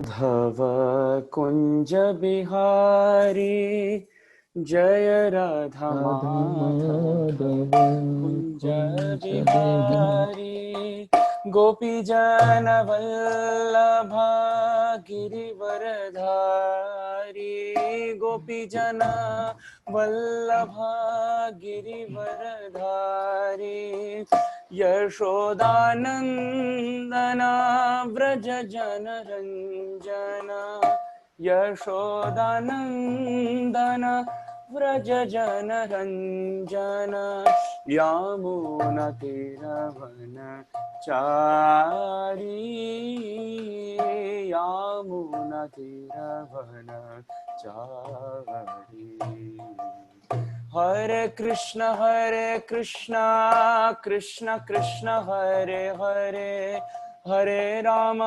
धव कुंज बिहारी जय राधा माधव कुंज बिहारी गोपी जन वल्लभा गिरिवरधारी गोपी जन वल्लभा गिरिवरधारी यशोदानंदना व्रज जन रंजना यशोदानंदना व्रज जन रंजन यामुनतीरवन चारी यामुनतीरवन चारी हरे कृष्ण कृष्ण कृष्ण हरे हरे हरे राम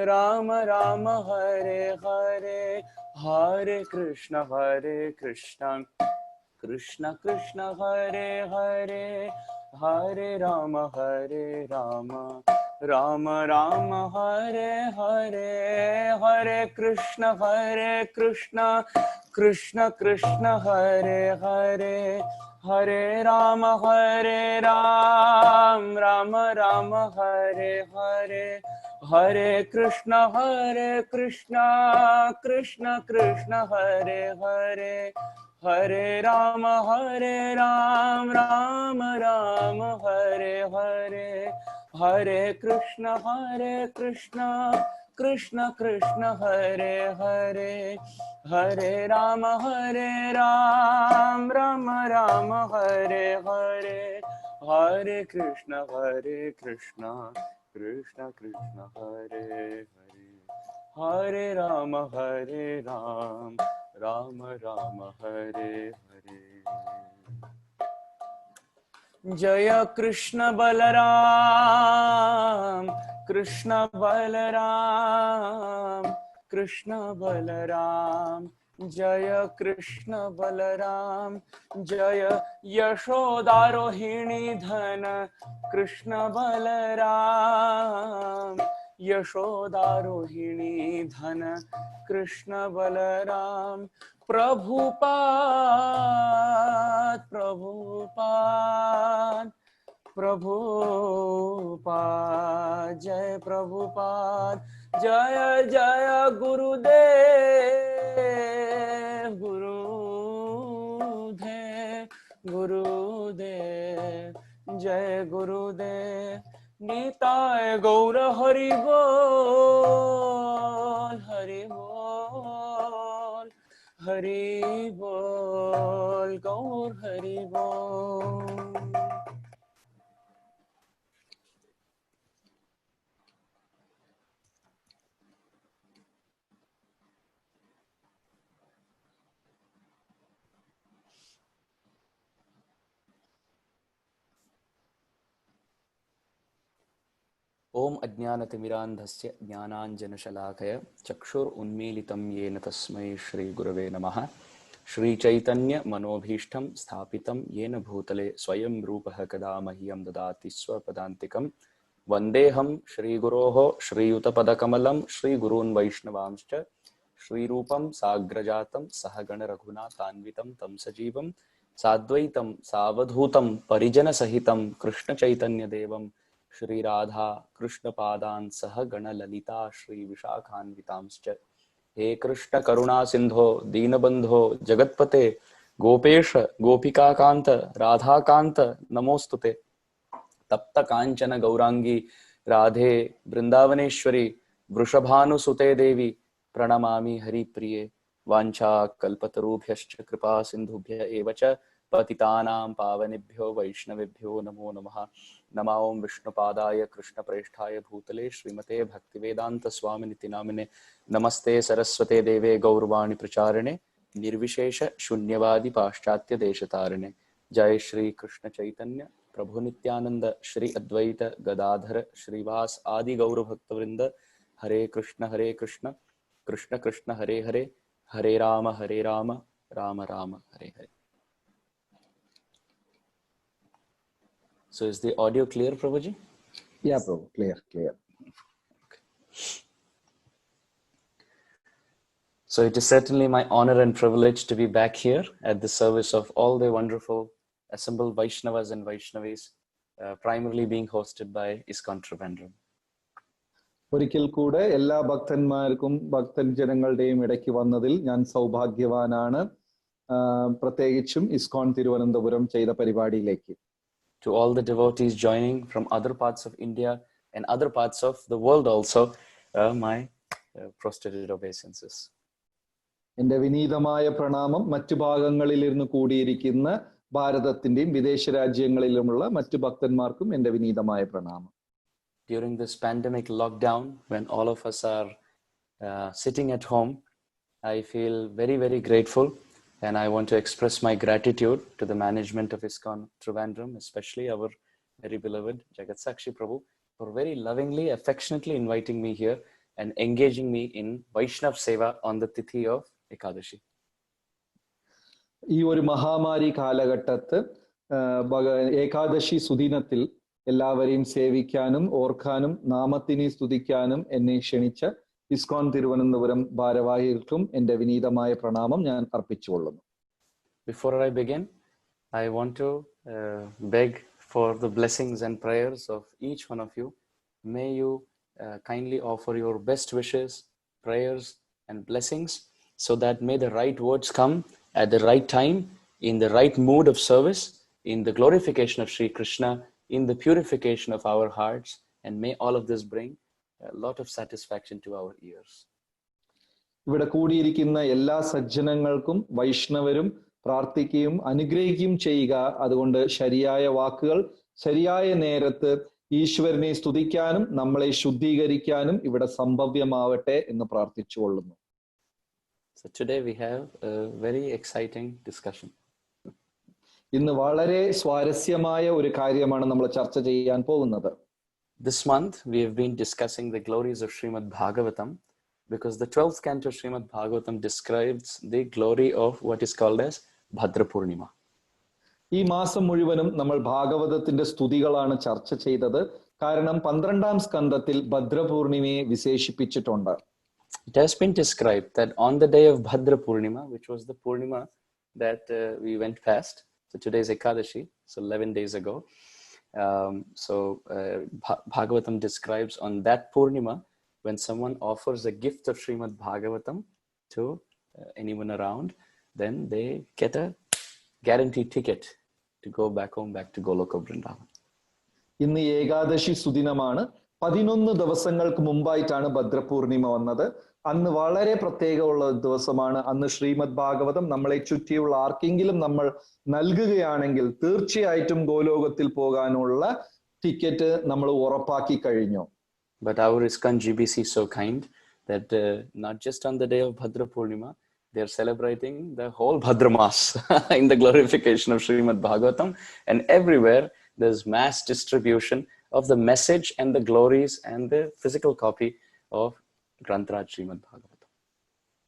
राम राम हरे हरे हरे कृष्ण कृष्ण कृष्ण हरे हरे हरे राम राम राम हरे हरे हरे कृष्ण कृष्ण कृष्ण हरे हरे हरे राम राम राम हरे हरे हरे कृष्ण कृष्ण कृष्ण हरे हरे हरे राम राम राम हरे हरे हरे कृष्ण कृष्ण कृष्ण हरे हरे हरे राम राम राम हरे हरे हरे कृष्ण कृष्ण कृष्ण हरे हरे हरे राम राम राम हरे हरे जय कृष्ण बलराम कृष्ण बलराम जय कृष्ण बलराम जय यशोदारोहिणी धन कृष्ण बलराम यशोदारोहिणी धन कृष्ण बलराम प्रभुपाद जय प्रभुपाद जय जय गुरुदेव जय गुरुदेव निताय गौर हरि बोल गौर हरि बोल। ओम अज्ञानतिमिरान्धस्य ज्ञानाञ्जनशलाकया चक्षुरुन्मीलितं येन तस्मै श्रीगुरवे नमः। श्रीचैतन्यमनोभीष्टं स्थापितं येन भूतले स्वयं रूपः कदा मह्यं ददाति स्वपदान्तिकं। वन्देऽहं श्रीगुरोः श्रीयुतपदकमलं श्रीगुरून् वैष्णवांश्च श्रीरूपं साग्रजातं सहगणरघुनाथान्वितं तं सजीवं साद्वैतं सावधूतं परिजनसहितं कृष्णचैतन्यदेवं श्री राधा कृष्ण पादान सह गण ललिता श्री विशाखान्वितांश्च। हे कृष्ण करुणा सिंधो दीनबंधो जगत्पते गोपेश गोपिकाकांत राधाकांत नमोस्तुते। तप्त कांचन गौरांगी राधे वृंदावनेश्वरी वृषभानुसुते देवी प्रणमामि हरिप्रिये। वाञ्छा कल्पतरुभ्यश्च कृपा सिन्धुभ्य एव च पतितानां पावनेभ्यो वैष्णवेभ्यो नमो नमः। नमो ओं विष्णुपादाय कृष्णप्रेष्ठाय भूतले श्रीमते भक्तिवेदांत स्वामिनिति नामिने। नमस्ते सरस्वते देवे गौरवाणी प्रचारिणे निर्विशेष शून्यवादी पाश्चात्य देशतारिणे। जय श्री कृष्ण चैतन्य प्रभु नित्यानंद श्री अद्वैत गदाधर श्रीवास आदि गौर भक्तवृंद। हरे Krishna Krishna Krishna Hare Hare Hare Ram Ram Ram Hare Hare. So is the audio clear, Prabhuji? Yeah, Prabhu, clear. Okay. So it is certainly my honor and privilege to be back here at the service of all the wonderful assembled Vaishnavas and Vaishnavis, primarily being hosted by ISKCON Trivandrum. ഒരിക്കൽ കൂടെ എല്ലാ ഭക്തന്മാർക്കും ഭക്തജനങ്ങളുടെയും ഇടയ്ക്ക് വന്നതിൽ ഞാൻ സൗഭാഗ്യവാനാണ്, പ്രത്യേകിച്ചും ഇസ്കോൺ തിരുവനന്തപുരം ചെയ്ത പരിപാടിയിലേക്ക്. To all the devotees joining from other parts of India and other parts of the world also, my prostrated obeisances. എൻ്റെ വിനീതമായ പ്രണാമം മറ്റു ഭാഗങ്ങളിൽ ഇരുന്ന് കൂടിയിരിക്കുന്ന ഭാരതത്തിന്റെയും വിദേശ രാജ്യങ്ങളിലുമുള്ള മറ്റു ഭക്തന്മാർക്കും എൻ്റെ വിനീതമായ പ്രണാമം. During this pandemic lockdown, when all of us are sitting at home, I feel very, very grateful, and I want to express my gratitude to the management of ISKCON Trivandrum, especially our very beloved Jagat Sakshi Prabhu, for very lovingly, affectionately inviting me here and engaging me in Vaishnav Seva on the Tithi of Ekadashi. ഈ ഒരു മഹാമാരി കാലഘട്ടത്ത് ഏകാദശി സുദിനത്തിൽ എല്ലാവരെയും സേവിക്കാനും ഓർക്കാനും നാമത്തിനെ സ്തുതിക്കാനും എന്നെ ക്ഷണിച്ച ഇസ്കോൺ തിരുവനന്തപുരം ഭാരവാഹികൾക്കും എൻ്റെ വിനീതമായ പ്രണാമം ഞാൻ അർപ്പിച്ചുകൊള്ളുന്നു. Before I begin, I want to beg for the blessings and prayers of each one of you. May you kindly offer your best wishes, prayers and blessings, so that may the right words come at the right time, in the right mood of service, in the glorification of Sri Krishna, in the purification of our hearts, and may all of this bring a lot of satisfaction to our ears. ഇവിടെ കൂടിയിരിക്കുന്ന എല്ലാ സജ്ജനങ്ങൾക്കും വൈഷ്ണവരും പ്രാർത്ഥിക്കുകയും അനുഗ്രഹിക്കുകയും ചെയ്യുക. അതുകൊണ്ട് ശരിയായ വാക്കുകൾ ശരിയായ നേരത്ത് ഈശ്വരനെ സ്തുതിക്കാനും നമ്മളെ ശുദ്ധീകരിക്കാനും ഇവിടെ സംഭവ്യമാവട്ടെ എന്ന് പ്രാർത്ഥിച്ചുകൊള്ളുന്നു. So today we have a very exciting discussion. ഇന്ന് വളരെ സ്വാരസ്യമായ ഒരു കാര്യമാണ് നമ്മൾ ചർച്ച ചെയ്യാൻ പോകുന്നത്. This month we have been discussing the glories of Srimad Bhagavatam, because the 12th canto of Srimad Bhagavatam describes the glory of what is called as Bhadra Purnima. ഈ മാസം മുഴുവനും നമ്മൾ ഭാഗവതത്തിന്റെ സ്തുതികളാണ് ചർച്ച ചെയ്തത്. കാരണം 12ാം സ്കന്ധത്തിൽ ഭദ്രപൂർണിമയെ വിശേഷിപ്പിച്ചിട്ടുണ്ട്. It has been described that on the day of Bhadra Purnima, which was the Purnima that we went past, so today is Ekadashi, so 11 days ago. Bhagavatam describes on that Purnima, when someone offers a gift of Srimad Bhagavatam to anyone around, then they get a guaranteed ticket to go back home, back to Goloka Vrindavan. ഇന്ന് ഏകാദശി സുദിനമാണ്. 11 ദിവസങ്ങൾക്ക് മുമ്പായിട്ടാണ് ഭദ്രപൂർണിമ വന്നത്. അന്ന് വളരെ പ്രത്യേകമുള്ള ദിവസമാണ്. അന്ന് ശ്രീമദ് ഭാഗവതം നമ്മളെ ചുറ്റിയുള്ള ആർക്കെങ്കിലും നമ്മൾ നൽകുകയാണെങ്കിൽ തീർച്ചയായിട്ടും ഗോലോകത്തിൽ പോകാനുള്ള ടിക്കറ്റ് നമ്മൾ ഉറപ്പാക്കി കഴിഞ്ഞു. But our ISKCON GBC is so kind that not just on the day of Bhadra Purnima, they are celebrating the whole Bhadra Mas in the glorification of Srimad Bhagavatam, and everywhere there's mass distribution of the message and the glories and the physical copy of Grantaraj Srimad Bhagavatam.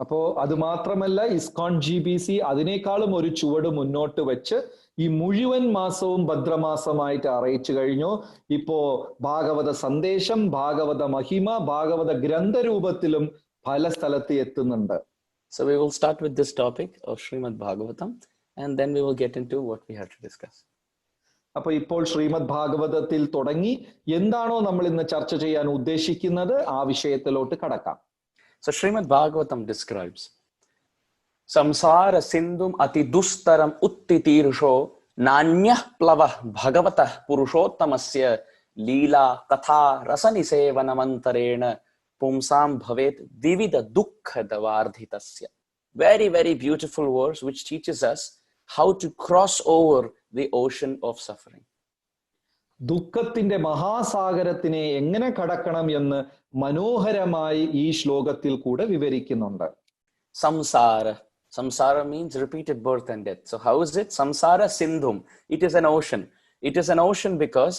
അപ്പോ അത് മാത്രമല്ല, ISKCON GBC അതിനേക്കാളും ഒരു ചുവട് മുന്നോട്ട് വെച്ച് ഈ മുഴുവൻ മാസവും ഭദ്രമാസമായിട്ട് അറിയിച്ചു കഴിഞ്ഞു. ഇപ്പോ ഭാഗവത സന്ദേശം, ഭാഗവത മഹിമ, ഭാഗവത ഗ്രന്ഥരൂപത്തിലും പല സ്ഥലത്ത് എത്തുന്നുണ്ട്. So we will start with this topic of Srimad Bhagavatam, and then we will get into what we have to discuss. അപ്പൊ ഇപ്പോൾ ശ്രീമദ് ഭാഗവതത്തിൽ തുടങ്ങി എന്താണോ നമ്മൾ ഇന്ന് ചർച്ച ചെയ്യാൻ ഉദ്ദേശിക്കുന്നത് ആ വിഷയത്തിലോട്ട് കടക്കാം. So Srimad Bhagavatam describes Samsara Sindhum Ati Dustaram Uttitirsho Nanyah Plava Bhagavata Purushottamasya Leela Katha Rasanisevanamantharena Pumsam Bhavet Vivida Dukkha Davardhitasya. Very, very beautiful verse which teaches us how to cross over the ocean of suffering. ദുഃഖത്തിന്റെ മഹാസാഗരത്തിനെ എങ്ങനെ കടക്കണം എന്ന് മനോഹരമായി ഈ ശ്ലോകത്തിൽ കൂടെ വിവരിക്കുന്നുണ്ട്. Samsara. Samsara means repeated birth and death. So how is it? Samsara Sindhum. It is an ocean. It is an ocean because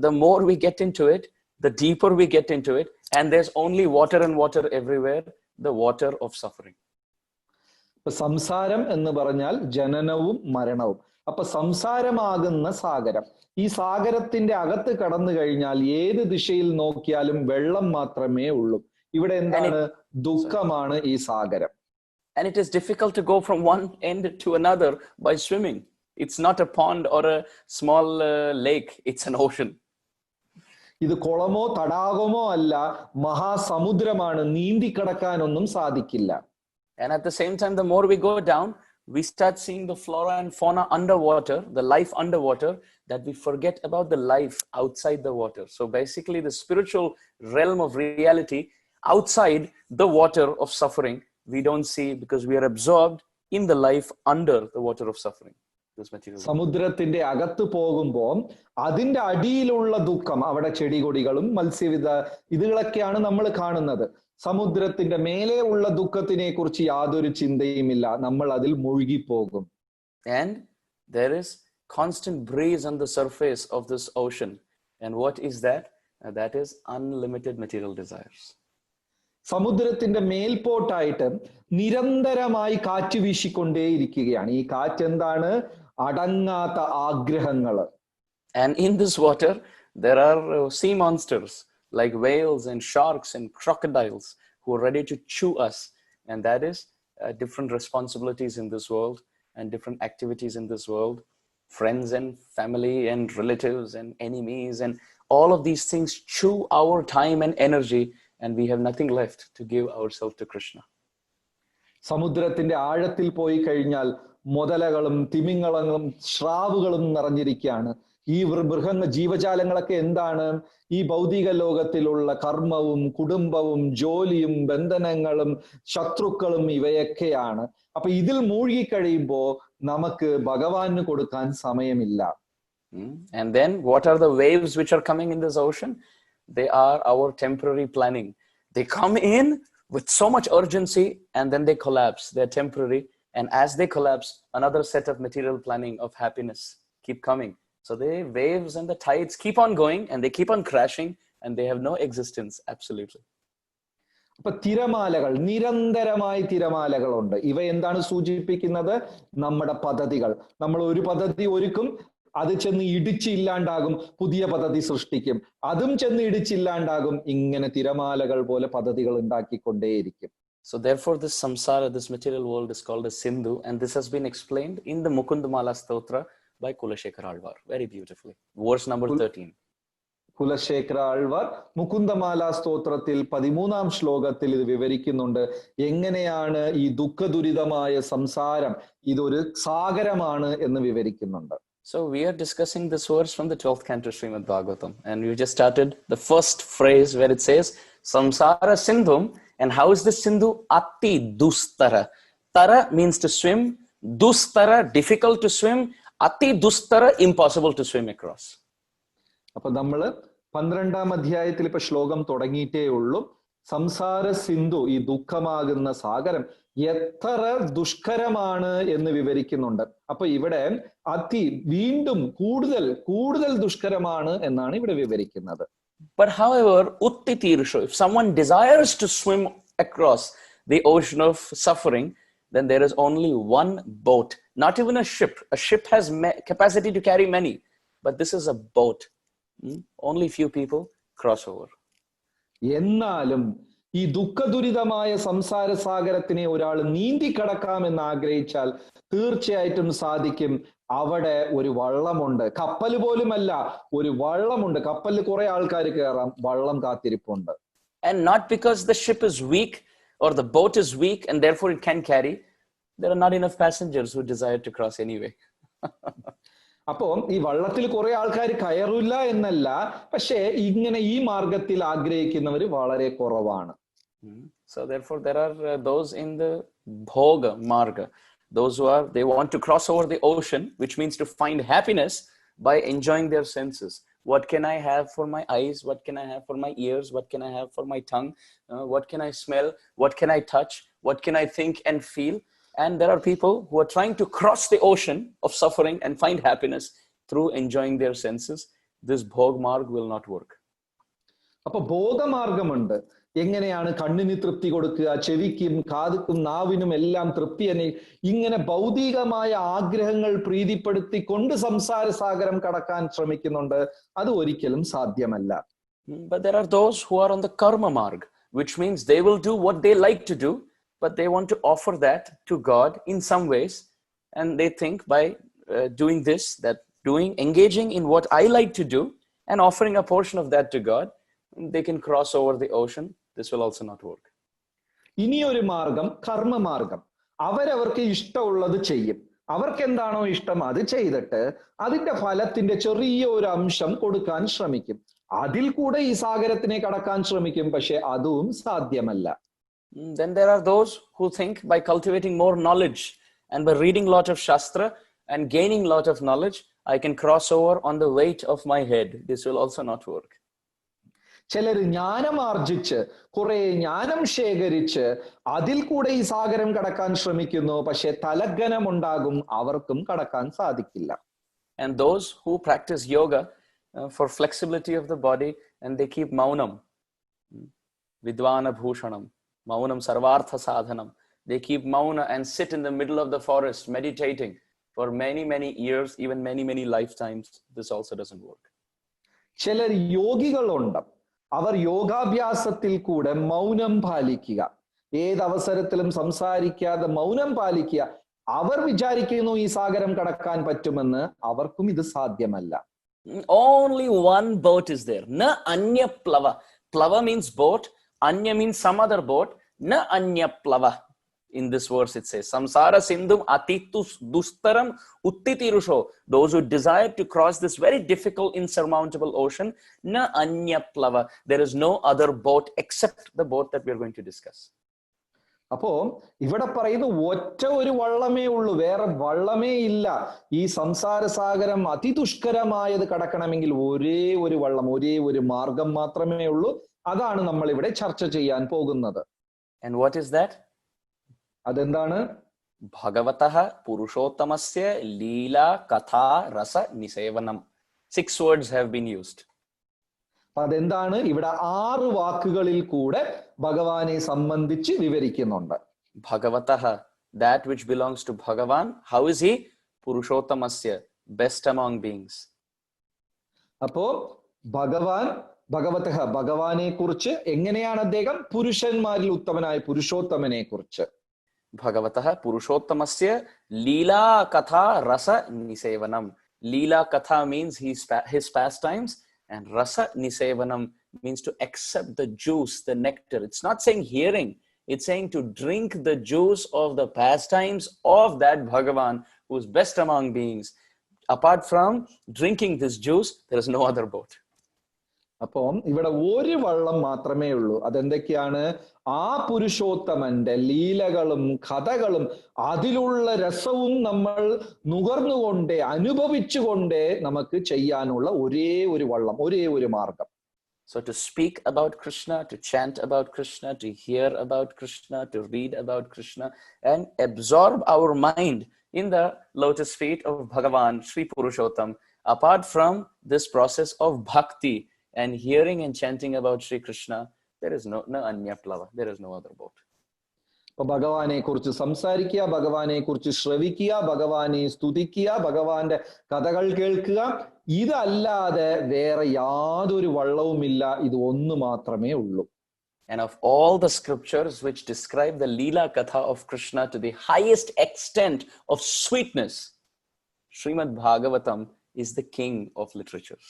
the more we get into it, the deeper we get into it, and there's only water and water everywhere, the water of suffering. സംസാരം എന്ന് പറഞ്ഞാൽ ജനനവും മരണവും. അപ്പൊ സംസാരമാകുന്ന സാഗരം, ഈ സാഗരത്തിന്റെ അകത്ത് കടന്നു കഴിഞ്ഞാൽ ഏത് ദിശയിൽ നോക്കിയാലും വെള്ളം മാത്രമേ ഉള്ളൂ. ഇവിടെ എന്താണ്? ദുഃഖമാണ് ഈ സാഗരം. and it is difficult to go from one end to another by swimming. It's not a pond or a small lake, it's an ocean. ഇത് കുളമോ തടാകമോ അല്ല, മഹാസമുദ്രമാണ്. നീന്തി കടക്കാനൊന്നും സാധിക്കില്ല. And at the same time, the more we go down, we start seeing the flora and fauna underwater, the life underwater, that we forget about the life outside the water. So basically, the spiritual realm of reality outside the water of suffering, we don't see because we are absorbed in the life under the water of suffering. സമുദ്രത്തിന്റെ അകത്ത് പോകുമ്പോൾ അതിന്റെ അടിയിലുള്ള ദുഃഖം, അവിടെ ചെടികൊടികളും ഇതുകളൊക്കെയാണ് നമ്മൾ കാണുന്നത്. സമുദ്രത്തിന്റെ മേലെ ഉള്ള ദുഃഖത്തിനെ കുറിച്ച് യാതൊരു ചിന്തയുമില്ല, നമ്മൾ അതിൽ മുഴുകിപ്പോകും. And there is constant breeze on the surface of this ocean. And what is that? That is unlimited material desires. സമുദ്രത്തിന്റെ മേൽപോട്ടായിട്ട് നിരന്തരമായി കാറ്റ് വീശിക്കൊണ്ടേയിരിക്കുകയാണ്. ഈ കാറ്റ് എന്താണ്? അടങ്ങാത്ത ആഗ്രഹങ്ങൾ. And in this water there are sea monsters like whales and sharks and crocodiles who are ready to chew us. And that is different responsibilities in this world and different activities in this world, friends and family and relatives and enemies, and all of these things chew our time and energy, and we have nothing left to give ourselves to Krishna. സമുദ്രത്തിന്റെ ആഴത്തിൽ പോയി കഴിഞ്ഞാൽ മുതലകളും തിമിംഗലങ്ങളും ശ്രാവുകളും നിറഞ്ഞിരിക്കുകയാണ്. ഈ ജീവജാലങ്ങളൊക്കെ എന്താണ്? ഈ ഭൗതിക ലോകത്തിലുള്ള കർമ്മവും കുടുംബവും ജോലിയും ബന്ധനങ്ങളും ശത്രുക്കളും ഇവയൊക്കെയാണ്. അപ്പൊ ഇതിൽ മൂழ்കിക്കഴിയുമ്പോ നമുക്ക് ഭഗവാന് കൊടുക്കാൻ സമയമില്ല. And then what are the waves which are coming in this ocean? They are our temporary planning. They come in with so much urgency and then they collapse. They're temporary. And as they collapse, another set of material planning of happiness keep coming. So the waves and the tides keep on going and they keep on crashing and they have no existence, absolutely. അപ്പൊ തിരമാലകൾ, നിരന്തരമായി തിരമാലകളുണ്ട്. ഇവ എന്താണ് സൂചിപ്പിക്കുന്നത്? നമ്മുടെ പദ്ധതികൾ. നമ്മൾ ഒരു പദ്ധതി ഒരുക്കും, അത് ചെന്ന് ഇടിച്ചില്ലാണ്ടാകും, പുതിയ പദ്ധതി സൃഷ്ടിക്കും, അതും ചെന്ന് ഇടിച്ചില്ലാണ്ടാകും. ഇങ്ങനെ തിരമാലകൾ പോലെ പദ്ധതികൾ ഉണ്ടാക്കിക്കൊണ്ടേയിരിക്കും. So therefore this samsara, this material world is called a Sindhu, and this has been explained in the Mukundamala Stotra by Kulashekara Alvar very beautifully. Verse number 13. Kulasekhara Alwar Mukundamala സ്തോത്രത്തിൽ 13-ാം ശ്ലോകത്തിൽ ഇത് വിവരിക്കുന്നുണ്ട്. എങ്ങനെയാണ് ഈ ദുഃഖദുരിതമായ സംസാരം ഇതൊരു സാഗരമാണ് എന്ന് വിവരിക്കുന്നുണ്ട്. So we are discussing this verse from the 12th canto Srimad Bhagavatam, and we just started the first phrase where it says samsara sindhum. And how is this sindhu? Ati dustara. Tara means to swim, dustara difficult to swim, ati dustara impossible to swim across. അപ്പൊ നമ്മള് 12-ാം അധ്യായത്തിൽ ഇപ്പൊ ശ്ലോകം തുടങ്ങിയിട്ടേ ഉള്ളൂ. സംസാര സിന്ധു, ഈ ദുഃഖമാകുന്ന സാഗരം എത്ര ദുഷ്കരമാണ് എന്ന് വിവരിക്കുന്നുണ്ട്. അപ്പൊ ഇവിടെ അതി, വീണ്ടും കൂടുതൽ കൂടുതൽ ദുഷ്കരമാണ് എന്നാണ് ഇവിടെ വിവരിക്കുന്നത്. But however, utti tirsho, if someone desires to swim across the ocean of suffering, then there is only one boat, not even a ship. A ship has capacity to carry many, but this is a boat. Only few people cross over. എന്നാലും ഈ ദുഃഖദുരിതമായ സംസാര സാഗരത്തിനെ ഒരാൾ നീന്തി കടക്കാമെന്ന് ആഗ്രഹിച്ചാൽ തീർച്ചയായിട്ടും സാധിക്കും. അവിടെ ഒരു വള്ളമുണ്ട്, കപ്പൽ പോലുമല്ല, ഒരു വള്ളമുണ്ട്. കപ്പലിൽ കുറെ ആൾക്കാർ കയറാം, വള്ളം കാത്തിരിപ്പുണ്ട്. And not because the ship is weak or the boat is weak and therefore it can carry. There are not enough passengers who desire to cross anyway. അപ്പോ ഈ വള്ളത്തിൽ കുറെ ആൾക്കാർ കയറില്ല എന്നല്ല, പക്ഷേ ഇങ്ങനെ ഈ മാർഗത്തിൽ ആഗ്രഹിക്കുന്നവർ വളരെ കുറവാണ്. So therefore there are those in the bhoga marga, those who are, they want to cross over the ocean, which means to find happiness by enjoying their senses. What can I have for my eyes? What can I have for my ears? What can I have for my tongue? What can I smell? What can I touch? What can I think and feel? And there are people who are trying to cross the ocean of suffering and find happiness through enjoying their senses. This bhog marg will not work. അപ്പൊ ബോധമാർഗമുണ്ട്. എങ്ങനെയാണ് കണ്ണിന് തൃപ്തി കൊടുക്കുക, ചെവിക്കും കാതുക്കും നാവിനും എല്ലാം തൃപ്തി, ഇങ്ങനെ ഭൗതികമായ ആഗ്രഹങ്ങൾ പ്രീതിപ്പെടുത്തിക്കൊണ്ട് സംസാര സാഗരം കടക്കാൻ ശ്രമിക്കുന്നുണ്ട്. അത് ഒരിക്കലും സാധ്യമല്ല. But there are those who are on the karma marg, which means they will do what they like to do but they want to offer that to God in some ways. And they think by doing this, that engaging in what I like to do and offering a portion of that to God, they can cross over the ocean. This will also not work. ഇനിയൊരു മാർഗം കർമ്മമാർഗം. അവരവർക്ക് ഇഷ്ടമുള്ളത് ചെയ്യും. അവർക്ക് എന്താണോ ഇഷ്ടം അത് ചെയ്തിട്ട് അതിന്റെ ഫലത്തിന്റെ ചെറിയ ഒരു അംശം കൊടുക്കാൻ ശ്രമിക്കും. അതിൽ കൂടെ ഈ സാഗരത്തിനെ കടക്കാൻ ശ്രമിക്കും. പക്ഷെ അതും സാധ്യമല്ല. Then there are those who think by cultivating more knowledge and by reading a lot of Shastra and gaining a lot of knowledge, I can cross over on the weight of my head. This will also not work. ചിലർ ജ്ഞാനം ആർജിച്ച് കുറെ ജ്ഞാനം ശേഖരിച്ച് അതിൽ കൂടെ ഈ സാഗരം കടക്കാൻ ശ്രമിക്കുന്നു. പക്ഷെ തലഗനം ഉണ്ടാകും, അവർക്കും കടക്കാൻ സാധിക്കില്ല. And those who practice yoga for flexibility of the body and they keep maunam, vidvana bhushanam, maunam sarvartha sadhanam. They keep mauna and sit in the middle of the forest meditating for many years, even many lifetimes. This also doesn't work. ചിലർ യോഗികളുണ്ട്. അവർ യോഗാഭ്യാസത്തിൽ കൂടെ മൗനം പാലിക്കുക, ഏതവസരത്തിലും സംസാരിക്കാതെ മൗനം പാലിക്കുക. അവർ വിചാരിക്കുന്നു ഈ സാഗരം കടക്കാൻ പറ്റുമെന്ന്. അവർക്കും ഇത് സാധ്യമല്ല. Only one boat is there. Na anya plava. Plava means boat. Anya means some other boat. Na anya plava. In this verse it says, Samsara Sindhum Atitus Dustaram Uttitirusho. Those who desire to cross this very difficult, insurmountable ocean, Na anya plava. There is no other boat except the boat that we are going to discuss. അപ്പോ ഇവിടെ പറയുന്നത് ഒറ്റ ഒരു വള്ളമേ ഉള്ളൂ, വേറെ വള്ളമേ ഇല്ല. ഈ സംസാര സാഗരം അതിദുഷ്കരമായത് കടക്കണമെങ്കിൽ ഒരേ ഒരു വള്ളം, ഒരേ ഒരു മാർഗം മാത്രമേ ഉള്ളൂ. അതാണ് നമ്മൾ ഇവിടെ ചർച്ച ചെയ്യാൻ പോകുന്നത്. And what is that? അതെന്താണ്? ഭഗവതഃ പുരുഷോത്തമസ്യ ലീലാ കഥാ രസ നിസേവനം. 6 words have been used. അതെന്താണ്? ഇവിടെ 6 വാക്കുകളിൽ കൂടെ ഭഗവാനെ സംബന്ധിച്ച് വിവരിക്കുന്നുണ്ട്. ഭഗവതഃ, that which belongs to Bhagavan. How is he? Purushottamasya, best among beings. അപ്പോ ഭഗവാൻ, ഭഗവതഃ, ഭഗവാനെ കുറിച്ച് എങ്ങനെയാണ് അദ്ദേഹം? പുരുഷന്മാരിൽ ഉത്തമനായ പുരുഷോത്തമനെ കുറിച്ച്. ഭഗവതഃ പുരുഷോത്തമസ്യ ലീലാ കഥാ രസ നിസേവനം. Leela katha means his pastimes, and rasa nisevanam means to accept the juice, the nectar. It's not saying hearing, it's saying to drink the juice of the pastimes of that Bhagavan who is best among beings. Apart from drinking this juice, there is no other boat. അപ്പം ഇവിടെ ഒരു വള്ളം മാത്രമേ ഉള്ളൂ. അതെന്തൊക്കെയാണ്? ആ പുരുഷോത്തമന്റെ ലീലകളും കഥകളും അതിലുള്ള രസവും നമ്മൾ നുകർന്നുകൊണ്ടേ അനുഭവിച്ചുകൊണ്ടേ നമുക്ക് ചെയ്യാനുള്ള ഒരേ ഒരു വള്ളം, ഒരേ ഒരു മാർഗം. So to speak about Krishna, to chant about Krishna, to hear about Krishna, to read about Krishna, and absorb our mind in the lotus feet of Bhagavan, Sri Purushottam. Apart from this process of bhakti and hearing and chanting about Sri Krishna, there is no anya plava, there is no other boat. അപ്പൊ ഭഗവാനെ കുറിച്ച് സംസാരിക്കുക, ഭഗവാനെ കുറിച്ച് ശ്രവിക്കുക, ഭഗവാനെ സ്തുതിക്കുക, ഭഗവാന്റെ കഥകൾ കേൾക്കുക, ഇതല്ലാതെ വേറെ യാതൊരു വള്ളവുമില്ല. ഇത് ഒന്ന് മാത്രമേ ഉള്ളൂ. And of all the scriptures which describe the Leela Katha of Krishna to the highest extent of sweetness, Srimad Bhagavatam is the king of literatures.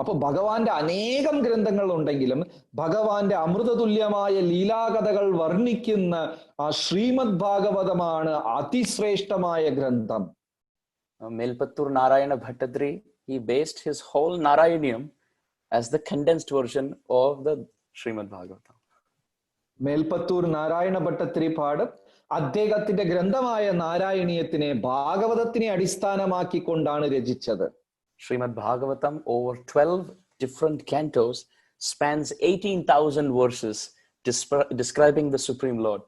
അപ്പൊ ഭഗവാന്റെ അനേകം ഗ്രന്ഥങ്ങൾ ഉണ്ടെങ്കിലും ഭഗവാന്റെ അമൃതതുല്യമായ ലീലാകഥകൾ വർണ്ണിക്കുന്ന ആ ശ്രീമദ് ഭാഗവതമാണ് അതിശ്രേഷ്ഠമായ ഗ്രന്ഥം. Melpattur Narayana Bhattadri, he based his whole Narayaniam as the condensed version of the Srimad Bhagavatam. Melpathur Narayana Bhattathiripad അദ്ദേഹത്തിന്റെ ഗ്രന്ഥമായ നാരായണീയത്തിനെ ഭാഗവതത്തിനെ അടിസ്ഥാനമാക്കിക്കൊണ്ടാണ് രചിച്ചത്. Srimad Bhagavatam, over 12 different cantos, spans 18,000 verses describing the Supreme Lord.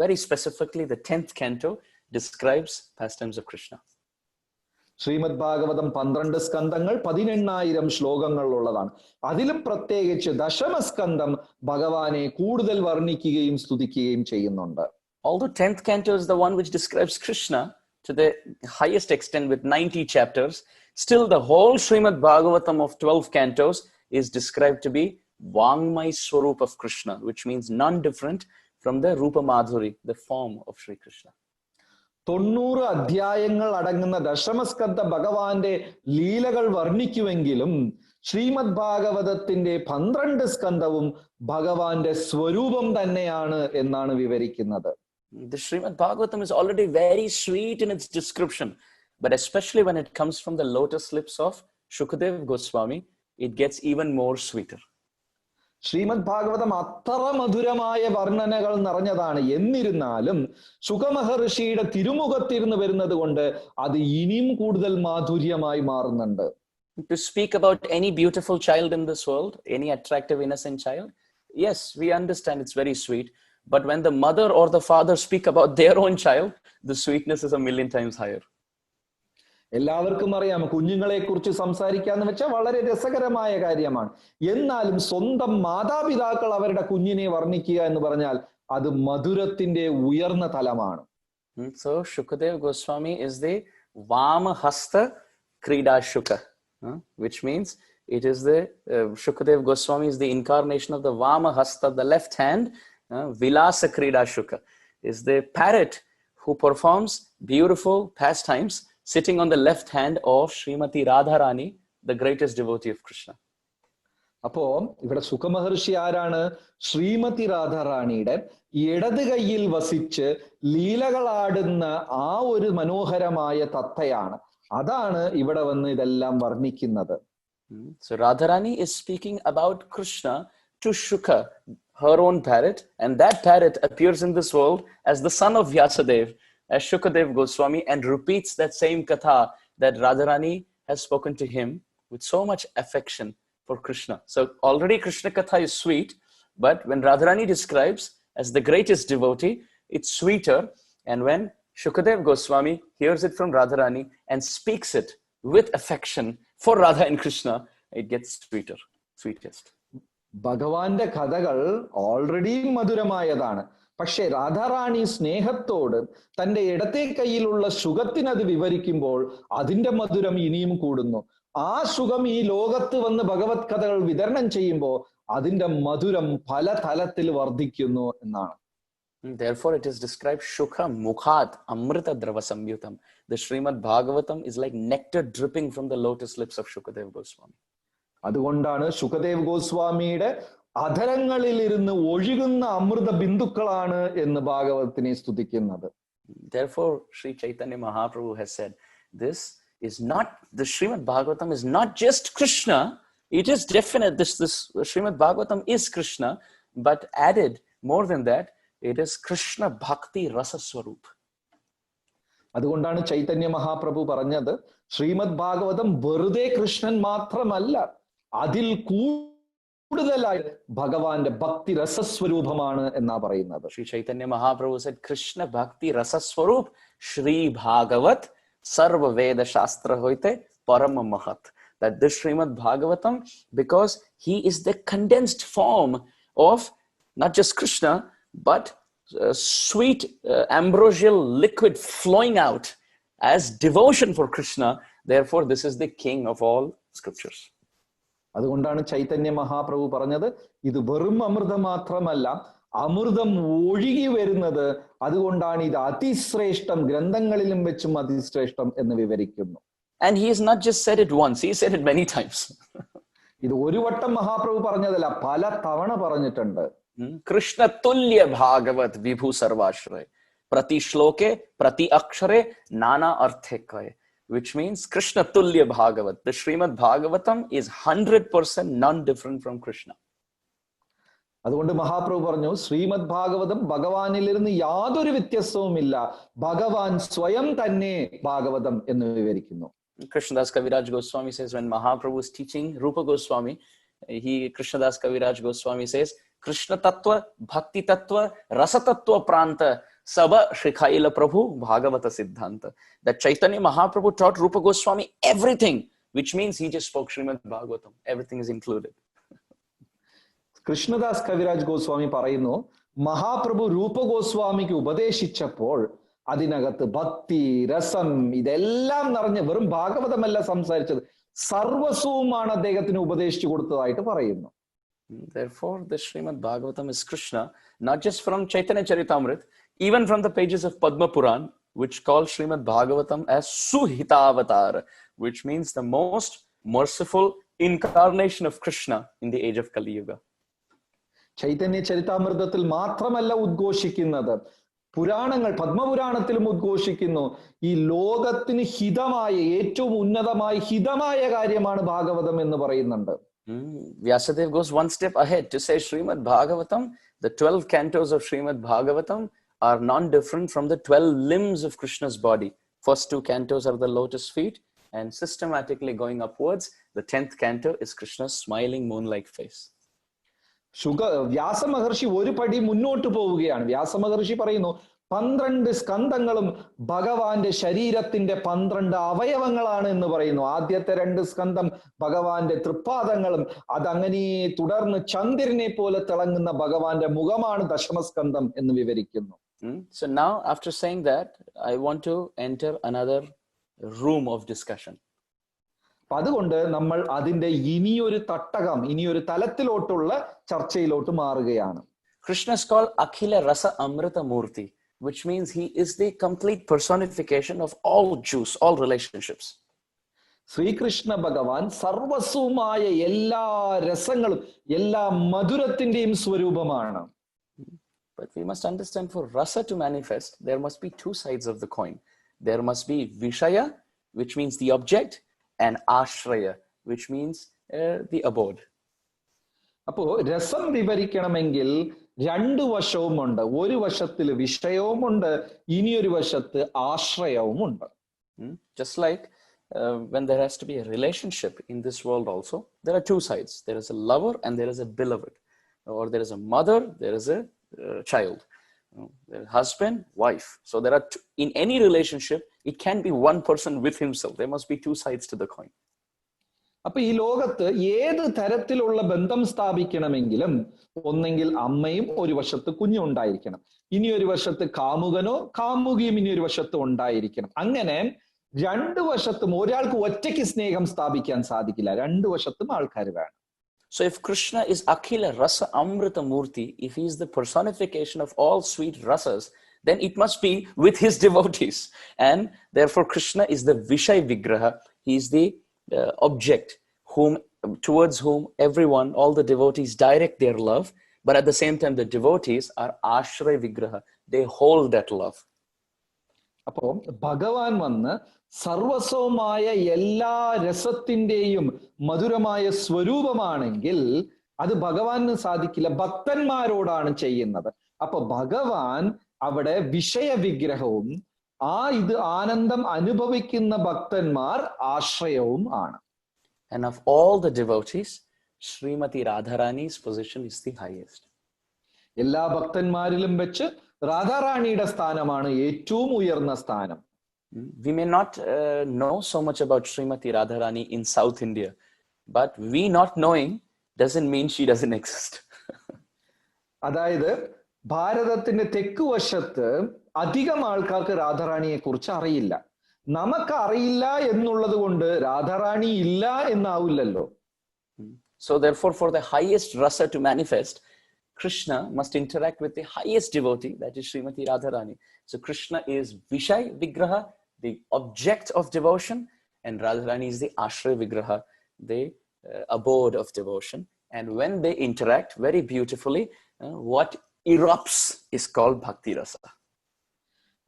Very specifically, the 10th canto describes pastimes of Krishna. Shrimad Bhagavatam 12 സ്കന്ധങ്ങൾ 18,000 ശ്ലോകങ്ങൾ ഉള്ളതാണ്. അതിലും പ്രത്യേകിച്ച് ദശമസ്കന്ധം ഭഗവാനെ കൂടുതൽ വർണ്ണിക്കുകയും സ്തുതിക്കുകയും ചെയ്യുന്നുണ്ട്. Although 10th canto is the one which describes Krishna to the highest extent with 90 chapters, still the whole Srimad Bhagavatam of 12 cantos is described to be Vangmay Swarup of Krishna, which means none different from the Rupa Madhuri, the form of Sri Krishna. 90 അധ്യായങ്ങൾ അടങ്ങുന്ന ദശമസ്കന്ധ ഭഗവാന്റെ ലീലകൾ വർണ്ണിക്കുമെങ്കിലും ശ്രീമദ് ഭാഗവതത്തിന്റെ 12 സ്കന്ധവും ഭഗവാന്റെ സ്വരൂപം തന്നെയാണ് എന്നാണ് വിവരിക്കുന്നത്. The Srimad Bhagavatam is already very sweet in its description, but especially when it comes from the lotus lips of Shukadev Goswami, it gets even more sweeter. Shrimad Bhagavatam അത്ര മധുരമായ വർണ്ണനകൾ നിറഞ്ഞതാണ്. എന്നിരുന്നാലും ശുകമഹർഷിയുടെ തിരുമുഖത്തിരുന്ന് വരുന്നത് കൊണ്ട് അത് ഇനിയും കൂടുതൽ മാധുര്യമായി മാറുന്നുണ്ട്. To speak about any beautiful child in this world, any attractive innocent child, yes, we understand it's very sweet, but when the mother or the father speak about their own child, the sweetness is a million times higher. എല്ലാവർക്കും അറിയാം, കുഞ്ഞുങ്ങളെ കുറിച്ച് സംസാരിക്കാന്ന് വെച്ചാൽ വളരെ രസകരമായ കാര്യമാണ്. എന്നാലും സ്വന്തം മാതാപിതാക്കൾ അവരുടെ കുഞ്ഞിനെ വർണ്ണിക്കുക എന്ന് പറഞ്ഞാൽ അത് മധുരത്തിന്റെ ഉയർന്ന തലമാണ്. So Shukadev Goswami is the Vamahasta Krida Shuka, which means it is the Shukadev Goswami is the incarnation of the Vamahasta, the left hand. Vilasa Krida Shuka is the parrot who performs beautiful pastimes sitting on the left hand of Srimati Radharani, the greatest devotee of Krishna. അപ്പോ ഇവിടെ സുഖമഹർഷി ആരാണ്? ശ്രീമതി രാധാറാണിയുടെ ഇടത് കൈയിൽ വസിച്ച് ലീലകളാടുന്ന ആ ഒരു മനോഹരമായ തത്തയാണ്. അതാണ് ഇവിടെ വന്ന് ഇതെല്ലാം വർണ്ണിക്കുന്നത്. So Radharani is speaking about Krishna to Shuka, her own parrot, and that parrot appears in this world as the son of Vyasadev, as Shukadev Goswami, and repeats that same katha that Radharani has spoken to him with so much affection for Krishna. So already Krishna katha is sweet, but when Radharani describes as the greatest devotee, it's sweeter. And when Shukadev Goswami hears it from Radharani and speaks it with affection for Radha and Krishna, it gets sweeter, sweetest. ഭഗവാന്റെ കഥകൾ already മധുരമായതാണ്. പക്ഷെ രാധാറാണി സ്നേഹത്തോട് തന്റെ ഇടത്തെ കൈയിലുള്ള സുഖത്തിനത് വിവരിക്കുമ്പോൾ അതിന്റെ മധുരം ഇനിയും കൂടുന്നു. ആ സുഖം ഈ ലോകത്ത് വന്ന് ഭഗവത് കഥകൾ വിതരണം ചെയ്യുമ്പോൾ അതിന്റെ മധുരം പല തലത്തിൽ വർദ്ധിക്കുന്നു എന്നാണ്. Therefore it is described Shukha Mukhat Amrita Drava Samyutam. The Srimad Bhagavatam is like nectar dripping from the lotus lips of Shukadev Goswami. അതുകൊണ്ടാണ് ശുകദേവ് ഗോസ്വാമിയുടെ അധരങ്ങളിൽ ഇരുന്ന് ഒഴുകുന്ന അമൃത ബിന്ദുക്കളാണ് എന്ന് ഭാഗവതത്തിനെ സ്തുതിക്കുന്നത്. Therefore Sri Chaitanya Mahaprabhu has said, this is not, the Srimad Bhagavatam is not just Krishna. It is definite, this Srimad Bhagavatam is Krishna, but added more than that, it is Krishna Bhakti Rasa Swarup. അതുകൊണ്ടാണ് ചൈതന്യ മഹാപ്രഭു പറഞ്ഞത്, ശ്രീമദ് ഭാഗവതം വെറുതെ കൃഷ്ണൻ മാത്രമല്ല, അതിൽ കൂടുതലായി ഭഗവാന്റെ ഭക്തി രസസ്വരൂപമാണ് എന്നാ പറയുന്നത്. Sri Chaitanya Mahaprabhu said, Krishna Bhakti Rasa Swarup Shri Bhagavat Sarva Veda Shastra Hoite Parama Mahat. That this Srimad Bhagavatam, because he is the condensed form of not just Krishna, but sweet ambrosial liquid flowing out as devotion for Krishna. Therefore, this is the king of all scriptures. അതുകൊണ്ടാണ് ചൈതന്യ മഹാപ്രഭു പറഞ്ഞത്, ഇത് വെറും അമൃതം മാത്രമല്ല, അമൃതം ഒഴുകി വരുന്നത്. അതുകൊണ്ടാണ് ഇത് അതിശ്രേഷ്ഠം, ഗ്രന്ഥങ്ങളിലും വെച്ചും അതിശ്രേഷ്ഠം എന്ന് വിവരിക്കുന്നു. And he has not just said it once, he said it many times. ഇത് ഒരു വട്ടം മഹാപ്രഭു പറഞ്ഞതല്ല, പല തവണ പറഞ്ഞിട്ടുണ്ട്. Krishna Tulya Bhagavat Vibhu Sarvashray Prati Shloke Prati Akshare Nana Arthekay, which means Krishna Tulya Bhagavat. The Srimad Bhagavatam is 100% non-different from Krishna. അതുകൊണ്ട് മഹാപ്രഭു പറഞ്ഞു, ശ്രീമദ് ഭാഗവതം ഭഗവാനിലിരുന്ന് യാതൊരു വ്യത്യസ്തവുമില്ല, ഭഗവാൻ സ്വയം തന്നെ ഭാഗവതം എന്ന് വിവരിക്കുന്നു. Krishnadas Kaviraj Goswami says, when Mahaprabhu is teaching Rupa Goswami, Krishnadas Kaviraj Goswami says, Krishna Tattva, Bhakti Tattva, Rasa Tattva Pranta, Saba Shikhaila Prabhu, Bhagavata Siddhanta. That Chaitanya Mahaprabhu taught Rupa Goswami everything, which means he just spoke Srimad Bhagavatam. Everything is included. Krishnadas Kaviraj Goswami പറയുന്നു, മഹാപ്രഭു രൂപ ഗോസ്വാമിക്ക് ഉപദേശിച്ചപ്പോൾ അതിനകത്ത് ഭക്തി, രസം ഇതെല്ലാം നിറഞ്ഞ വെറും ഭാഗവതമല്ല സംസാരിച്ചത്, സർവസ്വവുമാണ് അദ്ദേഹത്തിന് ഉപദേശിച്ചു കൊടുത്തതായിട്ട് പറയുന്നു. Therefore, the Srimad Bhagavatam is Krishna, not just from Chaitanya Charitamrita, even from the pages of Padma Puran, which call Srimad Bhagavatam as Suhitavatar, which means the most merciful incarnation of Krishna in the age of Kali Yuga. Chaitanya ചരിതാമൃതത്തിൽ മാത്രമല്ല ഉദ്ഘോഷിക്കുന്നത്, പുരാണങ്ങൾ, പത്മപുരാണത്തിലും ഉദ്ഘോഷിക്കുന്നു. ഈ ലോകത്തിന് ഹിതമായ, ഏറ്റവും ഉന്നതമായ ഹിതമായ കാര്യമാണ് ഭാഗവതം എന്ന് പറയുന്നുണ്ട്. Vyasadeva goes one step ahead to say Srimad Bhagavatam, the 12 cantos of Srimad Bhagavatam are non-different from the 12 limbs of Krishna's body. First 2 cantos are the lotus feet, and systematically going upwards, the 10th canto is Krishna's smiling moon-like face. വ്യാസമഹർഷി ഒരു പടി മുന്നോട്ട് പോവുകയാണ്. വ്യാസമഹർഷി പറയുന്നു 12 സ്കന്ധങ്ങളും ഭഗവാന്റെ ശരീരത്തിന്റെ 12 അവയവങ്ങളാണ് എന്ന് പറയുന്നു. ആദ്യത്തെ 2 സ്കന്ധം ഭഗവാന്റെ തൃപ്പാദങ്ങളും, അതങ്ങനെ തുടർന്ന് ചന്ദ്രനെ പോലെ തിളങ്ങുന്ന ഭഗവാന്റെ മുഖമാണ് ദശമസ്കന്ധം എന്ന് വിവരിക്കുന്നു. So now, after saying that, I want to enter another room of discussion. അതുകൊണ്ട് നമ്മൾ അതിന്റെ ഇനിയൊരു തട്ടകം, ഇനിയൊരു തലത്തിലോട്ടുള്ള ചർച്ചയിലോട്ട് മാറുകയാണ്. Krishna is called Akhila Rasa Amrita Murti, which means he is the complete personification of all juice, all relationships. Sreekrishna ഭഗവാൻ സർവസ്വമായ എല്ലാ രസങ്ങളും എല്ലാ മധുരത്തിന്റെയും സ്വരൂപമാണ്. But we must understand, for rasa to manifest, there must be 2 sides of the coin. There must be Vishaya, which means the object, and Ashraya, which means the abode. അപ്പോ രസം വിവരിക്കണമെങ്കിൽ 2 വശവുമുണ്ട്. ഒരു വശത്തിൽ വിഷയവുമുണ്ട്, ഇനിയൊരു വശത്ത് ആശ്രയവുമുണ്ട്. Just like when there has to be a relationship in this world also, there are 2 sides. There is a lover and there is a beloved. Or there is a mother, there is a child. There is husband, wife. So there are in any relationship, it can be one person with himself. There must be 2 sides to the coin. അപ്പൊ ഈ ലോകത്ത് ഏത് തരത്തിലുള്ള ബന്ധം സ്ഥാപിക്കണമെങ്കിലും ഒന്നെങ്കിൽ അമ്മയും ഒരു വശത്ത് കുഞ്ഞും ഉണ്ടായിരിക്കണം, ഇനി ഒരു വശത്ത് കാമുകനോ കാമുകിയും ഇനി ഒരു വശത്ത് ഉണ്ടായിരിക്കണം. അങ്ങനെ 2 വശത്തും ഒരാൾക്ക് ഒറ്റയ്ക്ക് സ്നേഹം സ്ഥാപിക്കാൻ സാധിക്കില്ല, 2 വശത്തും ആൾക്കാർ വേണം. So if Krishna is Akhila Rasa Amrita Murti, if he is the personification of all sweet rasas, then it must be with his devotees. And therefore Krishna is the Vishay Vigraha. He is the object towards whom everyone, all the devotees direct their love. But at the same time, the devotees are Ashray Vigraha. They hold that love. അപ്പോ ഭഗവാൻ വന്ന് സർവസ്വമായ എല്ലാ രസത്തിന്റെയും മധുരമായ സ്വരൂപമാണെങ്കിൽ അത് ഭഗവാന് സാധിക്കില്ല, ഭക്തന്മാരോടാണ് ചെയ്യുന്നത്. അപ്പൊ ഭഗവാൻ അവിടെ വിഷയവിഗ്രഹവും ഇത് ആനന്ദം അനുഭവിക്കുന്ന ഭക്തന്മാർ ആശ്രയവും ആണ്. And of all the devotees, Srimati Radharani's position is the highest. എല്ലാ ഭക്തന്മാരിലും വെച്ച് രാധാറാണിയുടെ സ്ഥാനമാണ് ഏറ്റവും ഉയർന്ന സ്ഥാനം. We may not know so much about Srimati Radharani in South India, but we not knowing doesn't mean she doesn't exist. അതായത് ഭാരതത്തിന്റെ തെക്ക് വശത്ത് അധികം ആൾക്കാർക്ക് രാധാറാണിയെ കുറിച്ച് അറിയില്ല. നമുക്ക് അറിയില്ല എന്നുള്ളത് കൊണ്ട് രാധാറാണി ഇല്ല എന്നാവില്ലല്ലോ. So therefore, for the highest rasa to manifest, Krishna must interact with the highest devotee, that is Srimati Radharani. So Krishna is Vishay Vigraha, the object of devotion, and Radharani is the Ashray Vigraha, the abode of devotion. And when they interact very beautifully, what erupts is called Bhakti Rasa.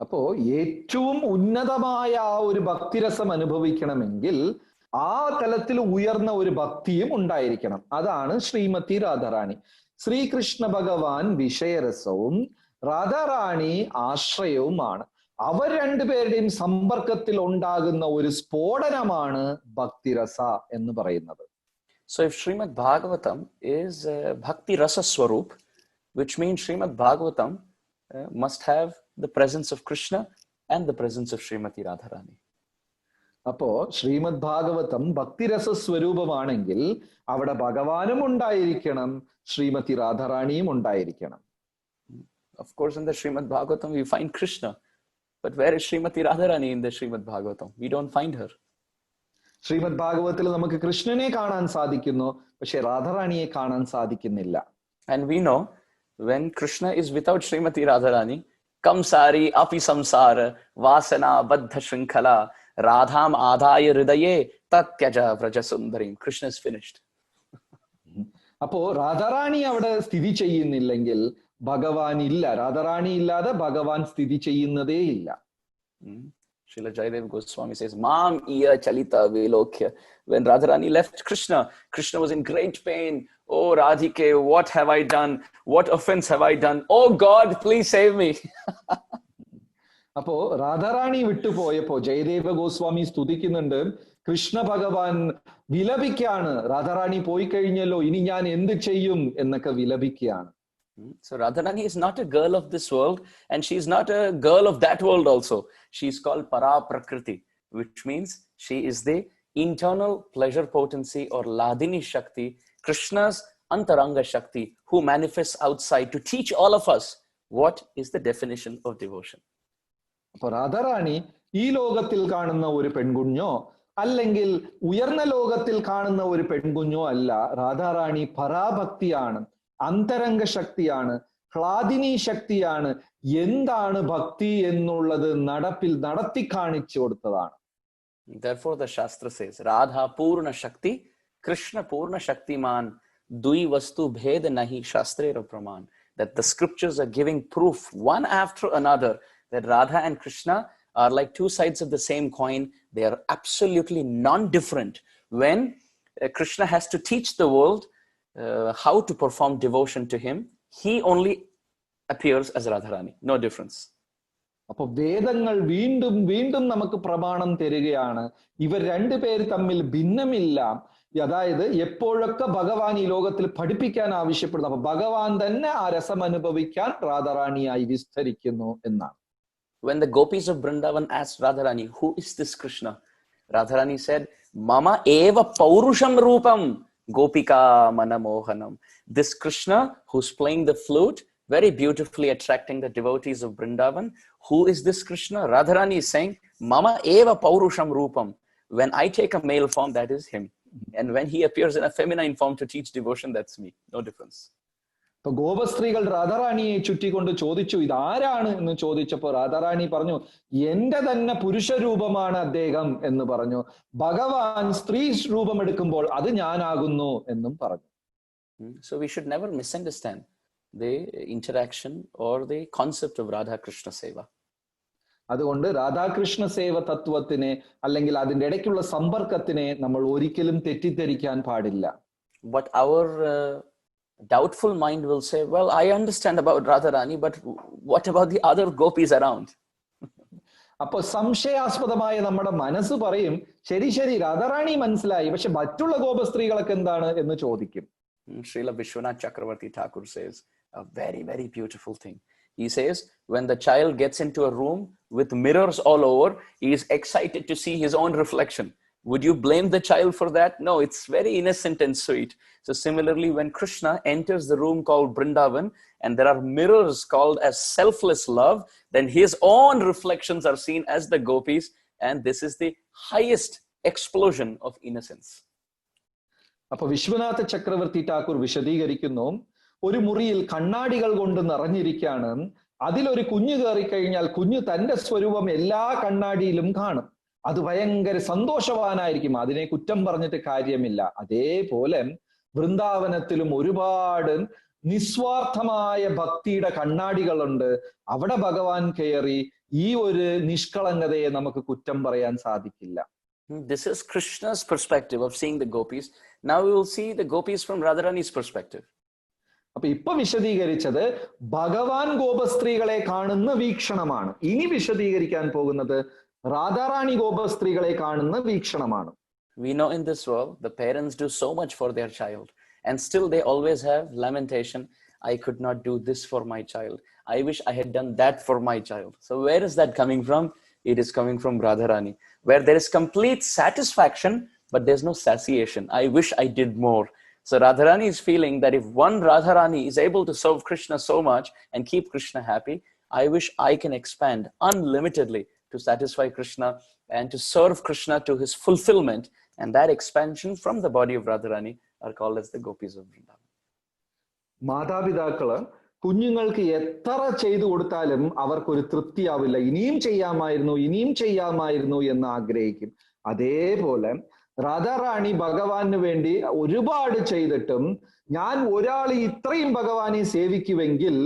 അപ്പോ ഏറ്റവും ഉന്നതമായ ആ ഒരു ഭക്തിരസം അനുഭവിക്കണമെങ്കിൽ ആ തലത്തിൽ ഉയർന്ന ഒരു ഭക്തിയും ഉണ്ടായിരിക്കണം. അതാണ് ശ്രീമതി രാധാറാണി. ശ്രീകൃഷ്ണ ഭഗവാൻ വിഷയരസവും രാധാറാണി ആശ്രയവുമാണ്. അവർ 2 പേരുടെയും സമ്പർക്കത്തിൽ ഉണ്ടാകുന്ന ഒരു സ്ഫോടനമാണ് ഭക്തിരസ എന്ന് പറയുന്നത്. So if Srimad Bhagavatam is Bhakti Rasa Swarup, which means Srimad Bhagavatam must have the presence of Krishna and the presence of Srimati Radharani. അപ്പോ ശ്രീമദ് ഭാഗവതം ഭക്തിരസ സ്വരൂപമാണെങ്കിൽ അവിടെ ഭഗവാനും ഉണ്ടായിരിക്കണം, ശ്രീമതി രാധാറാണിയും ഉണ്ടായിരിക്കണം. Of course, in the Srimad Bhagavatam we find Krishna, but where is Srimati Radharani in the Srimad Bhagavatam? We don't find her. Shrimad ഭാഗവതത്തിൽ നമുക്ക് കൃഷ്ണനെ കാണാൻ സാധിക്കുന്നു, പക്ഷെ രാധാറാണിയെ കാണാൻ സാധിക്കുന്നില്ല. And we know when Krishna is without Srimati Radharani, Kamsari api samsara vasana baddha shrinkhala radham adaya hridaye tatyaja vraja sundarim. Krishna is finished. അപ്പോ രാധാറാണി അവിടെ സ്ഥിതി ചെയ്യുന്നില്ലെങ്കിൽ ഭഗവാൻ ഇല്ല. രാധാറാണി ഇല്ലാതെ ഭഗവാൻ സ്ഥിതി ചെയ്യുന്നതേ ഇല്ല. Srila Jayadeva Goswami says, Mam iya chalita vilokya. When Radharani left Krishna, Krishna was in great pain. Oh Radhike, what have I done? What offense have I done? Oh God, please save me. അപ്പോ രാധാറാണി വിട്ടുപോയപ്പോ ജയദേവ ഗോസ്വാമി സ്തുതിക്കുന്നുണ്ട്, കൃഷ്ണ ഭഗവാൻ വിലപിക്കാണ്, രാധാറാണി പോയി കഴിഞ്ഞല്ലോ, ഇനി ഞാൻ എന്ത് ചെയ്യും എന്നൊക്കെ വിലപിക്കുകയാണ്. So Radharani is not a girl of this world, and she is not a girl of that world also. She is called Para Prakriti, which means she is the internal pleasure potency or Ladini Shakti, Krishna's Antaranga Shakti, who manifests outside to teach all of us what is the definition of devotion. അപ്പൊ രാധാറാണി ഈ ലോകത്തിൽ കാണുന്ന ഒരു പെൺകുഞ്ഞോ അല്ലെങ്കിൽ ഉയർന്ന ലോകത്തിൽ കാണുന്ന ഒരു പെൺകുഞ്ഞോ അല്ല. രാധാറാണി പരാഭക്തിയാണ്, അന്തരംഗ ശക്തിയാണ്, ഹ്ലാദിനി ശക്തിയാണ്. എന്താണ് ഭക്തി എന്നുള്ളത് നടത്തി കാണിച്ചു കൊടുത്തതാണ്. Therefore the Shastra says, Radha Purna Shakti, Krishna Purna Shaktiman, Dui Vastu Bhed Nahi Shastrera Praman. That the scriptures are giving proof one after another that Radha and Krishna are like two sides of the same coin. They are absolutely non-different. When Krishna has to teach the world how to perform devotion to him, he only appears as Radharani. No difference. അപ്പൊ വേദങ്ങൾ വീണ്ടും വീണ്ടും നമുക്ക് പ്രമാണം തരികയാണ്, ഇവർ രണ്ടുപേര് തമ്മിൽ ഭിന്നമില്ല. അതായത് എപ്പോഴൊക്കെ ഭഗവാൻ ഈ ലോകത്തിൽ പഠിപ്പിക്കാൻ ആവശ്യപ്പെടുന്നു, അപ്പൊ ഭഗവാൻ തന്നെ ആ രസം അനുഭവിക്കാൻ രാധാറാണിയായി വിസ്തരിക്കുന്നു എന്നാണ്. When the gopis of Vrindavan asked Radharani, who is this Krishna? Radharani said, Mama eva paurusham rupam gopika manamohanam. This Krishna who's playing the flute, very beautifully attracting the devotees of Vrindavan. Who is this Krishna? Radharani is saying, Mama eva paurusham rupam. When I take a male form, that is him. And when he appears in a feminine form to teach devotion, that's me. No difference. ഇപ്പൊ ഗോപസ്ത്രീകൾ രാധാറാണിയെ ചുറ്റിക്കൊണ്ട് ചോദിച്ചു, ഇതാരാണ് എന്ന് ചോദിച്ചപ്പോ രാധാറാണി പറഞ്ഞു, എന്റെ തന്നെ പുരുഷ രൂപമാണ് അദ്ദേഹം എന്ന് പറഞ്ഞു. ഭഗവാൻ സ്ത്രീ രൂപം എടുക്കുമ്പോൾ അത് ഞാനാകുന്നു എന്നും പറഞ്ഞു. So we should never misunderstand the interaction or the concept of Radha Krishna Seva. അതുകൊണ്ട് രാധാകൃഷ്ണ സേവ തത്വത്തിനെ അല്ലെങ്കിൽ അതിന്റെ ഇടയ്ക്കുള്ള സമ്പർക്കത്തിനെ നമ്മൾ ഒരിക്കലും തെറ്റിദ്ധരിക്കാൻ പാടില്ല. But our doubtful mind will say, well, I understand about Radharani, but what about the other gopis around? അപ്പൊ സംശയാസ്പദമായ നമ്മുടെ മനസ്സ് പറയും, ശരി ശരി രാധാറാണി മനസ്സിലായി, പക്ഷെ മറ്റുള്ള ഗോപസ്ത്രീകളൊക്കെ എന്താണ് എന്ന് ചോദിക്കും. Srila Vishwanath Chakravarti Thakur says a very, very beautiful thing. He says, when the child gets into a room with mirrors all over, he is excited to see his own reflection. Would you blame the child for that? No, it's very innocent and sweet. So similarly, when Krishna enters the room called Vrindavan, and there are mirrors called as selfless love, then his own reflections are seen as the gopis, and this is the highest explosion of innocence. അപ്പൊ വിശ്വനാഥ ചക്രവർത്തി ഠാക്കൂർ വിശദീകരിക്കുന്നു, ഒരു മുറിയിൽ കണ്ണാടികൾ കൊണ്ട് നിറഞ്ഞിരിക്കുകയാണ്. അതിലൊരു കുഞ്ഞു കയറിക്കഴിഞ്ഞാൽ കുഞ്ഞു തന്റെ സ്വരൂപം എല്ലാ കണ്ണാടിയിലും കാണും. അത് ഭയങ്കര സന്തോഷവാനായിരിക്കും, അതിനെ കുറ്റം പറഞ്ഞിട്ട് കാര്യമില്ല. അതേപോലെ വൃന്ദാവനത്തിലും ഒരുപാട് നിസ്വാർത്ഥമായ ഭക്തിയുടെ കണ്ണാടികളുണ്ട്. അവിടെ ഭഗവാൻ കയറി ഈ ഒരു നിഷ്കളങ്കതയെ നമുക്ക് കുറ്റം പറയാൻ സാധിക്കില്ല. This is Krishna's perspective of seeing the gopis. Now we will see the gopis from Radharani's perspective. അപ്പൊ ഇപ്പൊ വിശദീകരിച്ചത് ഭഗവാൻ ഗോപസ്ത്രീകളെ കാണുന്ന വീക്ഷണമാണ്. ഇനി വിശദീകരിക്കാൻ പോകുന്നത് രാധാറാണി ഗോപസ്ത്രീകളെ കാണുന്ന വീക്ഷണമാണ്. We know in this world the parents do so much for their child, and still they always have lamentation. I could not do this for my child. I wish I had done that for my child. So where is that coming from? It is coming from Radharani, where there is complete satisfaction, but there's no satiation. I wish I did more. So Radharani is feeling that if one Radharani is able to serve Krishna so much and keep Krishna happy, I wish I can expand unlimitedly to satisfy Krishna and to serve Krishna to his fulfillment. And that expansion from the body of Radharani are called as the gopis of Vrindavan. മാതാപിതാക്കള് കുഞ്ഞുങ്ങൾക്ക് എത്ര ചെയ്തു കൊടുത്താലും അവർക്കൊരു തൃപ്തിയാവില്ല. ഇനിയും ചെയ്യാമായിരുന്നു എന്ന് ആഗ്രഹിക്കും. അതേപോലെ രാധാറാണി ഭഗവാന് വേണ്ടി ഒരുപാട് ചെയ്തിട്ടും ഞാൻ ഒരാൾ ഇത്രയും ഭഗവാനെ സേവിക്കുമെങ്കിൽ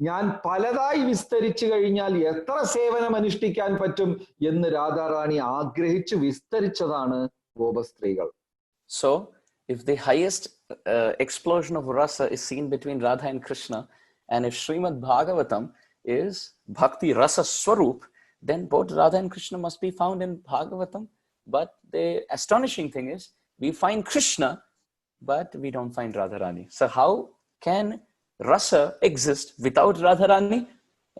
ഞാൻ പലതായി വിസ്തരിച്ചു കഴിഞ്ഞാൽ എത്ര സേവനം അനുഷ്ഠിക്കാൻ പറ്റും എന്ന് രാധാറാണി ആഗ്രഹിച്ച് വിസ്തരിച്ചതാണ് ഗോപസ്ത്രീകൾ. So if the highest explosion of rasa is seen between Radha and Krishna, and if Srimad Bhagavatam is Bhakti Rasa Swarup, then both Radha and Krishna must be found in Bhagavatam. But the astonishing thing is, we find Krishna, but we don't find Radharani. So how can rasa exist without Radharani?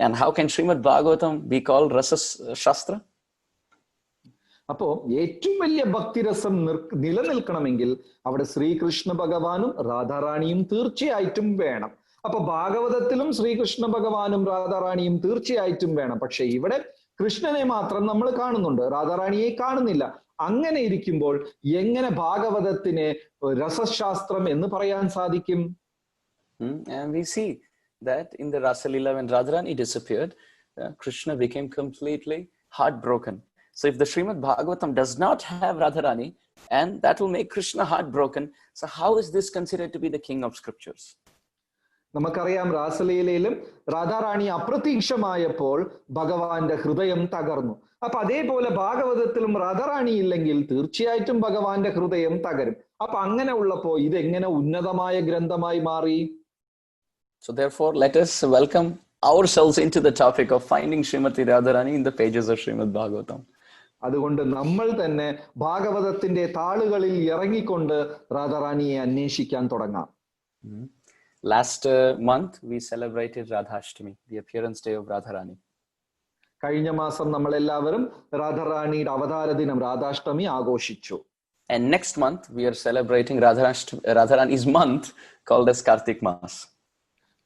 And how can Srimad Bhagavatam be called Rasa Shastra? അപ്പോ ഏറ്റവും വലിയ ഭക്തിരസം നിലനിൽക്കണമെങ്കിൽ അവിടെ ശ്രീകൃഷ്ണ ഭഗവാനും രാധാറാണിയും തീർച്ചയായിട്ടും വേണം. അപ്പൊ ഭാഗവതത്തിലും ശ്രീകൃഷ്ണ ഭഗവാനും രാധാറാണിയും തീർച്ചയായിട്ടും വേണം. പക്ഷെ ഇവിടെ കൃഷ്ണനെ മാത്രം നമ്മൾ കാണുന്നുണ്ട്, രാധാറാണിയെ കാണുന്നില്ല. അങ്ങനെ ഇരിക്കുമ്പോൾ എങ്ങനെ ഭാഗവതത്തിനെ രസശാസ്ത്രം എന്ന് പറയാൻ സാധിക്കും? And we see that in the Rasa Leela, when Radharani disappeared, Krishna became completely heartbroken. So if the Srimad Bhagavatam does not have Radharani, and that will make Krishna heartbroken, so how is this considered to be the king of scriptures? നമുക്കറിയാം രാസലീലയിലും രാധാറാണി അപ്രത്യക്ഷമായപ്പോൾ ഭഗവാന്റെ ഹൃദയം തകർന്നു. അപ്പൊ അതേപോലെ ഭാഗവതത്തിലും രാധാറാണി ഇല്ലെങ്കിൽ തീർച്ചയായിട്ടും ഭഗവാന്റെ ഹൃദയം തകരും. അപ്പൊ അങ്ങനെ ഉള്ളപ്പോ ഇതെങ്ങനെ ഉന്നതമായ ഗ്രന്ഥമായി മാറി? So therefore, let us welcome ourselves into the topic of finding Srimati Radharani in the pages of Srimad Bhagavatam. അതുകൊണ്ട് നമ്മൾ തന്നെ ഭാഗവതത്തിന്റെ താളുകളിൽ ഇറങ്ങിക്കൊണ്ട് രാധാറാണിയെ അന്വേഷിക്കാൻ തുടങ്ങാം. Last month we celebrated Radhashtami, the appearance day of Radharani. കഴിഞ്ഞ മാസം നമ്മൾ എല്ലാവരും രാധാറാണിയുടെ അവതാര ദിനം രാധാഷ്ടമി ആഘോഷിച്ചു. And next month we are celebrating Radharani's month called as Kartik Mas.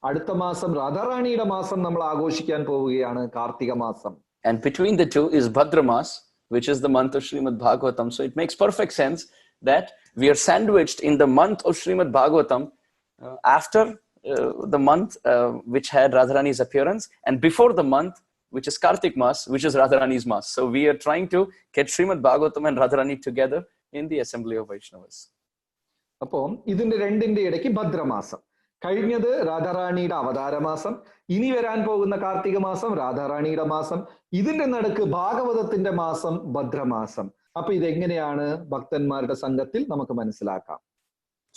അടുത്ത മാസം രാധാറാണിയുടെ മാസം നമ്മൾ ആഘോഷിക്കാൻ പോവുകയാണ്, കാർത്തിക മാസം. And between the two is Bhadra Mas, which is the month of Srimad Bhagavatam. So it makes perfect sense that we are sandwiched in the month of Srimad Bhagavatam after the month which had Radharani's appearance, and before the month which is Kartik Mas, which is Radharani's Mas. So we are trying to get Srimad Bhagavatam and Radharani together in the assembly of Vaishnavas. അപ്പോ ഇതിന്റെ രണ്ടിന്റെ ഇടയ്ക്ക് ഭദ്രമാസം കഴിഞ്ഞത് രാധാറാണിയുടെ അവതാരമാസം, ഇനി വരാൻ പോകുന്ന കാർത്തിക മാസം രാധാറാണിയുടെ മാസം, ഇതിന്റെ നടുക്ക് ഭാഗവതത്തിന്റെ മാസം ഭദ്രമാസം. അപ്പൊ ഇതെങ്ങനെയാണ് ഭക്തന്മാരുടെ സംഘത്തിൽ നമുക്ക് മനസ്സിലാക്കാം?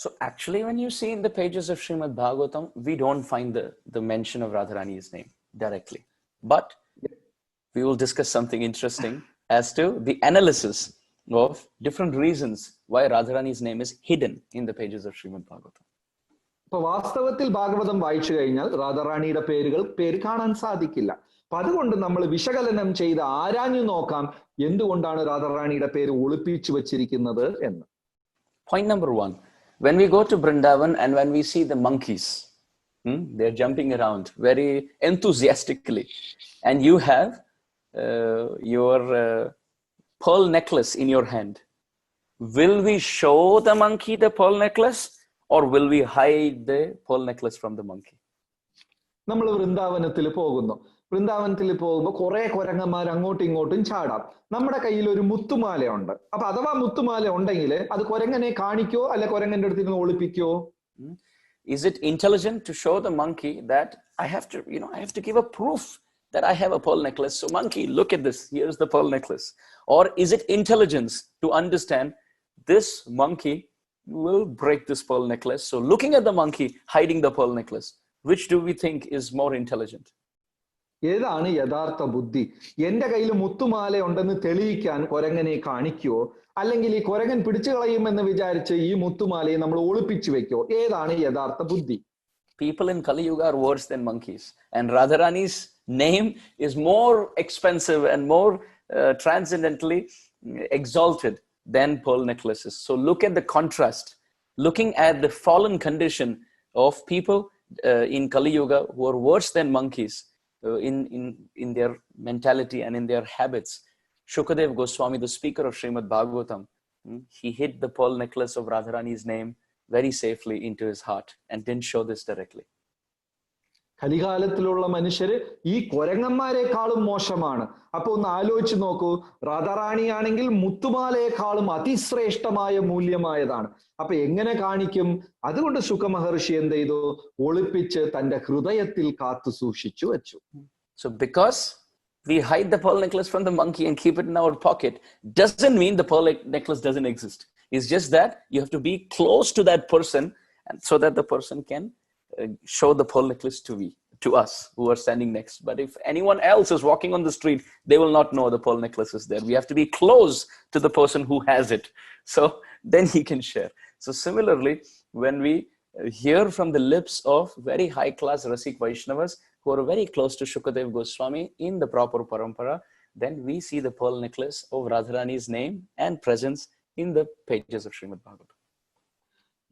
So actually when you see in the pages of Srimad Bhagavatam, we don't find the mention of Radharani's name directly. But we will discuss something interesting as to the analysis of different reasons why Radharani's name is hidden in the pages of Srimad Bhagavatam. ഇപ്പൊ വാസ്തവത്തിൽ ഭാഗവതം വായിച്ചു കഴിഞ്ഞാൽ രാധാറാണിയുടെ പേര് കാണാൻ സാധിക്കില്ല. അപ്പൊ അതുകൊണ്ട് നമ്മൾ വിശകലനം ചെയ്ത് ആരാഞ്ഞു നോക്കാം എന്തുകൊണ്ടാണ് രാധാറാണിയുടെ പേര് ഒളിപ്പിച്ചു വച്ചിരിക്കുന്നത് എന്ന്. Point number one, when we go to Vrindavan and when we see the monkeys, they're jumping around very enthusiastically, and you have your pearl necklace in your hand. Will we show the monkey the pearl necklace, or will we hide the pearl necklace from the monkey? നമ്മൾ വൃന്ദാവനത്തിൽ പോകുന്നു. വൃന്ദാവനത്തിൽ പോകുമ്പോൾ കുറെ കുരങ്ങന്മാർ അങ്ങോട്ടും ഇങ്ങോട്ടും ചാടാം. നമ്മുടെ കയ്യിൽ ഒരു മുത്തുമാലയുണ്ട്. അപ്പൊ അഥവാ മുത്തുമാല ഉണ്ടെങ്കിൽ അത് കുരങ്ങനെ കാണിക്കോ അല്ലെ കുരങ്ങന്റെ അടുത്ത് നിന്ന് ഒളിപ്പിക്കോ? Is it intelligent to show the monkey that I have to give a proof that I have a pearl necklace? So monkey, look at this. Here's the pearl necklace. Or is it intelligence to understand this monkey will break this pearl necklace? So looking at the monkey hiding the pearl necklace, which do we think is more intelligent? ഏതാണ് യഥാർത്ഥ ബുദ്ധി? എന്റെ കയ്യിൽ മുത്തുമാല ഉണ്ടെന്ന് തെളിയിക്കാൻ കുരങ്ങനെ കാണിക്കോ, അല്ലെങ്കിൽ ഈ കുരങ്ങൻ പിടിച്ചു കളയുമെന്ന് വിചാരിച്ച് ഈ മുത്തുമാലയെ നമ്മൾ ഒളിപ്പിച്ചു വെക്കോ? ഏതാണ് യഥാർത്ഥ ബുദ്ധി? People in Kali Yuga are worse than monkeys, and Radharani's name is more expensive and more transcendently exalted than pearl necklaces. So look at the contrast, looking at the fallen condition of people in Kali Yuga who are worse than monkeys in their mentality and in their habits. Shukadev Goswami, the speaker of Srimad Bhagavatam, he hid the pearl necklace of Radharani's name very safely into his heart and didn't show this directly. കലികാലത്തിലുള്ള മനുഷ്യര് ഈ കൊരങ്ങന്മാരെക്കാളും മോശമാണ്. അപ്പൊ ഒന്ന് ആലോചിച്ച് നോക്കൂ, രാധാറാണിയാണെങ്കിൽ മുത്തുമാലയെക്കാളും അതിശ്രേഷ്ഠമായ മൂല്യമായതാണ്. അപ്പൊ എങ്ങനെ കാണിക്കും? അതുകൊണ്ട് ശുക മഹർഷി എന്ത് ചെയ്തു? ഒളിപ്പിച്ച് തന്റെ ഹൃദയത്തിൽ കാത്തു സൂക്ഷിച്ചു വെച്ചു. So because we hide the pearl necklace from the monkey and keep it in our pocket, doesn't mean the pearl necklace doesn't exist. It's just that you have to be close to that person, and so that the person can show the pearl necklace to us who are standing next. But if anyone else is walking on the street, they will not know the pearl necklace is there. We have to be close to the person who has it, so then he can share. So similarly, when we hear from the lips of very high class Rasik Vaishnavas who are very close to Shukadev Goswami in the proper parampara, then we see the pearl necklace of Radharani's name and presence in the pages of Srimad Bhagavatam.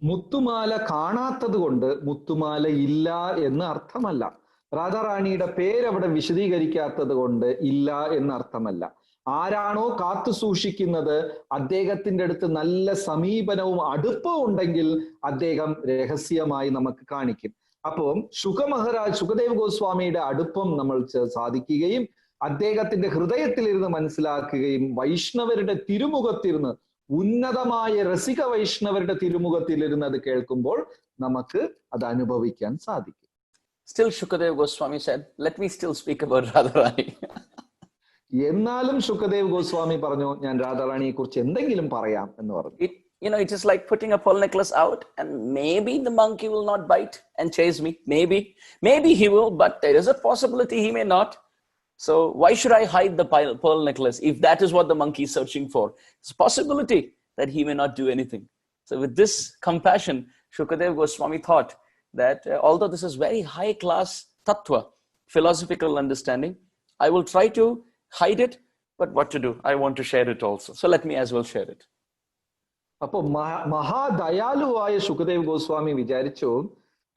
മുത്തുമാല കാണാത്തത് കൊണ്ട് മുത്തുമാല ഇല്ല എന്ന് അർത്ഥമല്ല. രാധാറാണിയുടെ പേര് അവിടെ വിശദീകരിക്കാത്തത് കൊണ്ട് ഇല്ല എന്ന് അർത്ഥമല്ല. ആരാണോ കാത്തു സൂക്ഷിക്കുന്നത് അദ്ദേഹത്തിന്റെ അടുത്ത് നല്ല സമീപനവും അടുപ്പവും ഉണ്ടെങ്കിൽ അദ്ദേഹം രഹസ്യമായി നമുക്ക് കാണിക്കും. അപ്പം ശുകദേവ് ഗോസ്വാമിയുടെ അടുപ്പം നമ്മൾ സാധിക്കുകയും അദ്ദേഹത്തിന്റെ ഹൃദയത്തിലിരുന്ന് മനസ്സിലാക്കുകയും വൈഷ്ണവരുടെ തിരുമുഖത്തിരുന്ന്, ഉന്നതമായ രസിക വൈഷ്ണവരുടെ തിരുമുഖത്തിലിരുന്ന് അത് കേൾക്കുമ്പോൾ നമുക്ക് അത് അനുഭവിക്കാൻ സാധിക്കും. Still Shukadeva Goswami said, let me still speak about Radharani. എന്നാലും ശുകദേവ് ഗോസ്വാമി പറഞ്ഞു, ഞാൻ രാധാറാണിയെ കുറിച്ച് എന്തെങ്കിലും പറയാം എന്ന് പറഞ്ഞു. It is like putting a pearl necklace out, and maybe the monkey will not bite and chase me. Maybe he will, but there is a possibility he may not. So why should I hide the pearl necklace if that is what the monkey is searching for? It's a possibility that he may not do anything. So with this compassion, Shukadeva Goswami thought that although this is very high class tattva, philosophical understanding, I will try to hide it, but what to do? I want to share it also. So let me as well share it. അപ്പൊ മഹാദയാലുവായ ശുകദേവ് ഗോസ്വാമി വിചാരിച്ചു,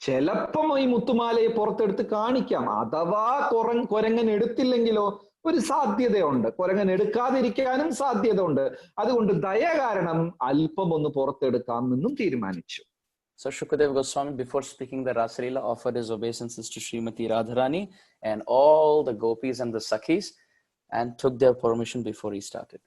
ചിലപ്പം ഈ മുത്തുമാലയെ പുറത്തെടുത്ത് കാണിക്കാം, അഥവാ കൊരങ്ങൻ എടുത്തില്ലെങ്കിലോ ഒരു സാധ്യതയുണ്ട്, കൊരങ്ങൻ എടുക്കാതിരിക്കാനും സാധ്യത ഉണ്ട്. അതുകൊണ്ട് ദയ കാരണം അല്പം ഒന്ന് പുറത്തെടുക്കാം എന്നും തീരുമാനിച്ചു. So Shukadeva Goswami, before speaking the Rasalila, offered his obeisances to Srimati Radharani and all the gopis and the sakhis, and took their permission before he started.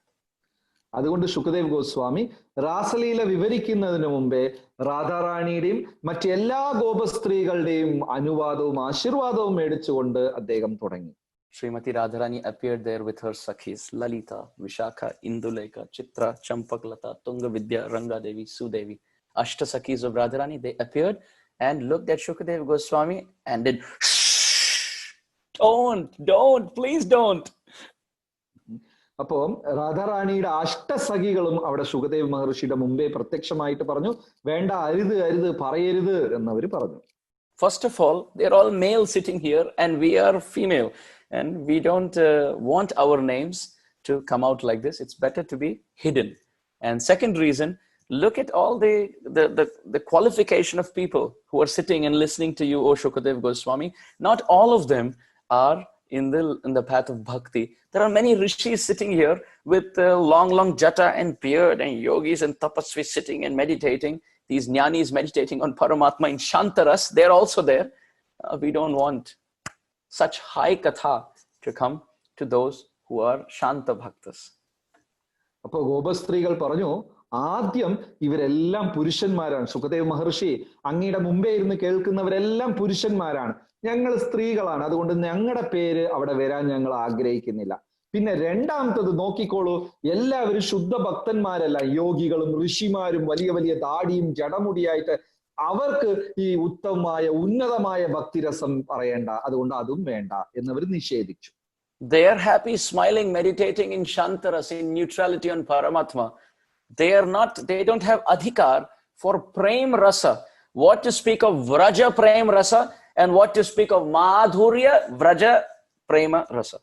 അതുകൊണ്ട് ശുകദേവ് ഗോസ്വാമി രാസലീല വിവരിക്കുന്നതിന് മുമ്പേ രാധാറാണിയുടെയും മറ്റെല്ലാ ഗോപസ്ത്രീകളുടെയും അനുവാദവും ആശീർവാദവും മേടിച്ചുകൊണ്ട് അദ്ദേഹം തുടങ്ങി. Srimati Radharani appeared there with her sakhis, Lalita, Vishakha, Indulekha, Chitra, Champaklata, Tungavidya, Rangadevi, Sudevi. Ashta sakhis of Radharani, they appeared and looked at Shukadeva Goswami and did, shh, don't, please don't. അപ്പോ രാധാറാണിയുടെ അഷ്ടസഖികളും അവിടെ ശുകദേവ് മഹർഷിയുടെ മുമ്പേ പ്രത്യക്ഷമായിട്ട് പറഞ്ഞു, വേണ്ട, അരുത് പറയരുത് എന്നവര് പറഞ്ഞു. First of all, they're all male sitting here and we are female, and we don't want our names to come out like this. It's better to be hidden. And second reason, look at all the qualification of people who are sitting and listening to you, O Shukadev Goswami. Not all of them are in the path of bhakti. There are many rishis sitting here with long jata and beard, and yogis and tapasvis sitting and meditating. These jnanis meditating on Paramatma in Shantaras, they're also there. We don't want such high katha to come to those who are Shanta Bhaktas. അപ്പൊ ഗോപസ്ത്രീകൾ പറഞ്ഞു, ആദ്യം ഇവരെല്ലാം പുരുഷന്മാരാണ്. സുഖദേവ് മഹർഷി, അങ്ങയുടെ മുമ്പേ ഇരുന്ന് കേൾക്കുന്നവരെല്ലാം പുരുഷന്മാരാണ്, ഞങ്ങൾ സ്ത്രീകളാണ്, അതുകൊണ്ട് ഞങ്ങളുടെ പേര് അവിടെ വരാൻ ഞങ്ങൾ ആഗ്രഹിക്കുന്നില്ല. പിന്നെ രണ്ടാമത്തത് നോക്കിക്കോളൂ, എല്ലാവരും ശുദ്ധ ഭക്തന്മാരല്ല, യോഗികളും ഋഷിമാരും വലിയ വലിയ താടിയും ജടമുടിയായിട്ട്, അവർക്ക് ഈ ഉത്തമമായ ഉന്നതമായ ഭക്തിരസം പറയേണ്ട, അതുകൊണ്ട് അതും വേണ്ട എന്നവർ നിഷേധിച്ചു. They are happy, smiling, meditating in Shantaras, in neutrality on Paramatma. They don't have adhikar for Prem Rasa. What to speak of Vraja Prem Rasa and what to speak of Madhurya Vraja Prema Rasa.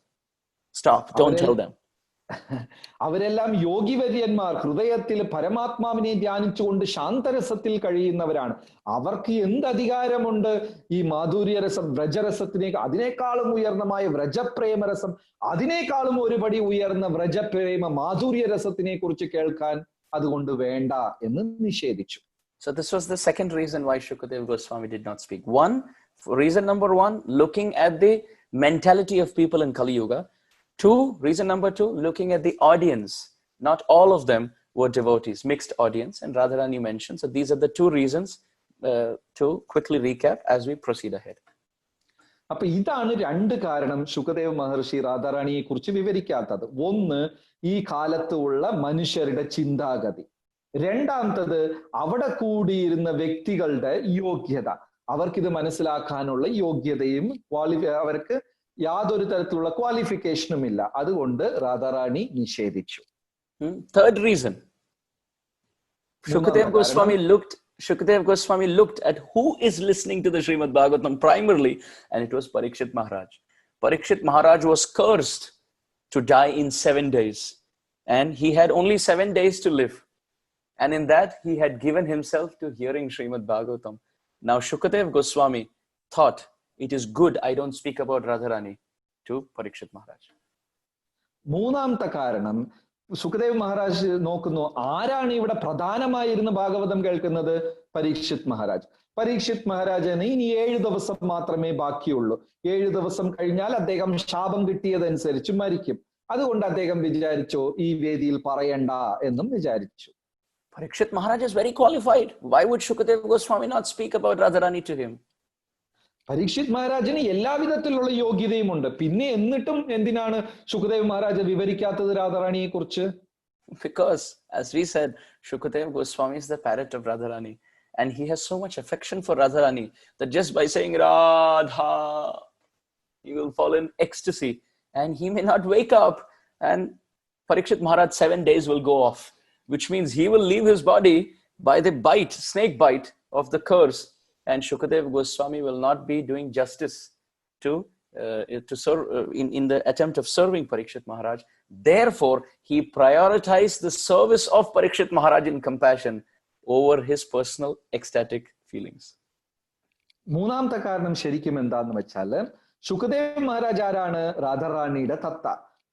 Stop, don't tell them. അവരെല്ലാം യോഗിവര്യന്മാർ, ഹൃദയത്തിൽ പരമാത്മാവിനെ ധ്യാനിച്ചുകൊണ്ട് ശാന്തരസത്തിൽ കഴിയുന്നവരാണ്. അവർക്ക് എന്ത് അധികാരമുണ്ട് ഈ മാധുര്യരസം, വ്രജരസത്തിനെ, അതിനേക്കാളും ഉയർന്നമായ വ്രജപ്രേമരസം, അതിനേക്കാളും ഒരുപടി ഉയർന്ന വ്രജപ്രേമ മാധുര്യരസത്തിനെ കുറിച്ച് കേൾക്കാൻ അതുകൊണ്ട് വേണ്ട എന്ന് നിഷേധിച്ചു. So this was the second reason why Shukadeva Goswami did not speak. Reason number one, looking at the mentality of people in Kali Yuga. Reason number two, looking at the audience. Not all of them were devotees, mixed audience, and Radharani mentioned. So these are the two reasons to quickly recap as we proceed ahead. അപ്പൊ ഇതാണ് രണ്ട് കാരണം ശുകദേവ് മഹർഷി രാധാറാണിയെ കുറിച്ച് വിവരിക്കാത്തത്. ഒന്ന്, ഈ കാലത്തുള്ള മനുഷ്യരുടെ ചിന്താഗതി. രണ്ടാമത്തത്, അവിടെ കൂടിയിരുന്ന വ്യക്തികളുടെ യോഗ്യത. അവർക്കിത് മനസ്സിലാക്കാനുള്ള യോഗ്യതയും അവർക്ക് യാതൊരു തരത്തിലുള്ള ക്വാളിഫിക്കേഷനും ഇല്ല. അതുകൊണ്ട് രാധാറാണി നിഷേധിച്ചു. Third reason, Shukadeva Goswami looked at who is listening to the Srimad Bhagavatam primarily, and it was Parikshit Maharaj. Parikshit Maharaj was cursed to die in 7 days, and he had only 7 days to live. And in that, he had given himself to hearing Srimad Bhagavatam. Now, Shukadeva Goswami thought, it is good I don't speak about Radharani to Parikshit Maharaj. മൂന്നാമത്തെ കാരണം, സുഖദേവ് മഹാരാജ് നോക്കുന്നു, ആരാണ് ഇവിടെ പ്രധാനമായിരുന്ന ഭാഗവതം കേൾക്കുന്നത്? പരീക്ഷിത് മഹാരാജ്. പരീക്ഷിത് മഹാരാജന് ഇനി 7 ദിവസം മാത്രമേ ബാക്കിയുള്ളൂ. 7 ദിവസം കഴിഞ്ഞാൽ അദ്ദേഹം ശാപം കിട്ടിയതനുസരിച്ച് മരിക്കും. അതുകൊണ്ട് അദ്ദേഹം വിചാരിച്ചു ഈ വേദിയിൽ പറയണ്ട എന്നും വിചാരിച്ചു. Parikshit Maharaj is very qualified. Why would Shukadeva Goswami not speak about Radharani to him? Parikshit മഹാരാജിന് എല്ലാവിധത്തിലുള്ള യോഗ്യതയുമുണ്ട്. പിന്നെ എന്നിട്ടും എന്തിനാണ് ശുകദേവ് മഹാരാജ് വിവരിക്കാത്തത് രാധാറാണിയെ കുറിച്ച്? Because, as we said, Shukadeva Goswami is the parrot of Radharani, and he has so much affection for Radharani that just by saying Radha, he will fall in ecstasy, and he may not wake up, and Parikshit Maharaj 7 days will go off, which means he will leave his body by the snake bite of the curse. And Shukadeva Goswami will not be doing justice to serve in the attempt of serving Parikshit Maharaj. Therefore, he prioritized the service of Parikshit Maharaj in compassion over his personal ecstatic feelings. മൂന്നാമത്തെ കാരണം ശരിക്കും എന്താന്ന് വെച്ചാല്, ശുകദേവ് മഹാരാജ് ആരാണ്? രാധാറാണിയുടെ തത്ത.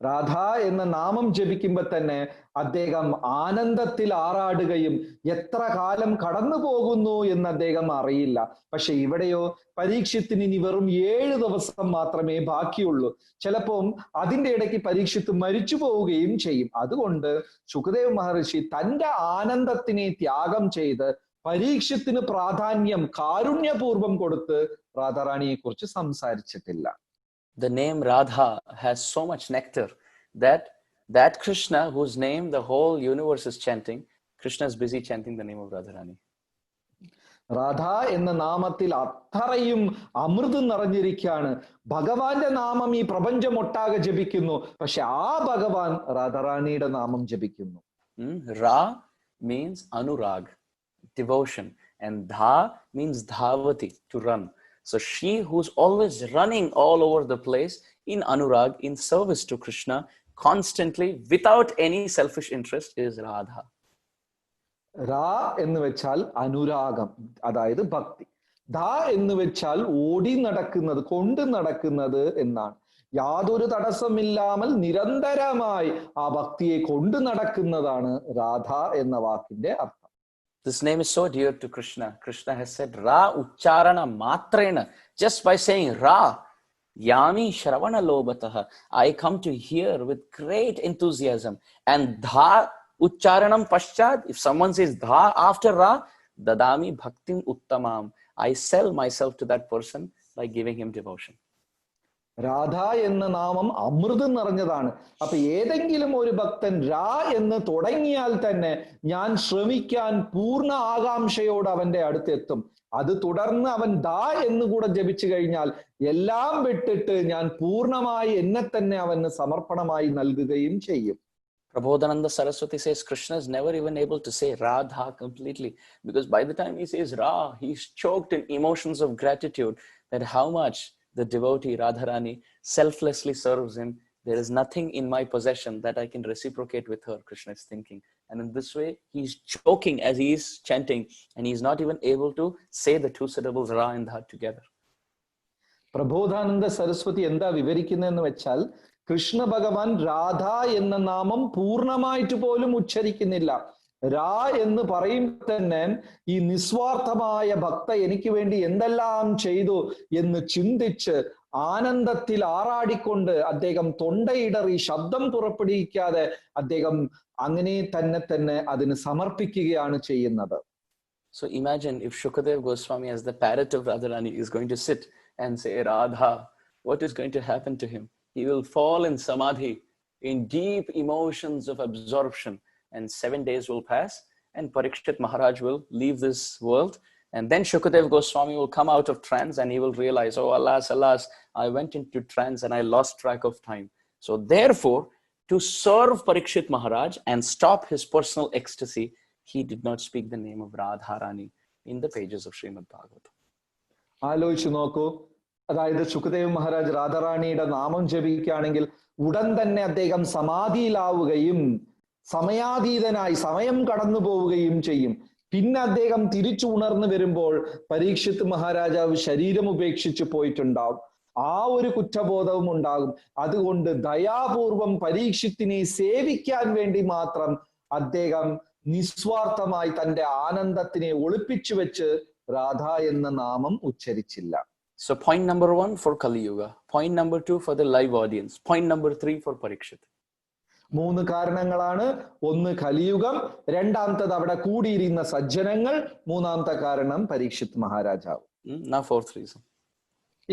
രാധ എന്ന നാമം ജപിക്കുമ്പോ തന്നെ അദ്ദേഹം ആനന്ദത്തിൽ ആറാടുകയും എത്ര കാലം കടന്നു പോകുന്നു എന്ന് അദ്ദേഹം അറിയില്ല. പക്ഷെ ഇവിടെയോ പരീക്ഷത്തിന് ഇനി വെറും 7 ദിവസം മാത്രമേ ബാക്കിയുള്ളൂ. ചിലപ്പോ അതിന്റെ ഇടയ്ക്ക് പരീക്ഷത്ത് മരിച്ചു പോവുകയും ചെയ്യും. അതുകൊണ്ട് ശുകദേവ് മഹർഷി തന്റെ ആനന്ദത്തിനെ ത്യാഗം ചെയ്ത് പരീക്ഷത്തിന് പ്രാധാന്യം കാരുണ്യപൂർവം കൊടുത്ത് രാധാറാണിയെ കുറിച്ച് സംസാരിച്ചിട്ടില്ല. The name Radha has so much nectar that Krishna, whose name the whole universe is chanting, Krishna is busy chanting the name of Radharani. Radha എന്ന നാമത്തിൽ അത്രയും അമൃത് നിറഞ്ഞിരിക്കുകയാണ്. ഭഗവാന്റെ നാമം ഈ പ്രപഞ്ചം ഒട്ടാകെ ജപിക്കുന്നു. പക്ഷെ ആ ഭഗവാൻ രാധാറാണിയുടെ നാമം ജപിക്കുന്നു. Ra means anurag, devotion, and dha means dhavati, to run. So she who's always running all over the place in anurag, in service to Krishna, constantly, without any selfish interest, is Radha. Ra എന്ന് വെച്ചാൽ അനുരാഗം, അതായത് ഭക്തി. ധ എന്ന് വെച്ചാൽ ഓടി നടക്കുന്നത്, കൊണ്ട് നടക്കുന്നത് എന്നാണ്. യാതൊരു തടസ്സമില്ലാமல் നിരന്തരമായി ആ ഭക്തിയെ കൊണ്ട് നടക്കുന്നതാണ് രാധ എന്ന വാക്കിന്റെ അർത്ഥം. This name is so dear to Krishna. Krishna has said, Ra ucharana matrena. Just by saying Ra, Yami Shravana Lobataha, I come to hear with great enthusiasm. And Dha Ucharanam Paschad, if someone says Dha after Ra, Dadami Bhaktin Uttamam, I sell myself to that person by giving him devotion. Radha എന്ന നാമം അമൃതം നിറഞ്ഞതാണ്. അപ്പൊ ഏതെങ്കിലും ഒരു ഭക്തൻ രാ എന്ന് തുടങ്ങിയാൽ തന്നെ ഞാൻ ശ്രമിക്കാൻ പൂർണ്ണ ആകാംക്ഷയോട് അവന്റെ അടുത്തെത്തും. അത് തുടർന്ന് അവൻ ദാ എന്നുകൂടെ ജപിച്ചു കഴിഞ്ഞാൽ എല്ലാം വിട്ടിട്ട് ഞാൻ പൂർണ്ണമായി എന്നെ തന്നെ അവന് സമർപ്പണമായി നൽകുകയും ചെയ്യും. Prabodhananda Saraswati says Krishna is never even able to say Radha completely, because by the time he says Ra, he's choked in emotions of gratitude that how much the devotee Radharani selflessly serves him. There is nothing in my possession that I can reciprocate with her, Krishna is thinking. And in this way, he's choking as he is chanting, and he's not even able to say the two syllables Ra and Dha together. പ്രബോധാനന്ദ Saraswati എന്താ വിവരിക്കുന്നതെന്ന് വെച്ചാൽ, കൃഷ്ണ ഭഗവാൻ രാധ എന്ന നാമം പൂർണ്ണമായിട്ട് പോലും ഉച്ചരിക്കുന്നില്ല. രാ എന്ന് പറയുമ്പോൾ തന്നെ ഈ നിസ്വാർത്ഥമായ ഭക്ത എനിക്ക് വേണ്ടി എന്തെല്ലാം ചെയ്തു എന്ന് ചിന്തിച്ച് ആനന്ദത്തിൽ ആറാടിക്കൊണ്ട് അദ്ദേഹം തൊണ്ടയിടറി ശബ്ദം പുറപ്പെടുവിക്കാതെ അദ്ദേഹം അങ്ങനെ തന്നെ അതിന് സമർപ്പിക്കുകയാണ് ചെയ്യുന്നത്. So imagine if Shukadev Goswami, as the parrot of Radharani, is going to sit and say, Radha, what is going to happen to him? He will fall in samadhi, in deep emotions of absorption, and 7 days will pass, and Parikshit Maharaj will leave this world. And then Shukadev Goswami will come out of trance and he will realize, oh, alas, alas, I went into trance and I lost track of time. So therefore, to serve Parikshit Maharaj and stop his personal ecstasy, he did not speak the name of Radharani in the pages of Srimad Bhagavatam. ആലോചിച്ചു നോക്കൂ, അതായത് ശുകദേവ് മഹാരാജ് രാധാറാണിയുടെ നാമം ജപിക്കുകയാണെങ്കിൽ ഉടൻ തന്നെ അദ്ദേഹം സമാധിയിലാവുകയും സമയാതീതനായി സമയം കടന്നു പോവുകയും ചെയ്യും. പിന്നെ അദ്ദേഹം തിരിച്ചു ഉണർന്നു വരുമ്പോൾ പരീക്ഷിത്ത് മഹാരാജാവ് ശരീരം ഉപേക്ഷിച്ച് പോയിട്ടുണ്ടാവും. ആ ഒരു കുറ്റബോധവും ഉണ്ടാകും. അതുകൊണ്ട് ദയാപൂർവം പരീക്ഷിത്തിനെ സേവിക്കാൻ വേണ്ടി മാത്രം അദ്ദേഹം നിസ്വാർത്ഥമായി തന്റെ ആനന്ദത്തിനെ ഒളിപ്പിച്ചു വെച്ച് രാധ എന്ന നാമം ഉച്ചരിച്ചില്ല. So point number 1 for Kali Yuga, point number 2 for the live audience, point number 3 for Parikshit. 3 കാരണങ്ങളാണ്. ഒന്ന് കലിയുഗം, രണ്ടാമത്തത് അവിടെ കൂടിയിരുന്ന സജ്ജനങ്ങൾ, മൂന്നാമത്തെ കാരണം പരീക്ഷിത് മഹാരാജാവ്. Now fourth reason.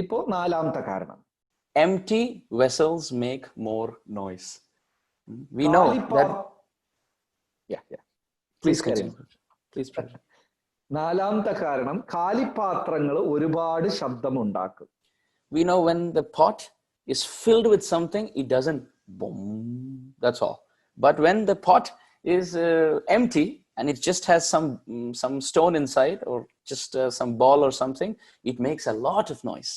ഇപ്പോ നാലാമത്തെ കാരണം. Empty vessels make more noise. We know that. Please continue. Please. നാലാമത്തെ കാരണം കാലിപാത്രങ്ങൾ ഒരുപാട് ശബ്ദമുണ്ടാക്കും. We know when the pot is filled with something, it doesn't boom, that's all. But when the pot is empty and it just has some stone inside or just some ball or something, it makes a lot of noise.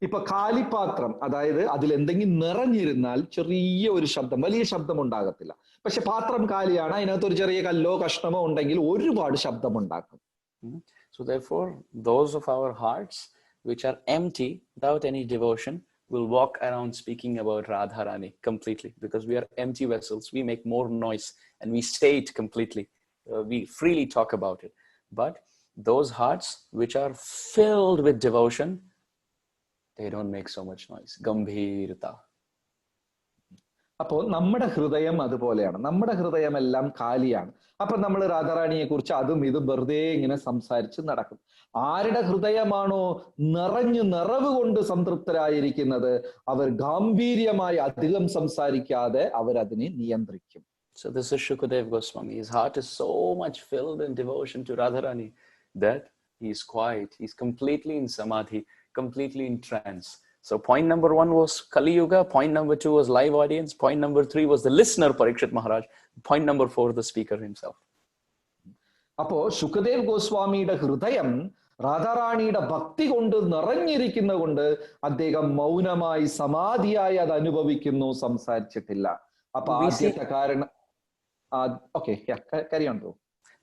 ഇപ്പൊ കാലിപാത്രം, അതായത് അതിൽ എന്തെങ്കിലും നിറഞ്ഞിരുന്നാൽ ചെറിയ ഒരു ശബ്ദം, വലിയ ശബ്ദം ഉണ്ടാകത്തില്ല. പക്ഷെ പാത്രം കാലിയാണ്, അതിനകത്ത് ഒരു ചെറിയ കല്ലോ കഷ്ണമോ ഉണ്ടെങ്കിൽ ഒരുപാട് ശബ്ദം ഉണ്ടാക്കും. So therefore, those of our hearts which are empty without any devotion will walk around speaking about Radharani completely, because we are empty vessels. We make more noise and we say it completely. We freely talk about it. But those hearts which are filled with devotion, they don't make so much noise. Gambhirta. അപ്പോ നമ്മുടെ ഹൃദയം അതുപോലെയാണ്. നമ്മുടെ ഹൃദയം എല്ലാം കാലിയാണ്. അപ്പൊ നമ്മൾ രാധാറാണിയെ കുറിച്ച് അതും ഇതും വെറുതെ ഇങ്ങനെ സംസാരിച്ച് നടക്കും. ആരുടെ ഹൃദയമാണോ നിറവ് കൊണ്ട് സംതൃപ്തരായിരിക്കുന്നത്, അവർ ഗാംഭീര്യമായി അധികം സംസാരിക്കാതെ അവരതിനെ നിയന്ത്രിക്കും. So this is Shukadev Goswami. His heart is so much filled in devotion to Radharani that he is quiet. He's completely in samadhi, completely in trance. So point number 1 was Kali Yuga, point number 2 was live audience, point number 3 was the listener Parikshit Maharaj, point number 4 the speaker himself. അപ്പോ ശുകദേവ് ഗോസ്വാമിയുടെ ഹൃദയം രാധാറാണിയുടെ ഭക്തി കൊണ്ട് നിറഞ്ഞിരിക്കുന്ന കൊണ്ട് അദ്ദേഹം മൗനമായി സമാധിയായി അത് അനുഭവിക്കുന്നു, സംസാരിച്ചിട്ടില്ല. അപ്പൊ ആദ്യത്തെ കാരണം carry on bro.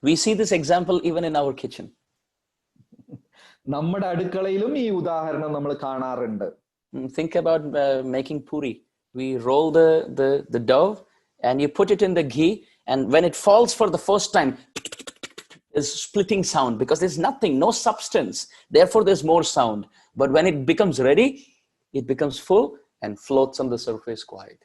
We see this example even in our kitchen. നമ്മുടെ അടുക്കളയിലും ഈ ഉദാഹരണം നമ്മൾ കാണാറുണ്ട്. Think about making puri. We roll the dough and you put it in the ghee, and when it falls for the first time, there's splitting sound because there's nothing, no substance. Therefore, there's more sound. But when it becomes ready, it becomes full and floats on the surface quiet.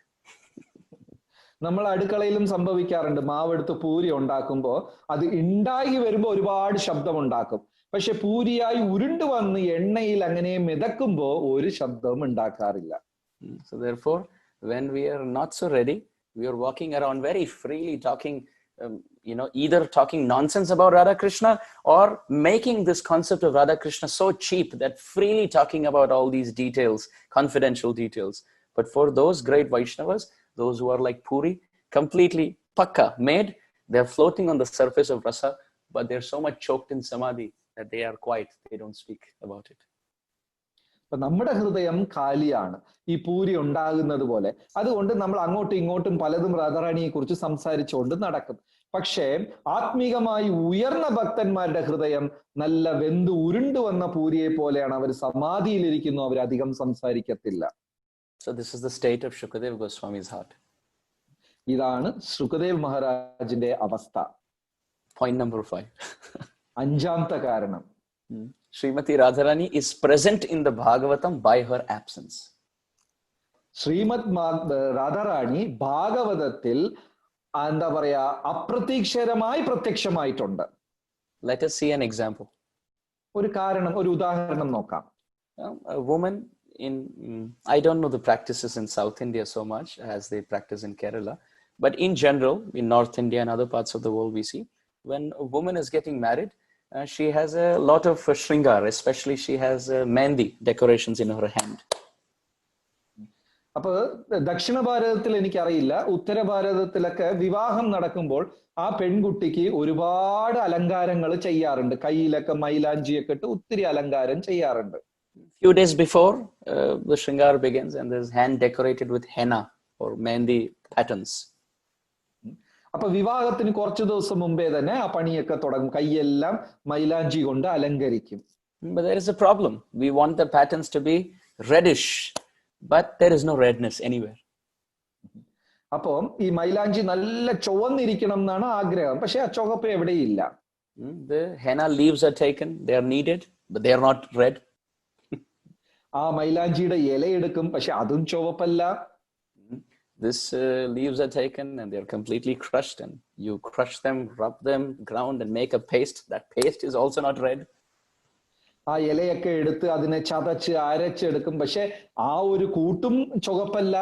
നമ്മൾ അടുക്കളയിലും സംഭവിക്കാറുണ്ട്. മാവെടുത്ത് പൂരി ഉണ്ടാക്കുമ്പോൾ അത് ഉണ്ടായി വരുമ്പോൾ ഒരുപാട് ശബ്ദം ഉണ്ടാക്കും. പക്ഷെ പൂരിയായി ഉരുണ്ടു വന്ന് എണ്ണയിൽ അങ്ങനെ മിതക്കുമ്പോ ഒരു ശബ്ദവും ഉണ്ടാക്കാറില്ല. So therefore, when we are not so ready, we are walking around very freely talking, either talking nonsense about Radha Krishna or making this concept of Radha Krishna so cheap that freely talking about all these details, confidential details. But for those great Vaishnavas, those who are like Puri, completely pakka, made, they're floating on the surface of rasa, but they're so much choked in samadhi that they are quiet, they don't speak about it. നമ്മുടെ ഹൃദയം കാലിയാണ്, ഈ പൂരി ഉണ്ടാകുന്നത് പോലെ. അതുകൊണ്ട് നമ്മൾ അങ്ങോട്ടും ഇങ്ങോട്ടും പലതും രാധാറാണിയെ കുറിച്ച് സംസാരിച്ചുകൊണ്ട് നടക്കും. പക്ഷേ ആത്മീകമായി ഉയർന്ന ഭക്തന്മാരുടെ ഹൃദയം നല്ല വെന്ത് ഉരുണ്ടു വന്ന പൂരിയെ പോലെയാണ്. അവർ സമാധിയിലിരിക്കുന്നു, അവർ അധികം സംസാരിക്കത്തില്ല. So this is the state of Shukadev Goswami's heart. ഇതാണ് ശുകദേവ് മഹാരാജിന്റെ അവസ്ഥ. Point number 5. അഞ്ചാമത്തെ കാരണം, Srimati Radharani is present in the Bhagavatam by her absence. Shrimad Radha Rani ഭാഗവതത്തിൽ എന്താ പറയാ അപ്രതീക്ഷിതമായി പ്രത്യക്ഷമായിട്ടുണ്ട്. Let us see an example. ഒരു ഉദാഹരണം നോക്കാം. A woman in, I don't know the practices in South India so much as they practice in Kerala, but in general, in North India and other parts of the world, we see when a woman is getting married, she has a lot of shringar, especially she has mehndi decorations in her hand. അപ്പൊ ദക്ഷിണ ഭാരതത്തിൽ എനിക്കറിയില്ല, ഉത്തര ഭാരതത്തിലൊക്കെ വിവാഹം നടക്കുമ്പോൾ ആ പെൺകുട്ടിക്ക് ഒരുപാട് അലങ്കാരങ്ങൾ ചെയ്യാറുണ്ട്. കയ്യിലൊക്കെ മൈലാഞ്ചിയൊക്കെ ഇട്ട് ഒത്തിരി അലങ്കാരം ചെയ്യാറുണ്ട്. Few days before the shringar begins, and there's hand decorated with henna or mehndi patterns. അപ്പൊ വിവാഹത്തിന് കുറച്ചു ദിവസം മുമ്പേ തന്നെ ആ പണിയൊക്കെ തുടങ്ങും. കൈയെല്ലാം മൈലാഞ്ചി കൊണ്ട് അലങ്കരിക്കും. But there is a problem. We want the patterns to be reddish, but there is no redness anywhere. അപ്പോ ഈ മൈലാഞ്ചി നല്ല ചുവന്നിരിക്കണം എന്നാണ് ആഗ്രഹം, പക്ഷെ ആ ചുവപ്പ് എവിടെയില്ല. The henna leaves are taken, they are needed, but they are not red. ആ മൈലാഞ്ചിയുടെ ഇല എടുക്കും, പക്ഷെ അതും ചുവപ്പല്ല. This leaves are taken and they are completely crushed, and you crush them, rub them, ground and make a paste. That paste is also not red. ആ ഇലയൊക്കെ എടുത്ത് അതിനെ ചതച്ച് അരച്ചെടുക്കും, പക്ഷെ ആ ഒരു കൂട്ടും ചുവപ്പല്ല.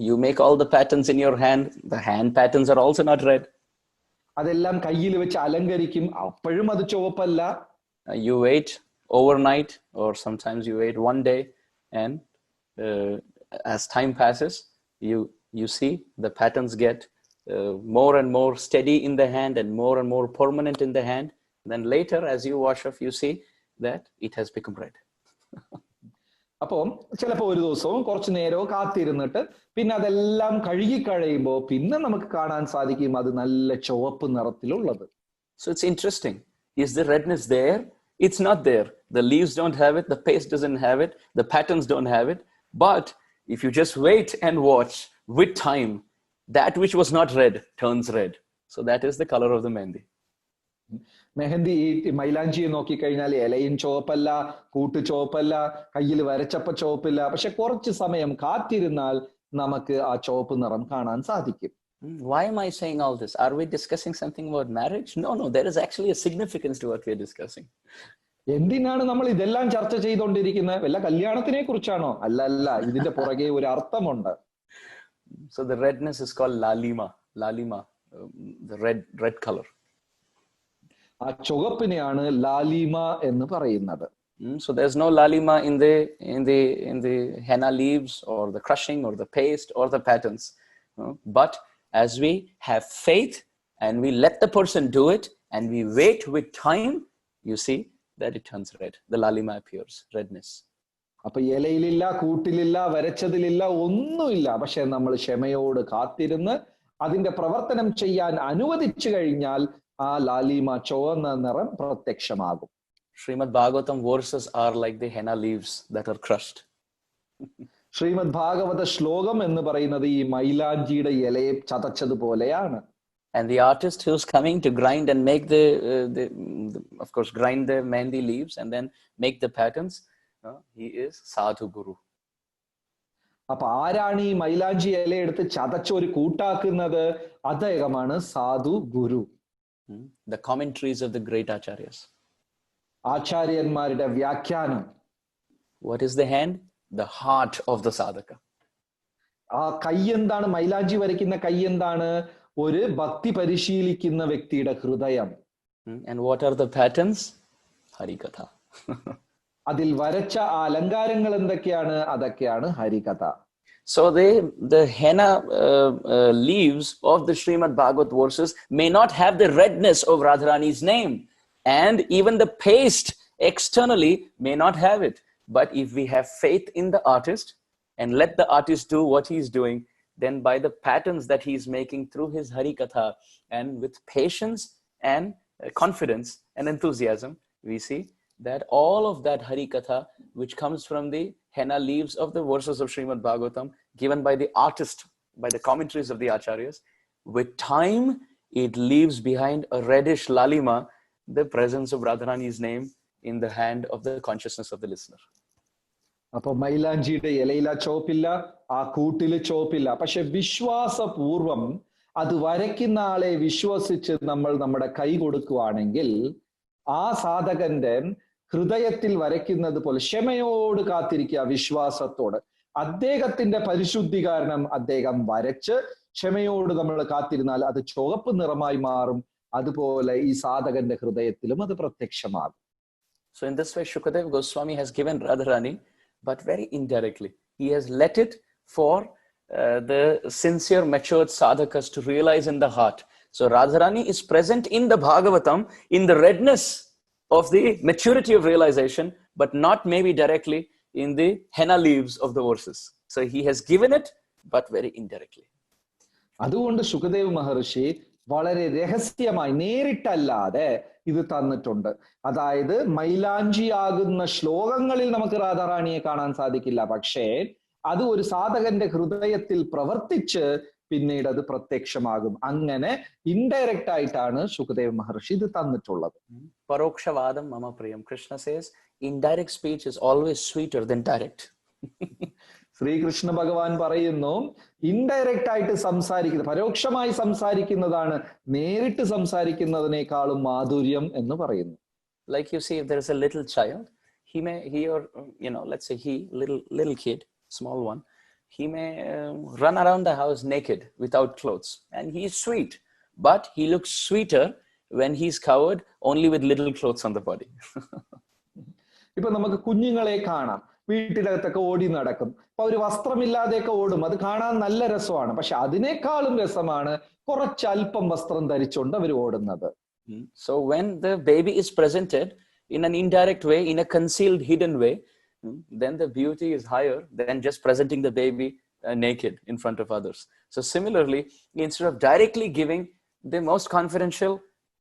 You make all the patterns in your hand, the hand patterns are also not red. അതെല്ലാം കയ്യിൽ വെച്ച് അലങ്കരിക്കും, അപ്പോഴും അത് ചുവപ്പല്ല. You wait overnight, or sometimes you wait one day, and as time passes, you see the patterns get more and more steady in the hand and more permanent in the hand. Then later, as you wash off, you see that it has become red. അപ്പോ ചിലപ്പോ ഒരു ദിവസവും കുറച്ചു നേരവും കാത്തിരുന്നിട്ട് പിന്നെ അതെല്ലാം കഴുകി കഴിയുമ്പോ പിന്നെ നമുക്ക് കാണാൻ സാധിക്കും അത് നല്ല ചുവപ്പ് നിറത്തിലുള്ളത്. So it's interesting. Is the redness there? It's not there. The leaves don't have it, the paste doesn't have it, the patterns don't have it. But if you just wait and watch, with time, that which was not red turns red. So that is the color of the mehndi. Mehndi ഈ മൈലാഞ്ചിയെ നോക്കിക്കഴിഞ്ഞാൽ ഇലയും ചുവപ്പല്ല, കൂട്ട് ചുവപ്പല്ല, കയ്യിൽ വരച്ചപ്പ ചുവപ്പില്ല, പക്ഷെ കുറച്ച് സമയം കാത്തിരുന്നാൽ നമുക്ക് ആ ചുവപ്പ് നിറം കാണാൻ സാധിക്കും. Why am I saying all this? Are we discussing something about marriage? No, there is actually a significance to what we are discussing. എന്തിനാണ് നമ്മൾ ഇതെല്ലാം ചർച്ച ചെയ്തുകൊണ്ടിരിക്കുന്നത്? വല്ല കല്യാണത്തിനെ കുറിച്ചാണോ? അല്ല, ഇതിന്റെ പുറകെ ഒരു അർത്ഥമുണ്ട്. So the redness is called lalima, the red color. ആ ചുവപ്പിനെയാണ് ലാലിമ എന്ന് പറയുന്നത്. So there's no lalima in the henna leaves or the crushing or the paste or the patterns. But as we have faith and we let the person do it and we wait with time, you see that it turns red. The lalima appears, redness. അപ്പൊ ഇലയിലില്ല, കൂട്ടിലില്ല, വരച്ചതിലില്ല, ഒന്നുമില്ല. പക്ഷെ നമ്മൾ ക്ഷമയോട് കാത്തിരുന്ന് അതിന്റെ പ്രവർത്തനം ചെയ്യാൻ അനുവദിച്ചു കഴിഞ്ഞാൽ ആ ലാലിമ ചുവന്ന നിറം പ്രത്യക്ഷമാകും. Srimad Bhagavatam verses are like the henna leaves that are crushed. Shrimad ഭാഗവത ശ്ലോകം എന്ന് പറയുന്നത് ഈ മൈലാഞ്ചിയുടെ ഇലയെ ചതച്ചതുപോലെയാണ്. And the artist who's coming to grind and make of course, grind the mehndi leaves and then make the patterns, he is Sadhu Guru. അപ്പൊ ആരാണ് ഈ മൈലാഞ്ചി ഇല എടുത്ത് ചതച്ച് ഒരു കൂട്ടാക്കുന്നത്? അദ്ദേഹമാണ് സാധു ഗുരു. The commentaries of the great acharyas. ആചാര്യന്മാരുടെ വ്യാഖ്യാനം. What is the hand? The heart of the sadhaka. ആ കൈ എന്താണ്? മൈലാഞ്ചി വരയ്ക്കുന്ന കൈ എന്താണ്? ഒരു ഭക്തി പരിശീലിക്കുന്ന വ്യക്തിയുടെ ഹൃദയം. And what are the patterns? Harikatha. അതിൽ വരച്ച ആ അലങ്കാരങ്ങൾ എന്തൊക്കെയാണ്? അതൊക്കെയാണ് ഹരികഥ. So the henna leaves of the Srimad Bhagavat verses may not have the redness of Radharani's name, and even the paste externally may not have it. But if we have faith in the artist and let the artist do what he's doing, then by the patterns that he's making through his Harikatha and with patience and confidence and enthusiasm, we see that all of that Harikatha, which comes from the henna leaves of the verses of Srimad Bhagavatam, given by the artist by the commentaries of the acharyas, with time it leaves behind a reddish lalima, the presence of Radharani's name in the hand of the consciousness of the listener. അപ്പൊ മൈലാഞ്ചിയുടെ ഇലയില ചോപ്പില്ല, ആ കൂട്ടില് ചോപ്പില്ല. പക്ഷെ വിശ്വാസപൂർവം അത് വരയ്ക്കുന്ന ആളെ വിശ്വസിച്ച് നമ്മൾ നമ്മുടെ കൈ കൊടുക്കുകയാണെങ്കിൽ ആ സാധകന്റെ ഹൃദയത്തിൽ വരയ്ക്കുന്നത് പോലെ ക്ഷമയോട് കാത്തിരിക്കുക, വിശ്വാസത്തോട്. അദ്ദേഹത്തിന്റെ പരിശുദ്ധി കാരണം അദ്ദേഹം വരച്ച് ക്ഷമയോട് നമ്മൾ കാത്തിരുന്നാൽ അത് ചുവപ്പ് നിറമായി മാറും. അതുപോലെ ഈ സാധകന്റെ ഹൃദയത്തിലും അത് പ്രത്യക്ഷമാകും. So in this way, Shukadeva Goswami has given Radharani, but very indirectly. He has let it for the sincere, matured sadhakas to realize in the heart. So Radharani is present in the Bhagavatam in the redness of the maturity of realization, but not maybe directly in the henna leaves of the verses. So he has given it, but very indirectly. അതുകൊണ്ട് സുഖദേവ് മഹർഷി വളരെ രഹസ്യമായി നേരിട്ടല്ലാതെ ഇത് തന്നിട്ടുണ്ട്. അതായത് മൈലാഞ്ചിയാകുന്ന ശ്ലോകങ്ങളിൽ നമുക്ക് രാധാറാണിയെ കാണാൻ സാധിക്കില്ല, പക്ഷേ അത് ഒരു സാധകന്റെ ഹൃദയത്തിൽ പ്രവർത്തിച്ച് പിന്നീട് അത് പ്രത്യക്ഷമാകും. അങ്ങനെ ഇൻഡയറക്റ്റ് ആയിട്ടാണ് സുഖദേവ് മഹർഷി ഇത് തന്നിട്ടുള്ളത്. Parokshavadam mama priyam. Krishna says indirect speech is always sweeter than direct. Sreekrishna ഭഗവാൻ പറയുന്നു, ഇൻഡയറക്റ്റ് ആയിട്ട് സംസാരിക്കുന്നത്, പരോക്ഷമായി സംസാരിക്കുന്നതാണ് നേരിട്ട് സംസാരിക്കുന്നതിനേക്കാളും മാധുര്യം എന്ന് പറയുന്നു. Like you see, if there is a little child, he or let's say little kid, small one, he may run around the house naked without clothes, and he is sweet, but he looks sweeter when he's covered only with little clothes on the body. ഇപ്പൊ നമുക്ക് കുഞ്ഞുങ്ങളെ കാണാം, വീട്ടിനകത്തൊക്കെ ഓടി നടക്കും. അപ്പൊ അവര് വസ്ത്രമില്ലാതെയൊക്കെ ഓടും, അത് കാണാൻ നല്ല രസമാണ്. പക്ഷെ അതിനേക്കാളും രസമാണ് കുറച്ചൽപ്പം വസ്ത്രം ധരിച്ചുകൊണ്ട് അവർ ഓടുന്നത്. So when the baby is presented in an indirect way, in a concealed, hidden way, then the beauty is higher than just presenting the baby naked in front of others. So similarly, instead of directly giving the most confidential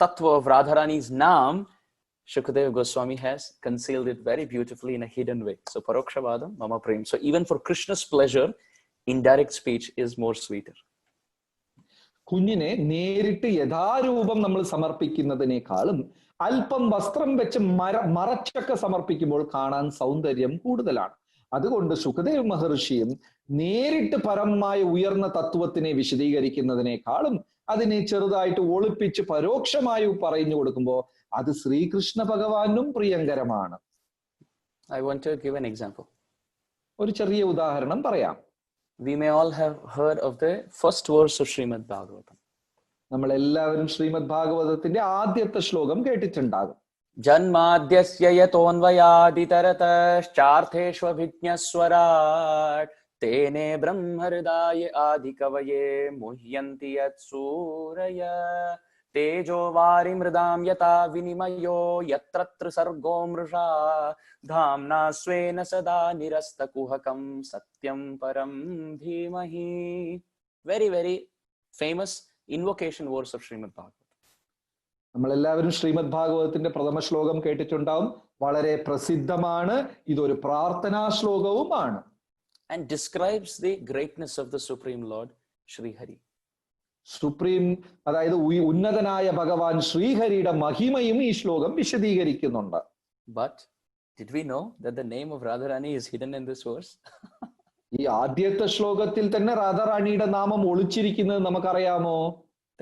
tattva of Radharani's naam, Shukadeva Goswami has concealed it very beautifully in a hidden way. So Parokshavadam mama prem. So even for Krishna's pleasure, indirect speech is more sweeter. കുഞ്ഞിനെ നേരിട്ട് യഥാരൂപം നമ്മൾ സമർപ്പിക്കുന്നതിനേക്കാളും അല്പം വസ്ത്രം വെച്ച് മറച്ചൊക്കെ സമർപ്പിക്കുമ്പോൾ കാണാൻ സൗന്ദര്യം കൂടുതലാണ്. അതുകൊണ്ട് സുഖദേവ് മഹർഷിയും നേരിട്ട് പരമായ ഉയർന്ന തത്വത്തിനെ വിശദീകരിക്കുന്നതിനേക്കാളും അതിനെ ചെറുതായിട്ട് ഒളിപ്പിച്ച് പരോക്ഷമായി പറഞ്ഞു കൊടുക്കുമ്പോൾ അത് ശ്രീകൃഷ്ണ ഭഗവാനും പ്രിയങ്കരമാണ്. I want to give an example. ഒരു ചെറിയ ഉദാഹരണം പറയാം. We may all have heard of the first verse of Srimad Bhagavatam. നമ്മൾ എല്ലാവരും ശ്രീമദ് ഭാഗവതത്തിന്റെ ആദ്യത്തെ ശ്ലോകം കേട്ടിട്ടുണ്ടാകും. ജന്മാദ്യസ്യ യതോന്വയാദിതരതശ്ചാർത്ഥേഷ്വഭിജ്ഞസ്വരാട് തേനേ ബ്രഹ്മഹൃദായ ആദികവയേ മുഹ്യന്തി യത്സൂരയ തേജോ വാരിമൃദാം യഥാ വിനിമയോ യത്ര സർഗോ മൃഷാ ധാംനാ സ്വേന സദാ നിരസ്തകുഹകം സത്യം പരം ധീമഹി. Very, very famous invocation verse of Srimad Bhagavatam. നമ്മളെല്ലാവരും ശ്രീമദ് ഭാഗവതത്തിന്റെ പ്രഥമ ശ്ലോകം കേട്ടിട്ടുണ്ടാവും. വളരെ പ്രസിദ്ധമാണ്. ഇതൊരു പ്രാർത്ഥനാ ശ്ലോകവുമാണ്. And describes the greatness of the Supreme Lord, Sri Hari. Supreme, അതായത് ഉന്നതനായ ഭഗവാൻ ശ്രീഹരിയുടെ മഹിമയും ഈ ശ്ലോകം വിശദീകരിക്കുന്നുണ്ട്. But did we know that the name of Radharani is hidden in this verse? ഈ ആദ്യത്തെ ശ്ലോകത്തിൽ തന്നെ രാധാറാണിയുടെ നാമം ഒളിച്ചിരിക്കുന്നത് നമുക്കറിയാമോ?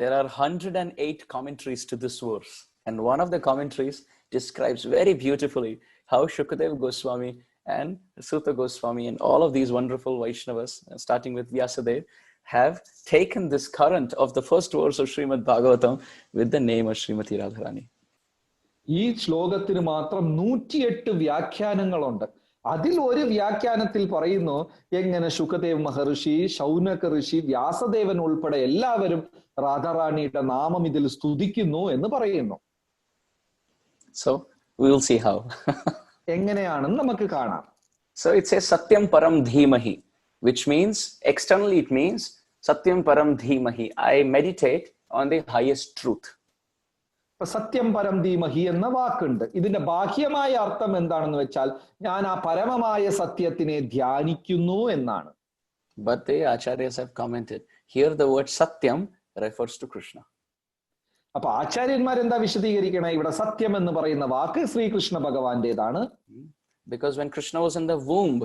There are 108 commentaries to this verse, and one of the commentaries describes very beautifully how Shukadeva Goswami and Suta Goswami and all of these wonderful Vaishnavas, starting with Vyasadeva, have taken this current of the first verse of Srimad Bhagavatam with the name of Srimati Radharani. ഈ ശ്ലോകത്തിന് മാത്രം 108 വ്യാഖ്യാനങ്ങളുണ്ട്. അതിൽ ഒരു വ്യാഖ്യാനത്തിൽ പറയുന്നു എങ്ങനെ ശുകദേവ് മഹർഷി, ശൗനക ഋഷി, വ്യാസദേവൻ ഉൾപ്പെടെ എല്ലാവരും രാധാറാണിയുടെ നാമം ഇതിൽ സ്തുതിക്കുന്നു എന്ന് പറയുന്നു. So we will see how. എങ്ങനെയാണെന്ന് നമുക്ക് കാണാം. So it says Satyam Param Dhimahi, which means externally it means Satyam Param Dhimahi. I meditate on the highest truth. സത്യം പരം ധീമഹി എന്ന വാക്കുണ്ട്. ഇതിന്റെ ബാഹ്യമായ അർത്ഥം എന്താണെന്ന് വെച്ചാൽ ഞാൻ ആ പരമമായ സത്യത്തിനെ ധ്യാനിക്കുന്നു എന്നാണ്. but the acharyas have commented. Here the word Satyam refers to Krishna. അപ്പൊ ആചാര്യന്മാർ എന്താ വിശദീകരിക്കണേ? ഇവിടെ സത്യം എന്ന് പറയുന്ന വാക്ക് Sreekrishna ഭഗവാന്റേതാണ്. Because when Krishna was in the womb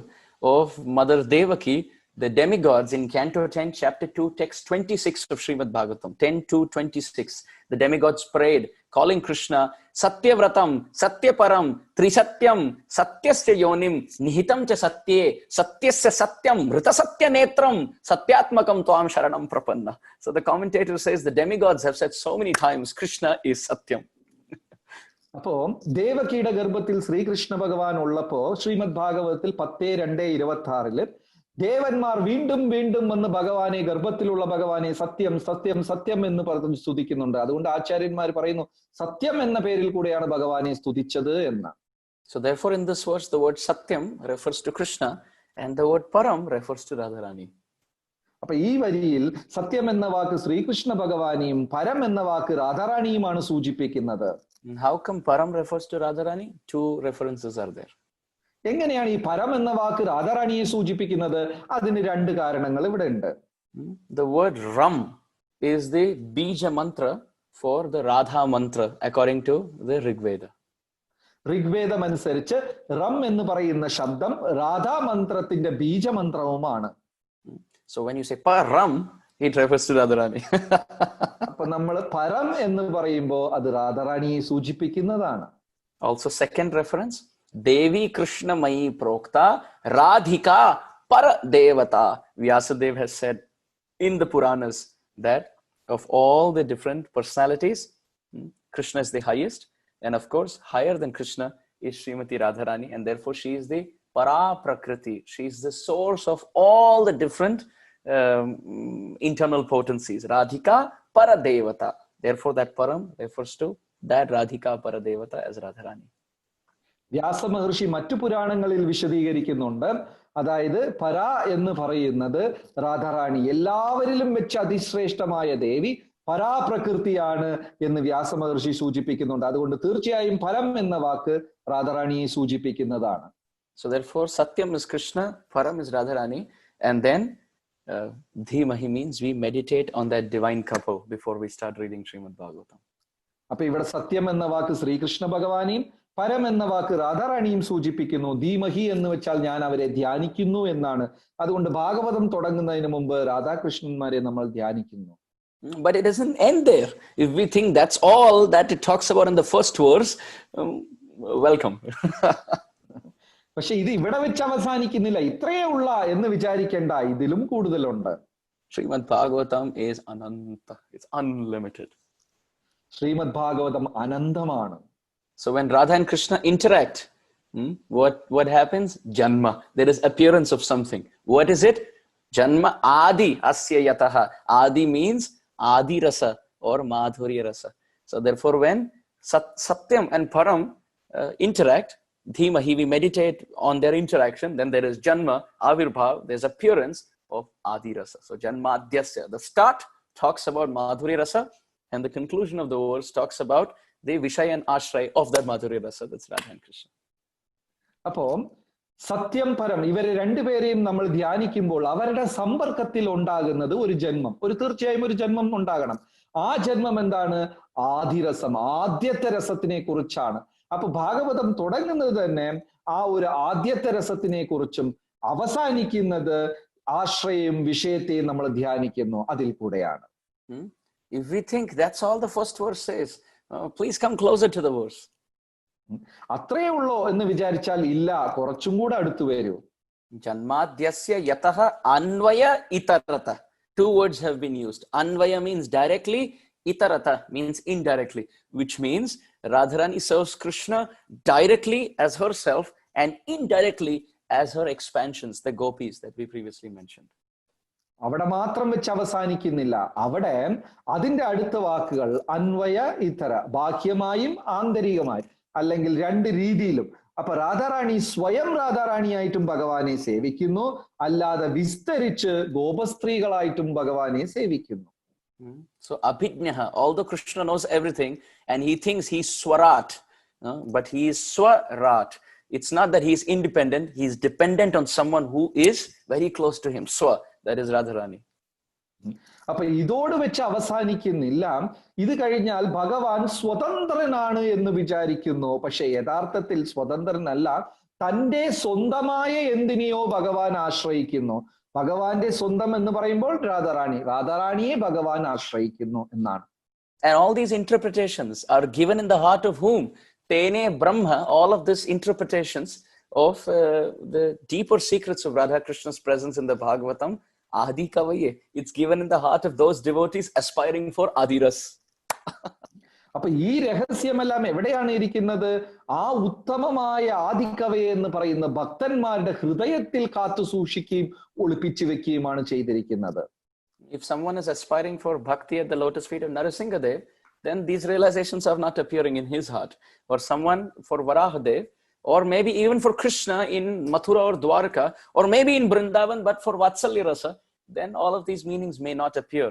of Mother Devaki, the demigods in Canto 10, Chapter 2, Text 26 of Srimad Bhagavatam, 10:2-26, the demigods prayed, calling Krishna, Satyavratam, Satyaparam, Trisatyam, Satyasya Yonim, Nihitam cha Satye, Satyasya Satyam, Vritasatya Netram, Satyatmakam Tvam Sharanam Prapanna. So the commentator says the demigods have said so many times, Krishna is Satyam. അപ്പോ ദേവകിയുടെ ഗർഭത്തിൽ ശ്രീകൃഷ്ണ ഭഗവാൻ ഉള്ളപ്പോ ശ്രീമദ് ഭാഗവതത്തിൽ 10:2-26 ദേവന്മാർ വീണ്ടും വീണ്ടും വന്ന് ഭഗവാനെ, ഗർഭത്തിലുള്ള ഭഗവാനെ സത്യം സത്യം സത്യം എന്ന് പറഞ്ഞ് സ്തുതിക്കുന്നുണ്ട്. അതുകൊണ്ട് ആചാര്യന്മാർ പറയുന്നു സത്യം എന്ന പേരിൽ കൂടെയാണ് ഭഗവാനെ സ്തുതിച്ചത് എന്ന്. So therefore in this verse the word Satyam refers to Krishna and the word Param refers to Radharani. അപ്പൊ ഈ വരിയിൽ സത്യം എന്ന വാക്ക് ശ്രീകൃഷ്ണ ഭഗവാനെയും പരം എന്ന വാക്ക് രാധാറാണിയുമാണ് സൂചിപ്പിക്കുന്നത്. How come Param refers to Radharani? Two references are there. എങ്ങനെയാണ് ഈ പരം എന്ന വാക്ക് രാധാറാണിയെ സൂചിപ്പിക്കുന്നത്? അതിന് രണ്ട് കാരണങ്ങൾ ഇവിടെ ഉണ്ട്. The word Ram is the Bija mantra for the Radha mantra according to the Rig Veda. ഋഗ്വേദം അനുസരിച്ച് റം എന്ന് പറയുന്ന ശബ്ദം Radha മന്ത്രത്തിന്റെ ബീജമന്ത്രവുമാണ്. So when you say Param, it refers to Radharani. അപ്പൊ നമ്മൾ പരം എന്ന് പറയുമ്പോൾ അത് രാധാറാണിയെ സൂചിപ്പിക്കുന്നതാണ്. Also second reference, Devi Krishna Mayi Prokta Radhika Para Devata. Vyasadev has said in the Puranas that of all the different personalities, Krishna is the highest, and of course higher than Krishna is Srimati Radharani, and therefore she is the Para Prakriti. She is the source of all the different internal potencies. Radhika Para Devata. Therefore that Param refers to that Radhika Para Devata as Radharani. വ്യാസമഹർഷി മറ്റു പുരാണങ്ങളിൽ വിശദീകരിക്കുന്നുണ്ട്. അതായത് പര എന്ന് പറയുന്നത് രാധാറാണി, എല്ലാവരിലും വെച്ച് അതിശ്രേഷ്ഠമായ ദേവി പരാപ്രകൃതിയാണ് എന്ന് വ്യാസമഹർഷി സൂചിപ്പിക്കുന്നുണ്ട്. അതുകൊണ്ട് തീർച്ചയായും പരം എന്ന വാക്ക് രാധാറാണിയെ സൂചിപ്പിക്കുന്നതാണ്. So therefore Satyam is Krishna, Param is Radharani, and then Dhimahi means we meditate on that divine couple before we start reading Srimad Bhagavatam. അപ്പൊ ഇവിടെ സത്യം എന്ന വാക്ക് ശ്രീകൃഷ്ണ ഭഗവാനെയും പരം എന്ന വാക്ക് രാധാറാണിയും സൂചിപ്പിക്കുന്നു. ധീമഹി എന്ന് വെച്ചാൽ ഞാൻ അവരെ ധ്യാനിക്കുന്നു എന്നാണ്. അതുകൊണ്ട് ഭാഗവതം തുടങ്ങുന്നതിന് മുമ്പ് രാധാകൃഷ്ണന്മാരെ നമ്മൾ ധ്യാനിക്കുന്നു. But it doesn't end there. If we think that's all that it talks about in the first verse, welcome. പക്ഷെ ഇത് ഇവിടെ വെച്ച് അവസാനിക്കുന്നില്ല, ഇത്രയേ ഉള്ള എന്ന് വിചാരിക്കേണ്ട, ഇതിലും കൂടുതലുണ്ട്. Srimad Bhagavatam is Ananta. It's unlimited. Shrimad Bhagavatam അനന്തമാണ്. So when Radha and Krishna interact, what happens? Janma. There is appearance of something. What is it? Janma Adi Asya Yataha. Adi means Adi Rasa or Madhurya Rasa. So therefore when Satyam and Param interact, Dhimahi, we meditate on their interaction, then there is Janma, Avirbhav, there's appearance of Adi Rasa. So Janma Adyasya. The start talks about Madhurya Rasa, and the conclusion of the verse talks about the Vishaya and Ashray of that Madhurya Rasa. That's Radha and Krishna. അപ്പോ സത്യം പരം ഇവരെ രണ്ടുപേരെയും നമ്മൾ ധ്യാനിക്കുമ്പോൾ അവരുടെ സമ്പർക്കത്തിൽ ഉണ്ടാകുന്നത് ഒരു ജന്മം, തീർച്ചയായും ഒരു ജന്മം ഉണ്ടാകണം. ആ ജന്മം എന്താണ്? ആദിരസം, ആദ്യത്തെ രസത്തിനെ കുറിച്ചാണ്. അപ്പൊ ഭാഗവതം തുടങ്ങുന്നത് തന്നെ ആ ഒരു ആദ്യത്തെ രസത്തിനെ കുറിച്ചും അവസാനിക്കുന്നത് ആശ്രയം വിഷയത്തെയും നമ്മൾ ധ്യാനിക്കുന്നു അതിൽ കൂടെയാണ്. If we think that's all the first verse says, please come closer to the verse. അത്രയേ ഉള്ളോ എന്ന് വിചാരിച്ചാൽ ഇല്ല, കുറച്ചും കൂടെ അടുത്ത് വരൂ. Janmadyasya yataha anvaya itarata. Two words have been used. Anvaya means directly, itarata means indirectly, which means Radharani serves Krishna directly as herself and indirectly as her expansions, the gopis that we previously mentioned. അവിടെ മാത്രം വെച്ച് അവസാനിക്കുന്നില്ല. അവിടെ അതിന്റെ അടുത്ത വാക്കുകൾ അന്വയ ഇതര, ബാഹ്യമായും ആന്തരികമായും, അല്ലെങ്കിൽ രണ്ട് രീതിയിലും. അപ്പൊ രാധാറാണി സ്വയം രാധാറാണിയായിട്ടും ഭഗവാനെ സേവിക്കുന്നു, അല്ലാതെ വിസ്തരിച്ച് ഗോപസ്ത്രീകളായിട്ടും ഭഗവാനെ സേവിക്കുന്നു. So Abhijnaha, although Krishna knows everything and he thinks he's Swarat, but he is Swarat. It's not that he's independent, he's dependent on someone who is very close to him. Swa, that is Radharani. അപ്പൊ ഇതോട് വെച്ച് അവസാനിക്കുന്നില്ല. ഇത് കഴിഞ്ഞാൽ ഭഗവാൻ സ്വതന്ത്രനാണ് എന്ന് വിചാരിക്കുന്നു. പക്ഷെ യഥാർത്ഥത്തിൽ സ്വതന്ത്രനല്ല. തന്റെ സ്വന്തമായ എന്തിനെയോ ഭഗവാൻ ആശ്രയിക്കുന്നു. ഭഗവാന്റെ സ്വന്തം എന്ന് പറയുമ്പോൾ രാധാറാണി, രാധാറാണിയെ ഭഗവാൻ ആശ്രയിക്കുന്നു എന്നാണ്. And all these interpretations are given in the heart of whom? Tene Brahma. All of these interpretations of the deeper secrets of Radha Krishna's presence in the Bhagavatam, Adi Kavaye, it's given in the heart of those devotees aspiring for Adiras. അപ്പൊ ഈ രഹസ്യമെല്ലാം എവിടെയാണ് ഇരിക്കുന്നത്? ആ ഉത്തമമായ ആദികവയെ എന്ന് പറയുന്ന ഭക്തന്മാരുടെ ഹൃദയത്തിൽ കാത്തു സൂക്ഷിക്കുകയും ഒളിപ്പിച്ചു വെക്കുകയുമാണ് ചെയ്തിരിക്കുന്നത്. If someone is aspiring for bhakti at the lotus feet of Narasimhadev, then these realizations are not appearing in his heart. Or someone for Varahadev, or maybe even for Krishna in Mathura or Dwarka, or maybe in Vrindavan, but for Vatsalya Rasa, then all of these meanings may not appear.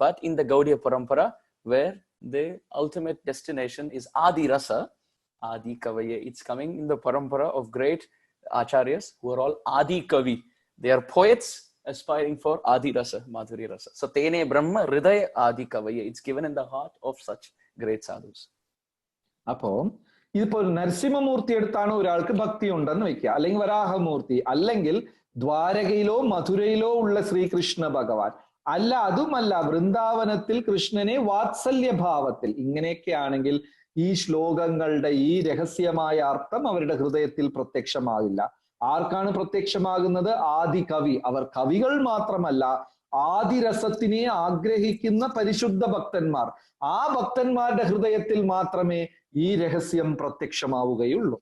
But in the Gaudiya Parampara, where the ultimate destination is Adi Rasa, Adi Kavaye, it's coming in the Parampara of great Acharyas who are all Adi Kavi. They are poets aspiring for Adi Rasa, Madhuri Rasa. So Tene Brahma Hridaya Adi Kavaye, it's given in the heart of such great sadhus. അപ്പോ ഇതിപ്പോ നരസിംഹമൂർത്തി എടുത്താണ് ഒരാൾക്ക് ഭക്തി ഉണ്ടെന്ന് വെക്കുക, അല്ലെങ്കിൽ വരാഹമൂർത്തി, അല്ലെങ്കിൽ ദ്വാരകയിലോ മധുരയിലോ ഉള്ള ശ്രീകൃഷ്ണ ഭഗവാൻ, അല്ല അതുമല്ല വൃന്ദാവനത്തിൽ കൃഷ്ണനെ വാത്സല്യഭാവത്തിൽ, ഇങ്ങനെയൊക്കെ ആണെങ്കിൽ ഈ ശ്ലോകങ്ങളുടെ ഈ രഹസ്യമായ അർത്ഥം അവരുടെ ഹൃദയത്തിൽ പ്രത്യക്ഷമാകില്ല. ആർക്കാണ് പ്രത്യക്ഷമാകുന്നത്? ആദി കവി. അവർ കവികൾ മാത്രമല്ല, ആദിരസത്തിനെ ആഗ്രഹിക്കുന്ന പരിശുദ്ധ ഭക്തന്മാർ. ആ ഭക്തന്മാരുടെ ഹൃദയത്തിൽ മാത്രമേ ഈ രഹസ്യം പ്രത്യക്ഷമാവുകയുള്ളൂ.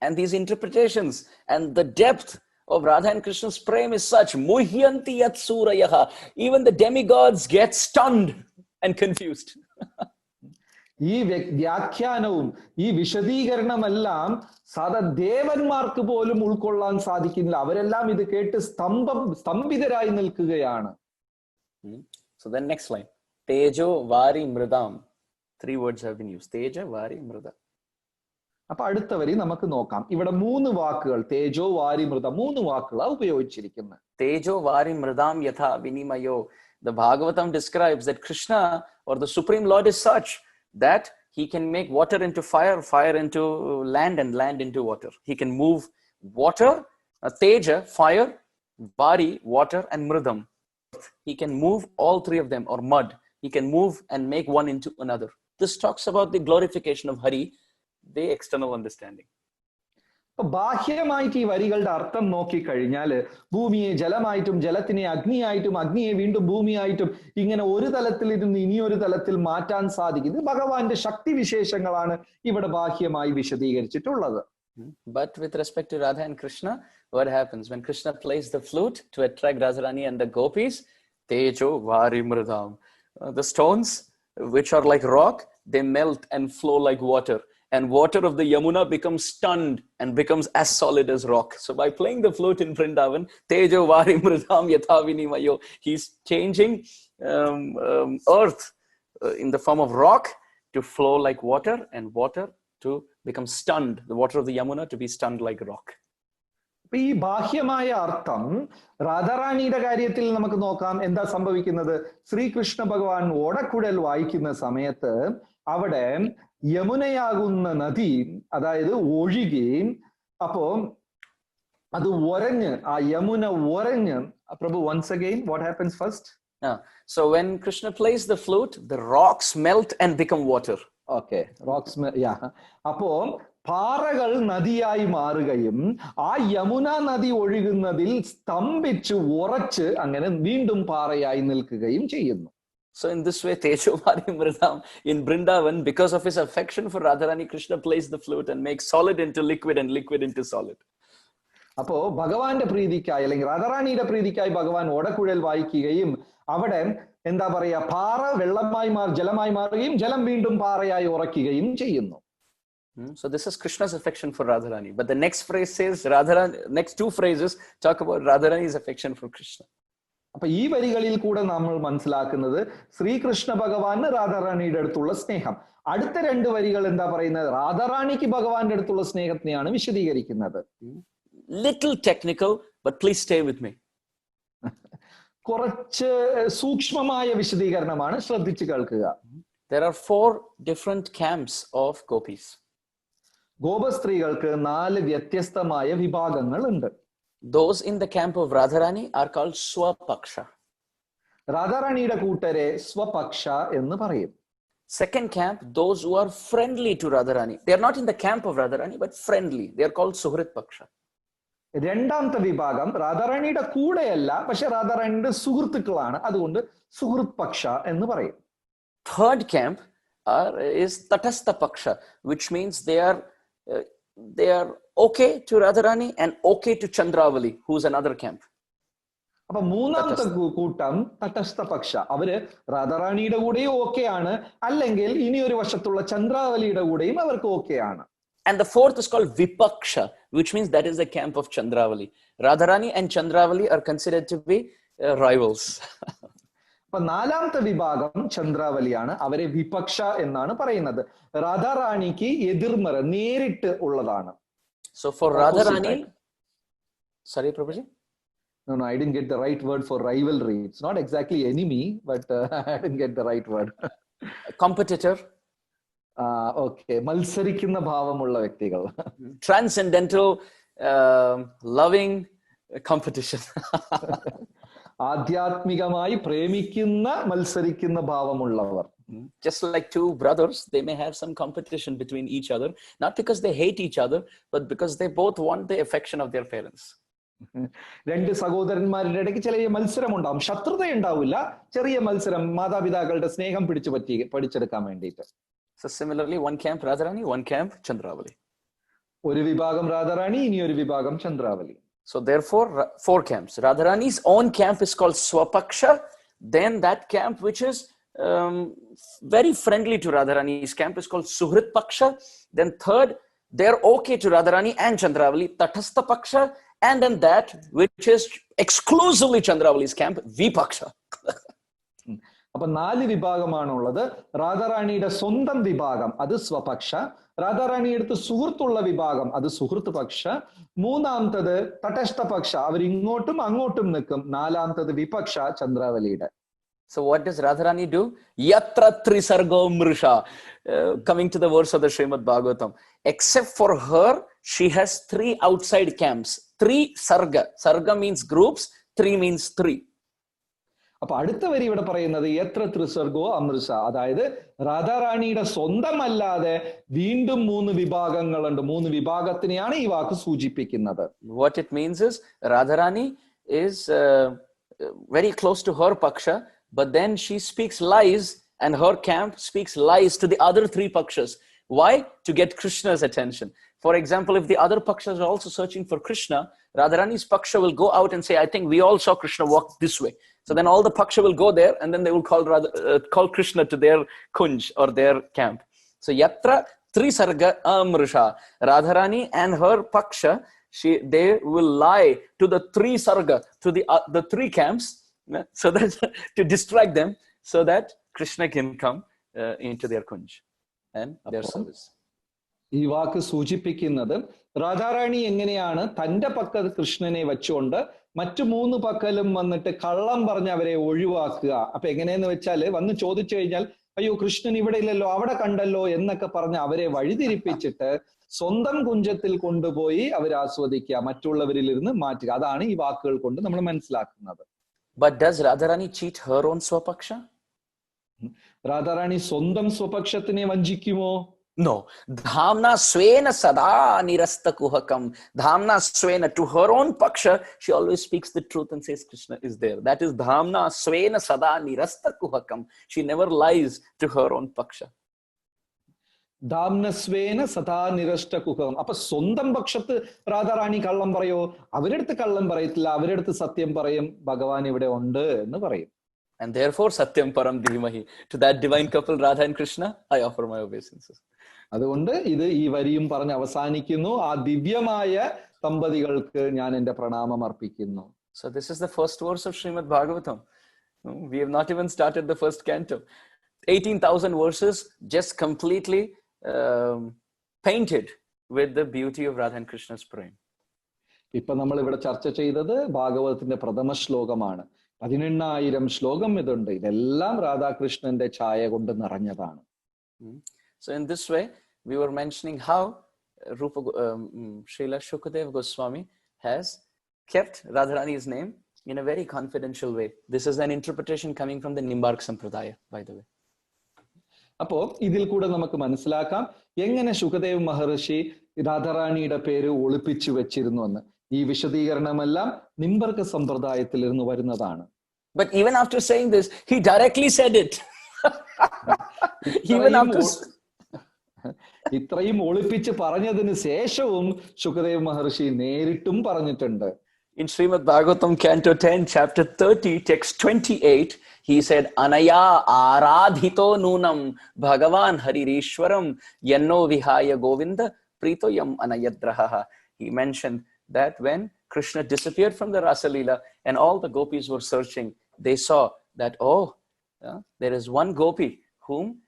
And these interpretations and the depth of Radha and Krishna's prem is such, muhyanti yat surayaha, even the demigods get stunned and confused. ഈ വ്യാഖ്യാനവും ഈ വിശദീകരണമെല്ലാം ദേവന്മാർക്ക് പോലും ഉൾക്കൊള്ളാൻ സാധിക്കുന്നില്ല. അവരെല്ലാം ഇത് കേട്ട് സ്തംഭിതരായി നിൽക്കുകയാണ്. So then next line, Tejo Vari Mridam. 3 words have been used. Teja Vari Mrida. അപ്പൊ അടുത്ത വരി നമുക്ക് നോക്കാം. ഇവിടെ 3 വാക്കുകൾ, തേജോ വാരി മൃത, 3 വാക്കുകളാണ് ഉപയോഗിച്ചിരിക്കുന്നത്. Tejo Vari Mridam Yatha Vinimayo. The Bhagavatam describes that Krishna or the Supreme Lord is such that he can make water into fire, fire into land, and land into water. He can move water, Teja, fire, Vari, water, and Mridam. He can move all 3 of them, or mud. He can move and make one into another. This talks about the glorification of Hari, the external understanding. ബാഹ്യമായിട്ട് ഈ വരികളുടെ അർത്ഥം നോക്കിക്കഴിഞ്ഞാൽ ഭൂമിയെ ജലമായിട്ടും ജലത്തിനെ അഗ്നിയായിട്ടും അഗ്നിയെ വീണ്ടും ഭൂമിയായിട്ടും ഇങ്ങനെ ഒരു തലത്തിൽ ഇരുന്ന് ഇനിയൊരു തലത്തിൽ മാറ്റാൻ സാധിക്കും. ഇത് ഭഗവാന്റെ ശക്തി വിശേഷങ്ങളാണ് ഇവിടെ ബാഹ്യമായി വിശദീകരിച്ചിട്ടുള്ളത്. But with respect to Radha and Krishna, what happens when Krishna plays the flute to attract Radharani and the gopis? Tejo Vari Mridam. The stones, which are like rock, they melt and flow like water. And water of the Yamuna becomes stunned and becomes as solid as rock. So by playing the flute in Vrindavan, Tejo Vari Mridam Yatha Vinimayo, he's changing earth in the form of rock to flow like water, and water to become stunned, the water of the Yamuna to be stunned like rock. ഈ ബാഹ്യമായ അർത്ഥം രാധാറാണിയുടെ കാര്യത്തിൽ നമുക്ക് നോക്കാം. എന്താ സംഭവിക്കുന്നത്? ശ്രീകൃഷ്ണ ഭഗവാൻ ഓടക്കുഴൽ വായിക്കുന്ന സമയത്ത് അവിടെ യമുനയാകുന്ന നദി, അതായത് ഒഴുകി, അപ്പോ അത് ഒരഞ്ഞ്, ആ യമുന ഒരഞ്ഞ്, പ്രഭു once again what happens first? So when Krishna plays the flute, the rocks melt and become water. Okay, rocks yeah. അപ്പോ പാറകൾ നദിയായി മാറുകയും ആ യമുന നദി ഒഴുകുന്നതിൽ സ്തംഭിച്ച് ഉറച്ച് അങ്ങനെ വീണ്ടും പാറയായി നിൽക്കുകയും ചെയ്യുന്നു. So in this way, Tejo Vari Mridam in Vrindavan, because of his affection for Radharani, Krishna plays the flute and makes solid into liquid and liquid into solid. അപ്പോ ഭഗവാന്റെ പ്രീതിക്കായി അല്ലെങ്കിൽ രാധാറാണിയുടെ പ്രീതിക്കായി ഭഗവാൻ ഓടക്കുഴൽ വായിക്കുകയും അവിടെ എന്താ പറയാ, പാറ വെള്ളമായി ജലമായി മാറുകയും ജലം വീണ്ടും പാറയായി ഉറക്കുകയും ചെയ്യുന്നു. So this is Krishna's affection for Radharani. But the next phrase says, next 2 phrases talk about Radharani's affection for Krishna. അപ്പൊ ഈ വരികളിൽ കൂടെ നമ്മൾ മനസ്സിലാക്കുന്നത് ശ്രീകൃഷ്ണ ഭഗവാന് രാധാറാണിയുടെ അടുത്തുള്ള സ്നേഹം. അടുത്ത 2 വരികൾ എന്താ പറയുന്നത്? രാധാറാണിക്ക് ഭഗവാന്റെ അടുത്തുള്ള സ്നേഹത്തിനെയാണ് വിശദീകരിക്കുന്നത്. Little technical, but please stay with me. കുറച്ച് സൂക്ഷ്മമായ വിശദീകരണമാണ്, ശ്രദ്ധിച്ചു കേൾക്കുക. There are 4 different camps of gopis. ഗോപസ്ത്രീകൾക്ക് 4 വ്യത്യസ്തമായ വിഭാഗങ്ങൾ ഉണ്ട്. Those in the camp of Radharani are called Swapaksha. രാധാറാണിയുടെ കൂട്ടരെ സ്വപക്ഷ എന്ന് പറയും. Second camp, those who are friendly to Radharani. They are not in the camp of Radharani, but friendly. They are called Suhrit Paksha. രണ്ടാമത്തെ വിഭാഗം രാധാറാണിയുടെ കൂടെയല്ല, പക്ഷെ രാധാറാണിയുടെ സുഹൃത്തുക്കളാണ്, അതുകൊണ്ട് സുഹൃത് പക്ഷ എന്ന് പറയും. Third camp is Tatastha Paksha, which means they are okay to Radharani and okay to Chandravali, who is another camp. അപ്പൊ മൂന്നാമത്തെ കൂട്ടം തടസ്ഥ പക്ഷ, അവര് രാധാറാണിയുടെ കൂടെയും ഓക്കെ ആണ്, അല്ലെങ്കിൽ ഇനി ഒരു വശത്തുള്ള ചന്ദ്രാവലിയുടെ കൂടെയും അവർക്ക് ഓക്കെ ആണ്. And the fourth is called Vipaksha, which means that is the camp of Chandravali. Radharani and Chandravali are considered to be rivals. അപ്പൊ നാലാമത്തെ വിഭാഗം ചന്ദ്രാവലിയാണ്, അവരെ വിപക്ഷ എന്നാണ് പറയുന്നത്. രാധാറാണിക്ക് എതിർമറ നേരിട്ട് ഉള്ളതാണ്. So for Radharani, sorry Prabhuji? No, I didn't get the right word for rivalry. It's not exactly enemy, but I didn't get the right word. Competitor. Okay, മത്സരിക്കുന്ന ഭാവമുള്ള വ്യക്തികൾ. Transcendental, loving competition. ആധ്യാത്മികമായി പ്രേമിക്കുന്ന മത്സരിക്കുന്ന ഭാവമുള്ളവർ. Just like two brothers, they may have some competition between each other, not because they hate each other, but because they both want the affection of their parents. രണ്ട് സഹോദരന്മാരുടെ ഇടയ്ക്ക് ചെറിയ മത്സരം ഉണ്ടാവും, ശത്രുത ഉണ്ടാവില്ല, ചെറിയ മത്സരം, മാതാപിതാക്കളുടെ സ്നേഹം പഠിച്ചെടുക്കാൻ വേണ്ടിയിട്ട്. So similarly, one camp Radharani, one camp Chandravali. ഒരു വിഭാഗം രാധാറാണി, ഇനി ഒരു വിഭാഗം ചന്ദ്രാവലി. So therefore, 4 camps. Radharani's own camp is called Swapaksha. Then that camp which is very friendly to Radharani's camp is called Suhrit Paksha. Then third, they're okay to Radharani and Chandravali, Tatastha Paksha. And then that which is exclusively Chandravali's camp, Vipaksha. അപ്പൊ 4 വിഭാഗമാണുള്ളത്. രാധാറാണിയുടെ സ്വന്തം വിഭാഗം അത് സ്വപക്ഷ, രാധാറാണിയെടുത്ത് സുഹൃത്തുള്ള വിഭാഗം അത് സുഹൃത്ത് പക്ഷ, മൂന്നാമത്തത് തടസ്ഥ പക്ഷ, അവർ ഇങ്ങോട്ടും അങ്ങോട്ടും നിൽക്കും, നാലാമത്തത് വിപക്ഷ ചന്ദ്രാവലിയുടെ. So what does Radharani do? Yatra trisargo mrisha. Coming to the verse of the Srimad Bhagavatam. Except for her, she has 3 outside camps. 3 sarga. Sarga means groups, 3 means 3. അപ്പൊ അടുത്ത വരി ഇവിടെ പറയുന്നത് യത്ര ത്രിസർഗോ അമൃഷ, അതായത് രാധാറാണിയുടെ സ്വന്തമല്ലാതെ വീണ്ടും 3 വിഭാഗങ്ങളുണ്ട്. 3 വിഭാഗത്തിനെയാണ് ഈ വാക്ക് സൂചിപ്പിക്കുന്നത്. What it means is Radharani is very close to her paksha, but then she speaks lies and her camp speaks lies to the other 3 pakshas. Why? To get Krishna's attention. For example, if the other pakshas are also searching for Krishna, Radharani's paksha will go out and say, I think we all saw Krishna walk this way. So then all the paksha will go there and then they will call Krishna to their kunj or their camp. So yatra trisarga amrisha. Radharani and her paksha, they will lie to the 3 sarga, to the 3 camps, so that to distract them, so that Krishna can come into their kunj and their service. ഈ വാക്ക് സൂചിപ്പിക്കുന്നത് രാധാറാണി എങ്ങനെയാണ് തന്റെ പക്കൽ കൃഷ്ണനെ വെച്ചുകൊണ്ട് മറ്റു 3 പക്കലും വന്നിട്ട് കള്ളം പറഞ്ഞ് അവരെ ഒഴിവാക്കുക. അപ്പൊ എങ്ങനെയെന്ന് വെച്ചാൽ വന്ന് ചോദിച്ചു കഴിഞ്ഞാൽ അയ്യോ കൃഷ്ണൻ ഇവിടെ ഇല്ലല്ലോ, അവിടെ കണ്ടല്ലോ എന്നൊക്കെ പറഞ്ഞ് അവരെ വഴിതിരിപ്പിച്ചിട്ട് സ്വന്തം കുഞ്ചത്തിൽ കൊണ്ടുപോയി അവരെ ആസ്വദിക്കുക, മറ്റുള്ളവരിൽ ഇരുന്ന് മാറ്റുക. അതാണ് ഈ വാക്കുകൾ കൊണ്ട് നമ്മൾ മനസ്സിലാക്കുന്നത്. But does Radharani cheat her own swapaksha? Radha Rani സ്വന്തം സ്വപക്ഷത്തിനെ വഞ്ചിക്കുമോ? No. Dhamna swena sada nirasta kuhakam. Dhamna swena, to her own paksha, she always speaks the truth and says Krishna is there. That is dhamna swena sada nirasta kuhakam. She never lies to her own paksha. ധാംനസ്വേന സദാ നിരഷ്ട കുഹം. അപ്പൊ സ്വന്തം പക്ഷത്ത് രാധാറാണി കള്ളം പറയോ? അവരെടുത്ത് കള്ളം പറയത്തില്ല, അവരെടുത്ത് സത്യം പറയും, ഭഗവാൻ ഇവിടെ ഉണ്ട് എന്ന് പറയും. And therefore Satyam Param Dhimahi. To that divine couple Radha and Krishna, I offer my obeisances. അതുകൊണ്ട് ഇത് ഈ വരിയും പറഞ്ഞ് അവസാനിക്കുന്നു. ആ ദിവ്യമായ ദമ്പതികൾക്ക് ഞാൻ എന്റെ പ്രണാമം അർപ്പിക്കുന്നു. So this is the first verse of Srimad Bhagavatam. We have not even started the first canto. 18,000 verses just completely painted with the beauty of Radha and Krishna's prem. ഇപ്പൊ നമ്മൾ ഇവിടെ ചർച്ച ചെയ്തത് ഭാഗവതത്തിന്റെ പ്രഥമ ശ്ലോകമാണ്. 18,000 ശ്ലോകം ഇതുണ്ട്. ഇതെല്ലാം രാധാകൃഷ്ണന്റെ ഛായ കൊണ്ട് നിറഞ്ഞതാണ്. So in this way, we were mentioning how Srila Shukadeva Goswami has kept Radharani's name in a very confidential way. This is an interpretation coming from the Nimbark Sampradaya, by the way. അപ്പോ ഇതിൽ കൂടെ നമുക്ക് മനസ്സിലാക്കാം എങ്ങനെ ശുകദേവ് മഹർഷി രാധാറാണിയുടെ പേര് ഒളിപ്പിച്ചു വെച്ചിരുന്നു എന്ന്. ഈ വിശദീകരണമെല്ലാം നിംബർക്ക സമ്പ്രദായത്തിൽ നിന്ന് വരുന്നതാണ്. But even after saying this, he directly said it. Even after ഇത്രയും ഒളിപ്പിച്ച് പറഞ്ഞതിന് ശേഷവും ശുകദേവ് മഹർഷി നേരിട്ടും പറഞ്ഞിട്ടുണ്ട്. In Srimad Bhagavatam, Canto 10, Chapter 30, Text 28, he said, Anaya aradhito nunam Bhagavan Haririshwaram yanno vihaya Govinda pritoyam anayadraha. He mentioned that when Krishna disappeared from the Rasa Leela and all the gopis were searching, they saw that, there is one gopi whom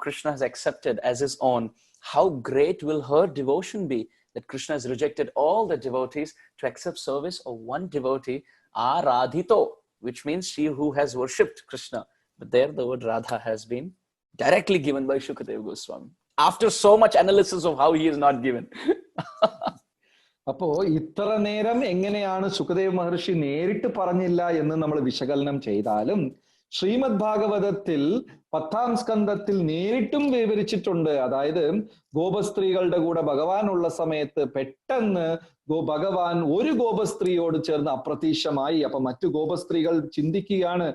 Krishna has accepted as his own. How great will her devotion be that Krishna has rejected all the devotees to accept service of one devotee, Aradhito, which means she who has worshipped Krishna. But there the word Radha has been directly given by Shukadeva Goswami. After so much analysis of how he is not given. അപ്പോ ഇത്ര നേരം എങ്ങനെയാണ് ശുകദേവ് മഹർഷി നേരിട്ട് പറഞ്ഞില്ല എന്ന് നമ്മൾ വിശകലനം ചെയ്താലും ശ്രീമദ് ഭാഗവതത്തിൽ 10ാം സ്കന്ധത്തിൽ നേരിട്ടും വിവരിച്ചിട്ടുണ്ട്. അതായത് ഗോപസ്ത്രീകളുടെ കൂടെ ഭഗവാൻ ഉള്ള സമയത്ത് പെട്ടെന്ന് ഭഗവാൻ ഒരു ഗോപസ്ത്രീയോട് ചേർന്ന് അപ്രത്യക്ഷമായി. അപ്പൊ മറ്റു ഗോപസ്ത്രീകൾ ചിന്തിക്കുകയാണ്,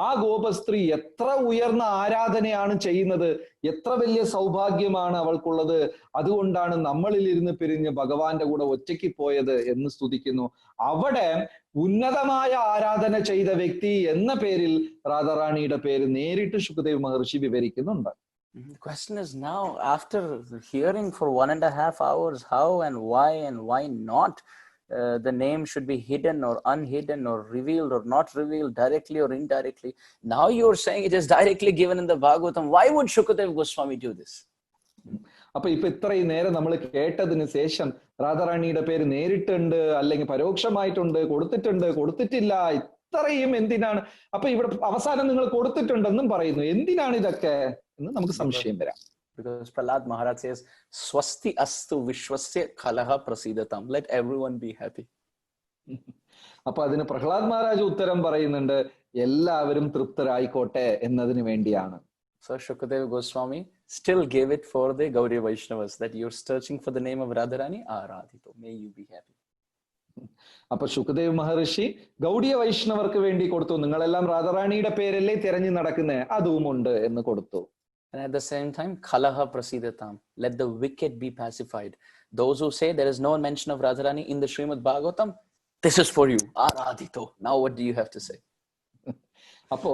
ആ ഗോപസ്ത്രീ എത്ര ഉയർന്ന ആരാധനയാണ് ചെയ്യുന്നത്, എത്ര വലിയ സൗഭാഗ്യമാണ് അവൾക്കുള്ളത്, അതുകൊണ്ടാണ് നമ്മളിൽ ഇരുന്ന് പിരിഞ്ഞ് ഭഗവാന്റെ കൂടെ ഒറ്റയ്ക്ക് പോയത് എന്ന് സ്തുതിക്കുന്നു. അവിടെ ഉന്നതമായ ആരാധന ചെയ്ത വ്യക്തി എന്ന പേരിൽ രാധാറാണിയുടെ പേര് നേരിട്ട് ശുകദേവ് മഹർഷി വിവരിക്കുന്നുണ്ട്. The question is now, after hearing for 1.5 hours how and why not the name should be hidden or unhidden or revealed or not revealed, directly or indirectly, now you're saying it is directly given in the Bhagavatam. Why would Shukadeva Goswami do this? അപ്പൊ ഇത്രയും നേരം നമ്മൾ കേട്ടതിന് ശേഷം രാധാറാണിയുടെ പേര് നേരിട്ടുണ്ട് അല്ലെങ്കിൽ പരോക്ഷമായിട്ടുണ്ട്, കൊടുത്തിട്ടില്ല, ഇത്രയും എന്തിനാണ്? അപ്പൊ ഇവിടെ അവസാനം നിങ്ങൾ കൊടുത്തിട്ടുണ്ടെന്നും പറയുന്നു. എന്തിനാണ് ഇതൊക്കെ എന്ന് നമുക്ക് സംശയം വരാം. Because Prahlad Maharaj says, Swasti astu vishwasya khalaha prasidatam. Let everyone be happy. അപ്പൊ അതിന് പ്രഹ്ലാദ് മഹാരാജ് ഉത്തരം പറയുന്നുണ്ട്, എല്ലാവരും തൃപ്തരായിക്കോട്ടെ എന്നതിന് വേണ്ടിയാണ്. So Shukadeva Goswami still gave it for the Gaudiya Vaishnavas, that you're searching for the name of Radharani, Aradhito. May you be happy. അപ്പൊ ശുകദേവ് മഹർഷി ഗൗഡിയ വൈഷ്ണവർക്ക് വേണ്ടി കൊടുത്തു. നിങ്ങളെല്ലാം രാധാറാണിയുടെ പേരല്ലേ തിരഞ്ഞു നടക്കുന്നേ, അതുമുണ്ട് എന്ന് കൊടുത്തു. And at the same time, Khalaha Prasidatam. Let the wicked be pacified. Those who say there is no mention of Radharani in the Srimad Bhagavatam, this is for you. Aradhito. Now what do you have to say? അപ്പോ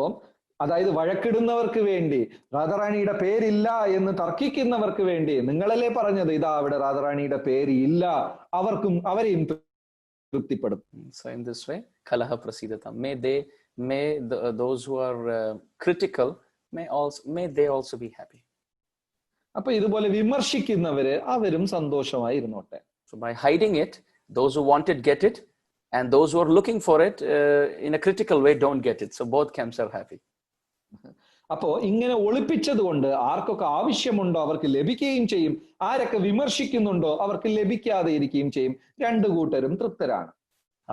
അതായത് വഴക്കിടുന്നവർക്ക് വേണ്ടി, രാധാറാണിയുടെ പേരില്ല എന്ന് തർക്കിക്കുന്നവർക്ക് വേണ്ടി നിങ്ങളല്ലേ പറഞ്ഞത്, ഇതാ അവിടെ രാധാറാണിയുടെ പേര് ഇല്ല, അവരെയും തൃപ്തിപ്പെടുത്തും. So in this way, Khalaha Prasidatam. May those who are critical, may they also be happy. അപ്പൊ ഇതുപോലെ വിമർശിക്കുന്നവര് അവരും സന്തോഷമായി ഇരുന്നോട്ടെ. So by hiding it, those who want it get it, and those who are looking for it in a critical way don't get it. So both camps are happy. അപ്പോ ഇങ്ങനെ ഒളിപ്പിച്ചത് കൊണ്ട് ആർക്കൊക്കെ ആവശ്യമുണ്ടോ അവർക്ക് ലഭിക്കുകയും ചെയ്യും, ആരൊക്കെ വിമർശിക്കുന്നുണ്ടോ അവർക്ക് ലഭിക്കാതെ ഇരിക്കുകയും ചെയ്യും. രണ്ടു കൂട്ടരും തൃപ്തരാണ്.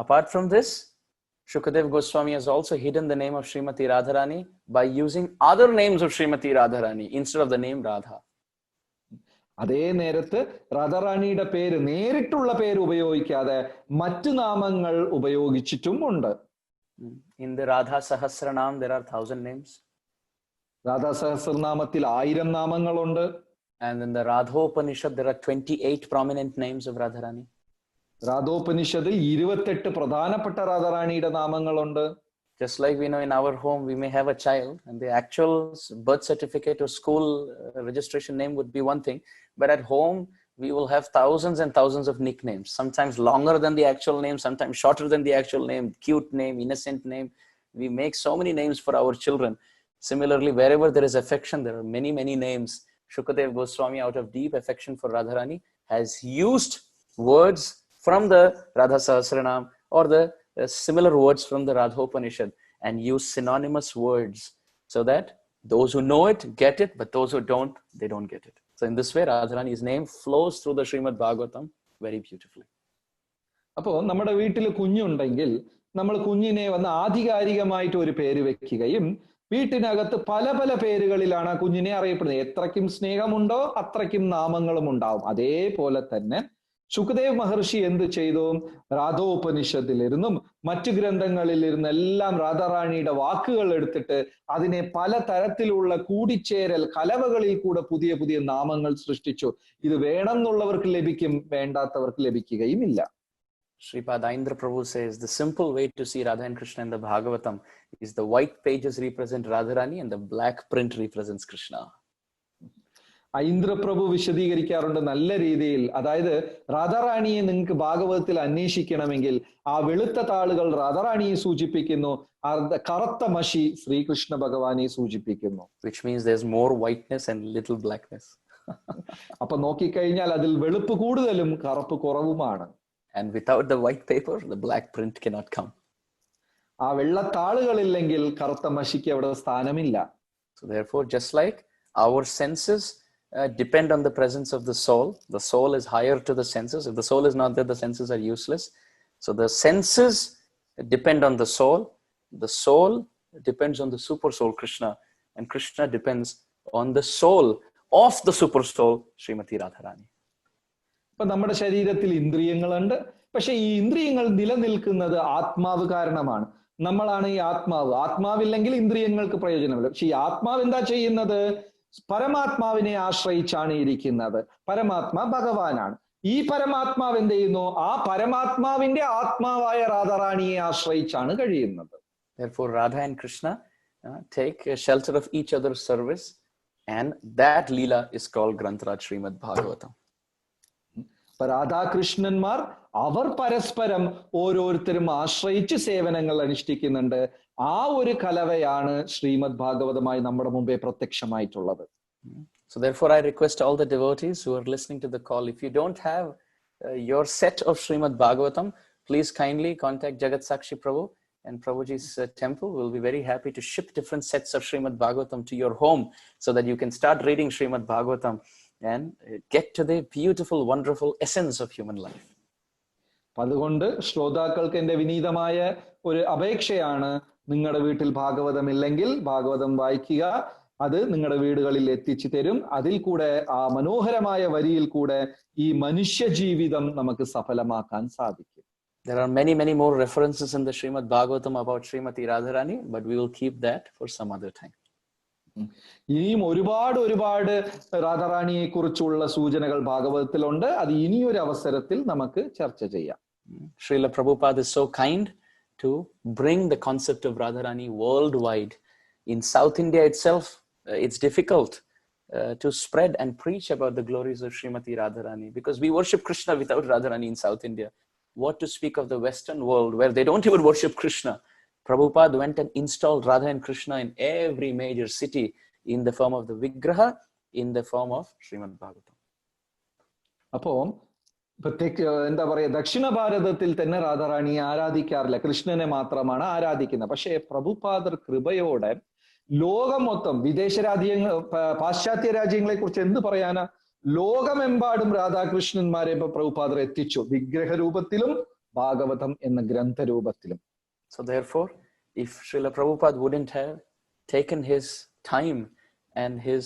Apart from this, Shukadeva Goswami has also hidden the name of Srimati Radharani by using other names of Srimati Radharani instead of the name Radha. അതേ നേരത്ത് രാധാറാണിയുടെ പേര് നേരിട്ടുള്ള പേര് ഉപയോഗിക്കാതെ മറ്റു നാമങ്ങൾ ഉപയോഗിച്ചിട്ടും ഉണ്ട്. In the Radha Sahasranam there are 1,000 names. Radha സഹസ്രനാമത്തിൽ 1000 നാമങ്ങളുണ്ട്. And in the Radhopanishad there are 28 prominent names of Radharani. രാധോപനിഷത്തിൽ 28 പ്രധാനപ്പെട്ട രാധാറാണിയുടെ നാമങ്ങളുണ്ട്. Just like we know in our home we may have a child and the actual birth certificate or school registration name would be one thing, but at home we will have thousands and thousands of nicknames, sometimes longer than the actual name, sometimes shorter than the actual name, cute name, innocent name. We make so many names for our children. Similarly, wherever there is affection, there are many, many names. Shukadeva Goswami, out of deep affection for Radharani, has used words from the Radha Sahasranam or the similar words from the Radhopanishad and use synonymous words so that those who know it get it, but those who don't, they don't get it. So in this way, Radharani's name flows through the Srimad Bhagavatam very beautifully. അപ്പോ നമ്മുടെ വീട്ടിൽ കുഞ്ഞുണ്ടെങ്കിൽ നമ്മൾ കുഞ്ഞിനെ വന്ന് ആധികാരികമായിട്ട് ഒരു പേര് വെക്കുകയും വീട്ടിനകത്ത് പല പല പേരുകളിലാണ് ആ കുഞ്ഞിനെ അറിയപ്പെടുന്നത്. എത്രയ്ക്കും സ്നേഹമുണ്ടോ അത്രയ്ക്കും നാമങ്ങളും ഉണ്ടാവും. അതേപോലെ തന്നെ ശുക്ദേവ് മഹർഷി എന്ത് ചെയ്തു? രാധോപനിഷത്തിലിരുന്നും മറ്റു ഗ്രന്ഥങ്ങളിൽ ഇരുന്നെല്ലാം രാധാറാണിയുടെ വാക്കുകൾ എടുത്തിട്ട് അതിനെ പല തരത്തിലുള്ള കൂടിച്ചേരൽ കലവകളിൽ കൂടെ പുതിയ പുതിയ നാമങ്ങൾ സൃഷ്ടിച്ചു. ഇത് വേണമെന്നുള്ളവർക്ക് ലഭിക്കും, വേണ്ടാത്തവർക്ക് ലഭിക്കുകയും ഇല്ല. Sripad Aindra Prabhu says the simple way to see Radha and Krishna in the Bhagavatam is the white pages represent Radharani and the black print represents Krishna. ഐന്ദ്രപ്രഭു വിശദീകരിക്കാറുണ്ട് നല്ല രീതിയിൽ. അതായത് രാധാറാണിയെ നിങ്ങൾക്ക് ഭാഗവതത്തിൽ അന്വേഷിക്കണമെങ്കിൽ ആ വെളുത്ത താളുകൾ രാധാറാണിയെ സൂചിപ്പിക്കുന്നു, കറുത്ത മഷി ശ്രീകൃഷ്ണ ഭഗവാനെ സൂചിപ്പിക്കുന്നു. Which means there's more whiteness and little blackness. അപ്പൊ നോക്കിക്കഴിഞ്ഞാൽ അതിൽ വെളുപ്പ് കൂടുതലും കറുപ്പ് കുറവുമാണ്. And without the white paper, the black print cannot come. ആ വെള്ളത്താളുകളില്ലെങ്കിൽ കറുത്ത മഷിക്ക് അവിടെ സ്ഥാനമില്ല. So therefore, just like our senses depend on the presence of the soul is higher to the senses. If the soul is not there, the senses are useless. So the senses depend on the soul depends on the super soul Krishna, and Krishna depends on the soul of the super soul Srimati Radharani. ഇപ്പൊ നമ്മുടെ ശരീരത്തിൽ ഇന്ദ്രിയങ്ങളുണ്ട്. പക്ഷെ ഈ ഇന്ദ്രിയങ്ങൾ നിലനിൽക്കുന്നത് ആത്മാവ് കാരണമാണ്. നമ്മളാണ് ഈ ആത്മാവ്. ആത്മാവില്ലെങ്കിൽ ഇന്ദ്രിയങ്ങൾക്ക് പ്രയോജനമില്ല. പക്ഷെ ഈ ആത്മാവ് എന്താ ചെയ്യുന്നത്? പരമാത്മാവിനെ ആശ്രയിച്ചാണ് ഇരിക്കുന്നത്. പരമാത്മാ ഭഗവാനാണ്. ഈ പരമാത്മാവ് എന്ത് ചെയ്യുന്നു? ആ പരമാത്മാവിന്റെ ആത്മാവായ രാധാറാണിയെ ആശ്രയിച്ചാണ് കഴിയുന്നത്. Therefore, Radha and Krishna take shelter of each other's service, and that Leela is called Grantaraj Srimad Bhagavatam. രാധാകൃഷ്ണന്മാർ അവർ പരസ്പരം ഓരോരുത്തരും ആശ്രയിച്ച് സേവനങ്ങൾ അനുഷ്ഠിക്കുന്നുണ്ട്. ആ ഒരു കലവയാണ് ശ്രീമദ് ഭാഗവതമായി നമ്മുടെ മുമ്പേ പ്രത്യക്ഷമായിട്ടുള്ളത്. So therefore I request all the devotees who are listening to the call, if you don't have your set of Srimad Bhagavatam, please kindly contact Jagat Sakshi Prabhu and Prabhuji's temple. We'll be very happy to ship different sets of Srimad Bhagavatam to your home so that you can start reading Srimad Bhagavatam and get to the beautiful, wonderful essence of human life. അതുകൊണ്ട് ശ്രോതാക്കൾക്ക് എന്റെ വിനീതമായ ഒരു അപേക്ഷയാണ്, നിങ്ങളുടെ വീട്ടിൽ ഭാഗവതം ഇല്ലെങ്കിൽ ഭാഗവതം വായിക്കുക. അത് നിങ്ങളുടെ വീടുകളിൽ എത്തിച്ചു തരും. അതിൽ കൂടെ ആ മനോഹരമായ വരിയിൽ കൂടെ ഈ മനുഷ്യ ജീവിതം നമുക്ക് സഫലമാക്കാൻ സാധിക്കും. There are many, many more references in the Srimad Bhagavatam about Srimati Radharani, but we will keep that for some other time. ഇനിയും ഒരുപാട് രാധാറാണിയെ കുറിച്ചുള്ള സൂചനകൾ ഭാഗവതത്തിലുണ്ട്. അത് ഇനിയൊരു അവസരത്തിൽ നമുക്ക് ചർച്ച ചെയ്യാം. Srila Prabhupada is so kind to bring the concept of Radharani worldwide. In South India itself, it's difficult to spread and preach about the glories of Srimati Radharani because we worship Krishna without Radharani in South India. What to speak of the Western world where they don't even worship Krishna? Prabhupada went and installed Radha and Krishna in every major city in the form of the Vigraha, in the form of Srimad Bhagavatam. അപ്പോ എന്താ പറയാ, ദക്ഷിണ ഭാരതത്തിൽ തന്നെ രാധാറാണിയെ ആരാധിക്കാറില്ല, കൃഷ്ണനെ മാത്രമാണ് ആരാധിക്കുന്നത്. പക്ഷേ പ്രഭുപാദർ കൃപയോടെ ലോകം മൊത്തം, വിദേശ രാജ്യങ്ങൾ, പാശ്ചാത്യ രാജ്യങ്ങളെ കുറിച്ച് എന്ത് പറയാനാ, ലോകമെമ്പാടും രാധാകൃഷ്ണന്മാരെ പ്രഭുപാദർ എത്തിച്ചു, വിഗ്രഹ രൂപത്തിലും ഭാഗവതം എന്ന ഗ്രന്ഥരൂപത്തിലും. So therefore, if Srila Prabhupada wouldn't have taken his time and his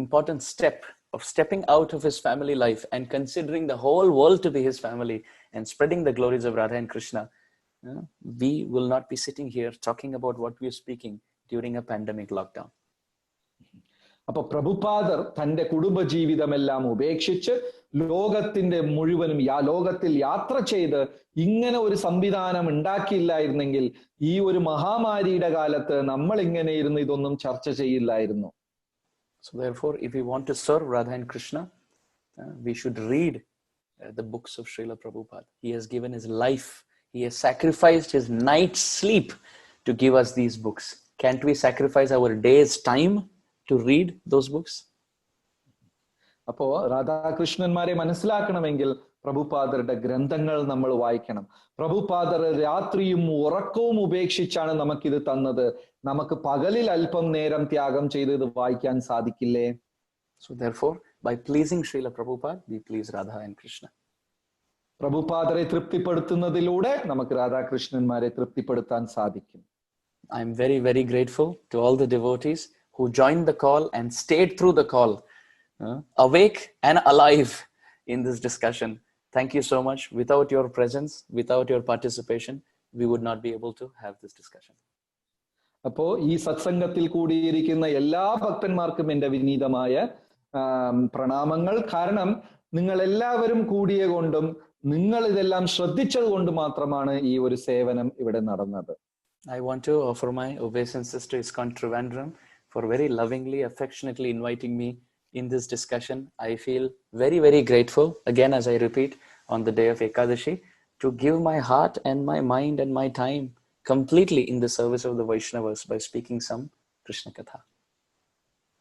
important step of stepping out of his family life and considering the whole world to be his family and spreading the glories of Radha and Krishna, we will not be sitting here talking about what we are speaking during a pandemic lockdown. അപ്പൊ പ്രഭുപാദർ തന്റെ കുടുംബജീവിതമെല്ലാം ഉപേക്ഷിച്ച് ലോകത്തിന്റെ മുഴുവനും ലോകത്തിൽ യാത്ര ചെയ്ത് ഇങ്ങനെ ഒരു സംവിധാനം ഉണ്ടാക്കിയില്ലായിരുന്നെങ്കിൽ ഈ ഒരു മഹാമാരിയുടെ കാലത്ത് നമ്മൾ ഇങ്ങനെ ഇരുന്ന് ഇതൊന്നും ചർച്ച ചെയ്യില്ലായിരുന്നു. So therefore, if we want to serve Radha and Krishna, we should read the books of Srila Prabhupada. He has given his life. He has sacrificed his night's sleep to give us these books. Can't we sacrifice our day's time to read those books? അപ്പോ രാധാകൃഷ്ണന്മാരെ മനസ്സിലാക്കണമെങ്കിൽ പ്രഭുപാദരുടെ ഗ്രന്ഥങ്ങൾ നമ്മൾ വായിക്കണം. പ്രഭുപാദർ രാത്രിയും ഉറക്കവും ഉപേക്ഷിച്ചാണ് നമുക്കിത് തന്നത്. നമുക്ക് പകലിൽ അല്പം നേരം ത്യാഗം ചെയ്ത് ഇത് വായിക്കാൻ സാധിക്കില്ലേ? So therefore, by pleasing Srila Prabhupada, we please Radha and Krishna. പ്രഭുപാദരെ തൃപ്തിപ്പെടുത്തുന്നതിലൂടെ നമുക്ക് രാധാകൃഷ്ണന്മാരെ തൃപ്തിപ്പെടുത്താൻ സാധിക്കും. I am very, very grateful to all the devotees who joined the call and stayed through the call, awake and alive in this discussion. Thank you so much. Without your presence, without your participation, we would not be able to have this discussion. അപ്പോ ഈ സത്സംഗത്തിൽ കൂടിയിരിക്കുന്ന എല്ലാ ഭക്തന്മാർക്കും എൻ്റെ വിനീതമായ പ്രണാമങ്ങൾ. കാരണം നിങ്ങൾ എല്ലാവരും കൂടിയ കൊണ്ടും നിങ്ങൾ ഇതെല്ലാം ശ്രദ്ധിച്ചത് കൊണ്ട് മാത്രമാണ് ഈ ഒരു സേവനം ഇവിടെ നടന്നത്. I want to offer my obeisances to ISKCON Trivandrum for very lovingly, affectionately inviting me in this discussion. I feel very, very grateful, again as I repeat, on the day of Ekadashi, to give my heart and my mind and my time completely in the service of the Vaishnavas by speaking some Krishna Katha.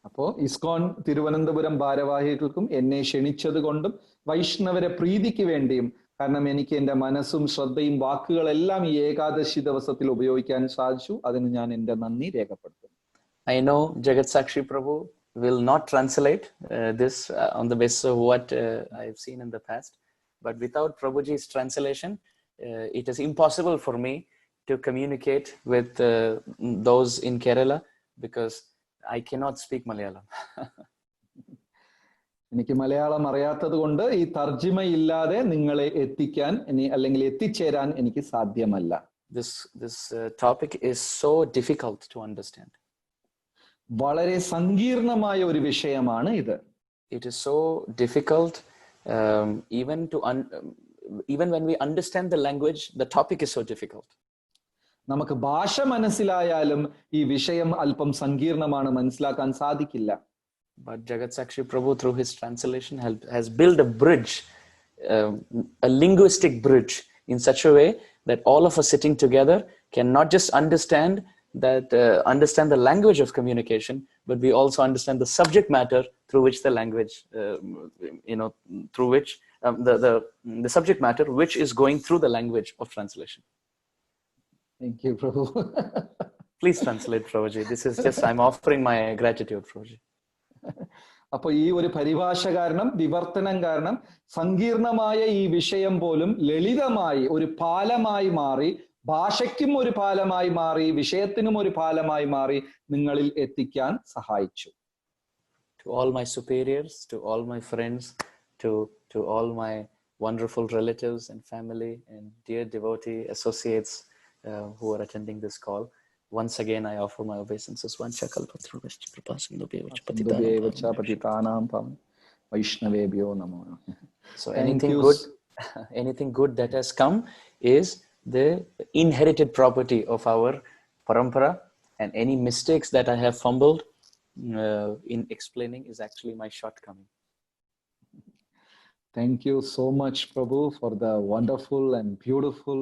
അപ്പോ ഇസ്കോൺ തിരുവനന്തപുരം ഭാരവാഹികൾക്കും എന്നെ ക്ഷണിച്ചത് കൊണ്ടും വൈഷ്ണവരെ പ്രീതിക്ക് വേണ്ടിയും, കാരണം എനിക്ക് എൻ്റെ മനസ്സും ശ്രദ്ധയും വാക്കുകളെല്ലാം ഈ ഏകാദശി ദിവസത്തിൽ ഉപയോഗിക്കാൻ സാധിച്ചു. അതിന് ഞാൻ എൻ്റെ നന്ദി രേഖപ്പെടുത്തുന്നു. I know Jagat Sakshi Prabhu will not translate this on the basis of what I've seen in the past, but without Prabhuji's translation, it is impossible for me to communicate with those in Kerala because I cannot speak Malayalam. എനിക്ക് മലയാളം അറിയാത്തത് കൊണ്ട് ഈ തർജിമ ഇല്ലാതെ നിങ്ങളെ എത്തിക്കാൻ അല്ലെങ്കിൽ എത്തിച്ചേരാൻ എനിക്ക് സാധ്യമല്ല. This topic is so difficult to understand. വളരെ സങ്കീർണമായ ഒരു വിഷയമാണ് ഇത്. It is so difficult even when we understand the language, the topic is so difficult. നമുക്ക് ഭാഷ മനസ്സിലായാലും ഈ വിഷയം അല്പം സങ്കീർണമാണ്, മനസ്സിലാക്കാൻ സാധിക്കില്ല. But Jagat Sakshi Prabhu, through his translation, has built a bridge, a linguistic bridge, in such a way that all of us sitting together can not just understand the language of communication, but we also understand the subject matter through which the language, through which the subject matter which is going through the language of translation. Thank you, Prabhu. Please translate, Prabhuji. This is just, I'm offering my gratitude, Prabhuji. അപ്പൊ ഈ ഒരു പരിഭാഷ കാരണം, വിവർത്തനം കാരണം സങ്കീർണമായ ഈ വിഷയം പോലും ലളിതമായി ഒരു പാലമായി മാറി, ഭാഷയ്ക്കും ഒരു പാലമായി മാറി, വിഷയത്തിനും ഒരു പാലമായി മാറി നിങ്ങളിൽ എത്തിക്കാൻ സഹായിച്ചു. To all my superiors, to all my friends, to all my wonderful relatives and family and dear devotee associates who are attending this call, once again I offer my obeisances. So anything good that has come is the inherited property of our parampara, and any mistakes that I have fumbled in explaining is actually my shortcoming. Thank you so much, Prabhu, for the wonderful and beautiful